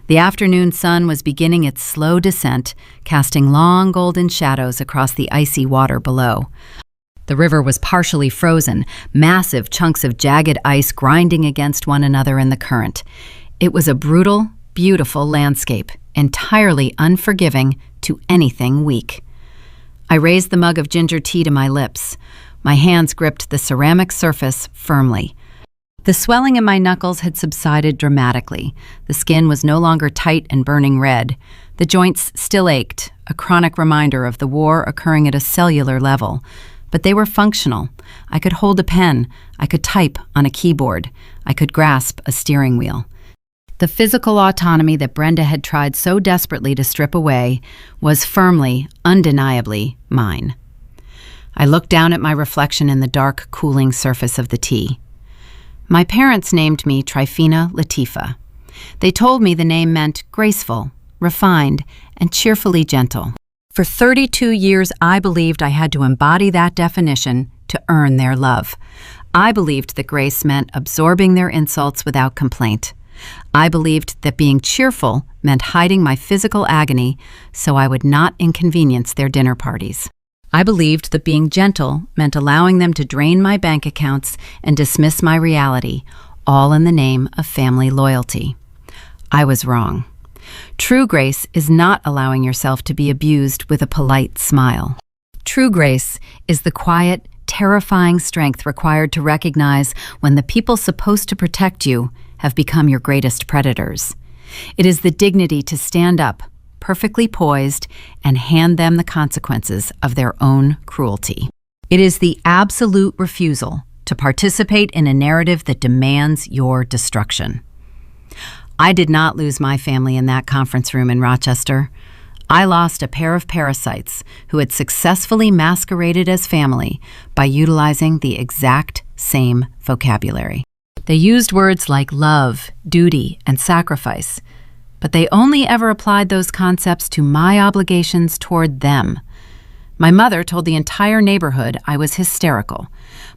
The afternoon sun was beginning its slow descent, casting long golden shadows across the icy water below. The river was partially frozen, massive chunks of jagged ice grinding against one another in the current. It was a brutal, beautiful landscape, entirely unforgiving to anything weak. I raised the mug of ginger tea to my lips. My hands gripped the ceramic surface firmly. The swelling in my knuckles had subsided dramatically. The skin was no longer tight and burning red. The joints still ached, a chronic reminder of the war occurring at a cellular level. But they were functional. I could hold a pen. I could type on a keyboard. I could grasp a steering wheel. The physical autonomy that Brenda had tried so desperately to strip away was firmly, undeniably mine. I looked down at my reflection in the dark, cooling surface of the tea. My parents named me Tryphena Latifah. They told me the name meant graceful, refined, and cheerfully gentle. For 32 years, I believed I had to embody that definition to earn their love. I believed that grace meant absorbing their insults without complaint. I believed that being cheerful meant hiding my physical agony so I would not inconvenience their dinner parties. I believed that being gentle meant allowing them to drain my bank accounts and dismiss my reality, all in the name of family loyalty. I was wrong. True grace is not allowing yourself to be abused with a polite smile. True grace is the quiet, terrifying strength required to recognize when the people supposed to protect you have become your greatest predators. It is the dignity to stand up, perfectly poised, and hand them the consequences of their own cruelty. It is the absolute refusal to participate in a narrative that demands your destruction. I did not lose my family in that conference room in Rochester. I lost a pair of parasites who had successfully masqueraded as family by utilizing the exact same vocabulary. They used words like love, duty, and sacrifice, but they only ever applied those concepts to my obligations toward them. My mother told the entire neighborhood I was hysterical.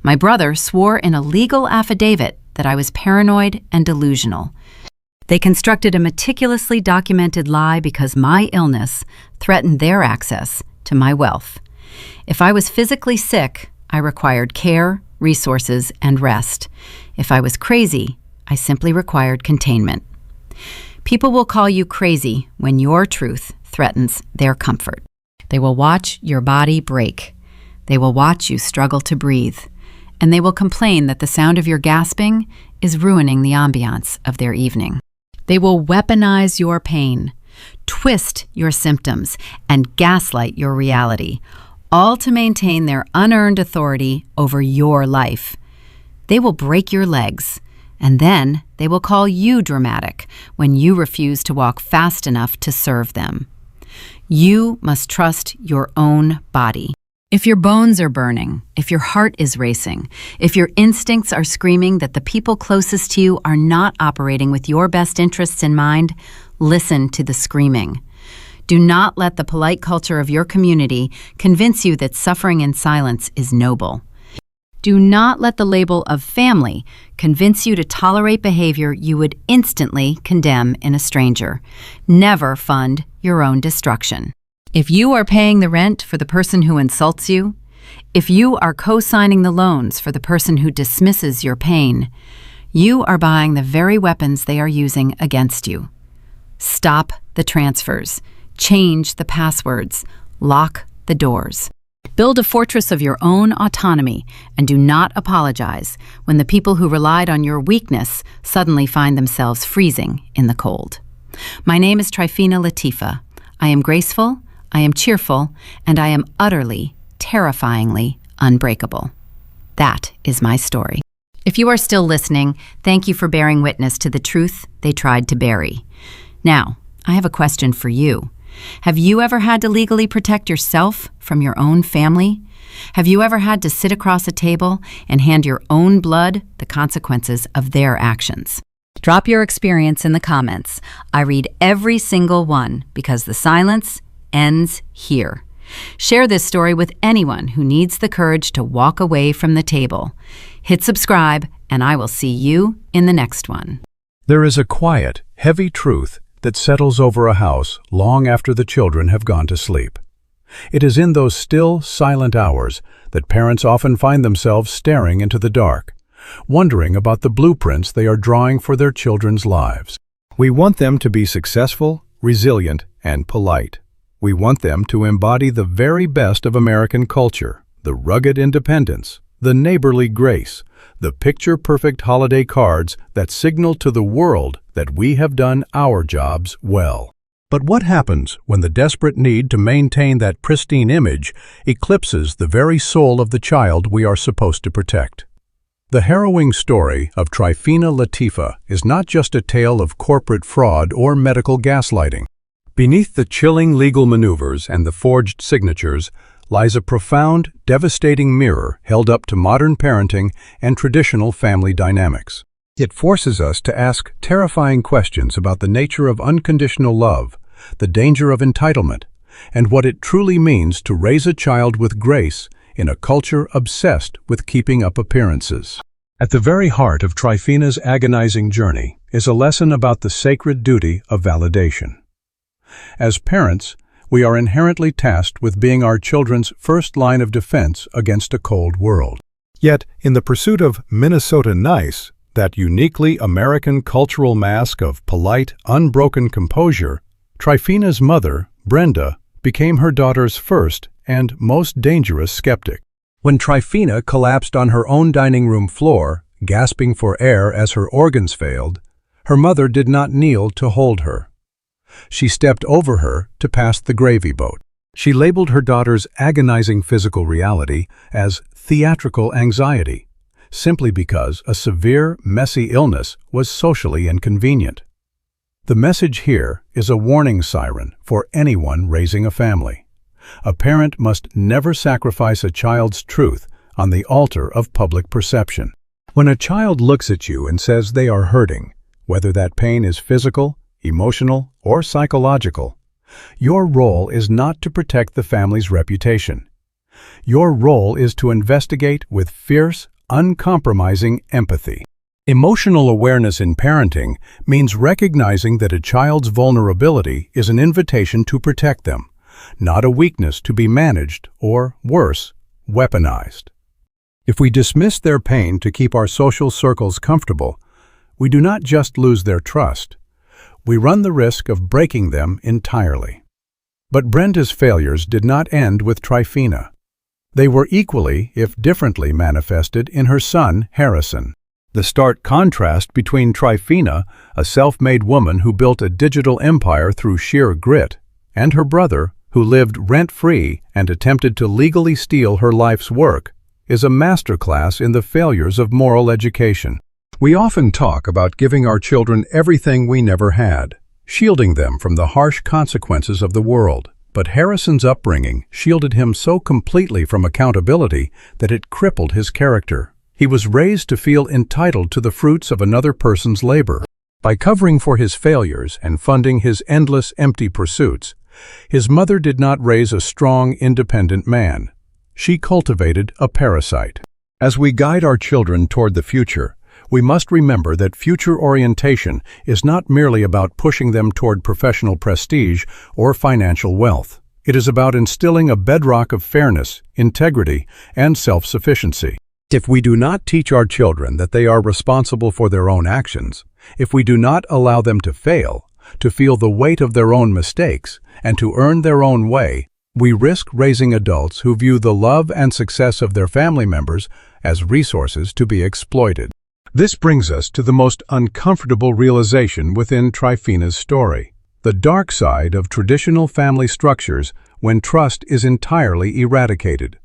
My brother swore in a legal affidavit that I was paranoid and delusional. They constructed a meticulously documented lie because my illness threatened their access to my wealth. If I was physically sick, I required care, resources, and rest. If I was crazy, I simply required containment. People will call you crazy when your truth threatens their comfort. They will watch your body break. They will watch you struggle to breathe. And they will complain that the sound of your gasping is ruining the ambiance of their evening. They will weaponize your pain, twist your symptoms, and gaslight your reality, all to maintain their unearned authority over your life. They will break your legs, and then they will call you dramatic when you refuse to walk fast enough to serve them. You must trust your own body. If your bones are burning, if your heart is racing, if your instincts are screaming that the people closest to you are not operating with your best interests in mind, listen to the screaming. Do not let the polite culture of your community convince you that suffering in silence is noble. Do not let the label of family convince you to tolerate behavior you would instantly condemn in a stranger. Never fund your own destruction. If you are paying the rent for the person who insults you, if you are co-signing the loans for the person who dismisses your pain, you are buying the very weapons they are using against you. Stop the transfers. Change the passwords. Lock the doors. Build a fortress of your own autonomy and do not apologize when the people who relied on your weakness suddenly find themselves freezing in the cold. My name is Tryphena Latifah. I am graceful, I am cheerful, and I am utterly, terrifyingly unbreakable. That is my story. If you are still listening, thank you for bearing witness to the truth they tried to bury. Now, I have a question for you. Have you ever had to legally protect yourself from your own family? Have you ever had to sit across a table and hand your own blood the consequences of their actions? Drop your experience in the comments. I read every single one because the silence ends here. Share this story with anyone who needs the courage to walk away from the table. Hit subscribe, and I will see you in the next one. There is a quiet, heavy truth that settles over a house long after the children have gone to sleep. It is in those still, silent hours that parents often find themselves staring into the dark, wondering about the blueprints they are drawing for their children's lives. We want them to be successful, resilient, and polite. We want them to embody the very best of American culture, the rugged independence, the neighborly grace, the picture-perfect holiday cards that signal to the world that we have done our jobs well. But what happens when the desperate need to maintain that pristine image eclipses the very soul of the child we are supposed to protect? The harrowing story of Tryphena Latifah is not just a tale of corporate fraud or medical gaslighting. Beneath the chilling legal maneuvers and the forged signatures lies a profound, devastating mirror held up to modern parenting and traditional family dynamics. It forces us to ask terrifying questions about the nature of unconditional love, the danger of entitlement, and what it truly means to raise a child with grace in a culture obsessed with keeping up appearances. At the very heart of Tryphena's agonizing journey is a lesson about the sacred duty of validation. As parents, we are inherently tasked with being our children's first line of defense against a cold world. Yet, in the pursuit of Minnesota nice, that uniquely American cultural mask of polite, unbroken composure, Tryphena's mother, Brenda, became her daughter's first and most dangerous skeptic. When Tryphena collapsed on her own dining room floor, gasping for air as her organs failed, her mother did not kneel to hold her. She stepped over her to pass the gravy boat. She labeled her daughter's agonizing physical reality as theatrical anxiety, simply because a severe, messy illness was socially inconvenient. The message here is a warning siren for anyone raising a family. A parent must never sacrifice a child's truth on the altar of public perception. When a child looks at you and says they are hurting, whether that pain is physical, emotional, or psychological, your role is not to protect the family's reputation. Your role is to investigate with fierce, uncompromising empathy. Emotional awareness in parenting means recognizing that a child's vulnerability is an invitation to protect them, not a weakness to be managed or, worse, weaponized. If we dismiss their pain to keep our social circles comfortable, we do not just lose their trust, we run the risk of breaking them entirely. But Brenda's failures did not end with Tryphena. They were equally, if differently, manifested in her son, Harrison. The stark contrast between Tryphena, a self-made woman who built a digital empire through sheer grit, and her brother, who lived rent-free and attempted to legally steal her life's work, is a masterclass in the failures of moral education. We often talk about giving our children everything we never had, shielding them from the harsh consequences of the world. But Harrison's upbringing shielded him so completely from accountability that it crippled his character. He was raised to feel entitled to the fruits of another person's labor. By covering for his failures and funding his endless empty pursuits, his mother did not raise a strong, independent man. She cultivated a parasite. As we guide our children toward the future, we must remember that future orientation is not merely about pushing them toward professional prestige or financial wealth. It is about instilling a bedrock of fairness, integrity, and self-sufficiency. If we do not teach our children that they are responsible for their own actions, if we do not allow them to fail, to feel the weight of their own mistakes, and to earn their own way, we risk raising adults who view the love and success of their family members as resources to be exploited. This brings us to the most uncomfortable realization within Tryphena's story, the dark side of traditional family structures when trust is entirely eradicated.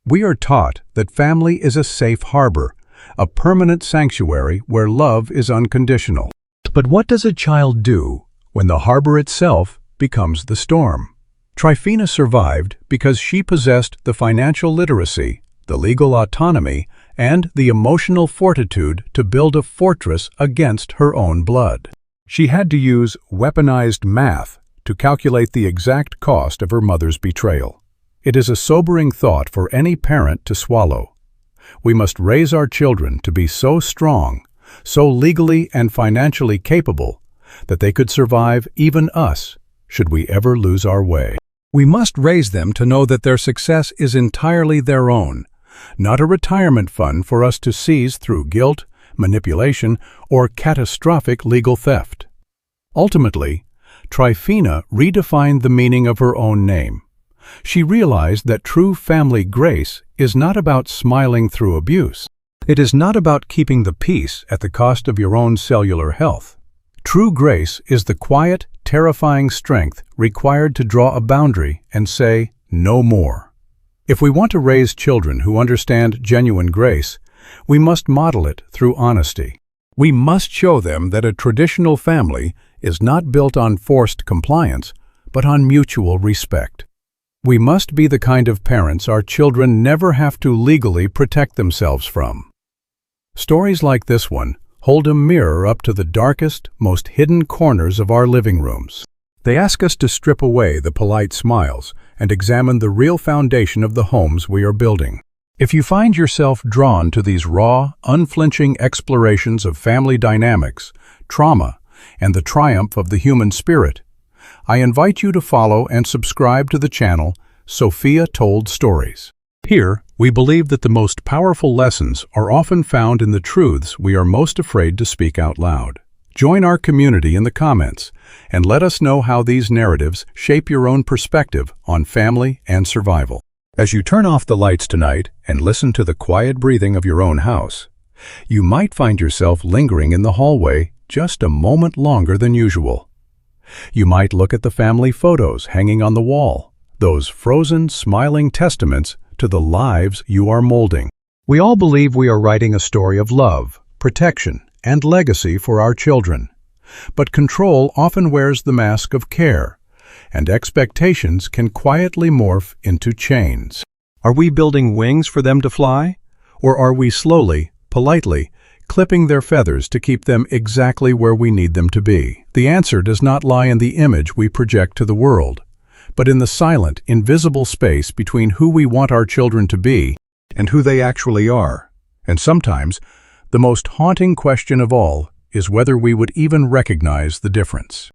We are taught that family is a safe harbor, a permanent sanctuary where love is unconditional. But what does a child do when the harbor itself becomes the storm? Tryphena survived because she possessed the financial literacy, the legal autonomy, and the emotional fortitude to build a fortress against her own blood. She had to use weaponized math to calculate the exact cost of her mother's betrayal. It is a sobering thought for any parent to swallow. We must raise our children to be so strong, so legally and financially capable, that they could survive even us, should we ever lose our way. We must raise them to know that their success is entirely their own, not a retirement fund for us to seize through guilt, manipulation, or catastrophic legal theft. Ultimately, Tryphena redefined the meaning of her own name. She realized that true family grace is not about smiling through abuse. It is not about keeping the peace at the cost of your own cellular health. True grace is the quiet, terrifying strength required to draw a boundary and say, no more. If we want to raise children who understand genuine grace, we must model it through honesty. We must show them that a traditional family is not built on forced compliance, but on mutual respect. We must be the kind of parents our children never have to legally protect themselves from. Stories like this one hold a mirror up to the darkest, most hidden corners of our living rooms. They ask us to strip away the polite smiles and examine the real foundation of the homes we are building. If you find yourself drawn to these raw, unflinching explorations of family dynamics, trauma, and the triumph of the human spirit, I invite you to follow and subscribe to the channel Sophia Told Stories. Here, we believe that the most powerful lessons are often found in the truths we are most afraid to speak out loud. Join our community in the comments and let us know how these narratives shape your own perspective on family and survival. As you turn off the lights tonight and listen to the quiet breathing of your own house, you might find yourself lingering in the hallway just a moment longer than usual. You might look at the family photos hanging on the wall, those frozen, smiling testaments to the lives you are molding. We all believe we are writing a story of love, protection, and legacy for our children. But control often wears the mask of care, and expectations can quietly morph into chains. Are we building wings for them to fly? Or are we slowly, politely, clipping their feathers to keep them exactly where we need them to be? The answer does not lie in the image we project to the world, but in the silent, invisible space between who we want our children to be and who they actually are. And sometimes, the most haunting question of all is whether we would even recognize the difference.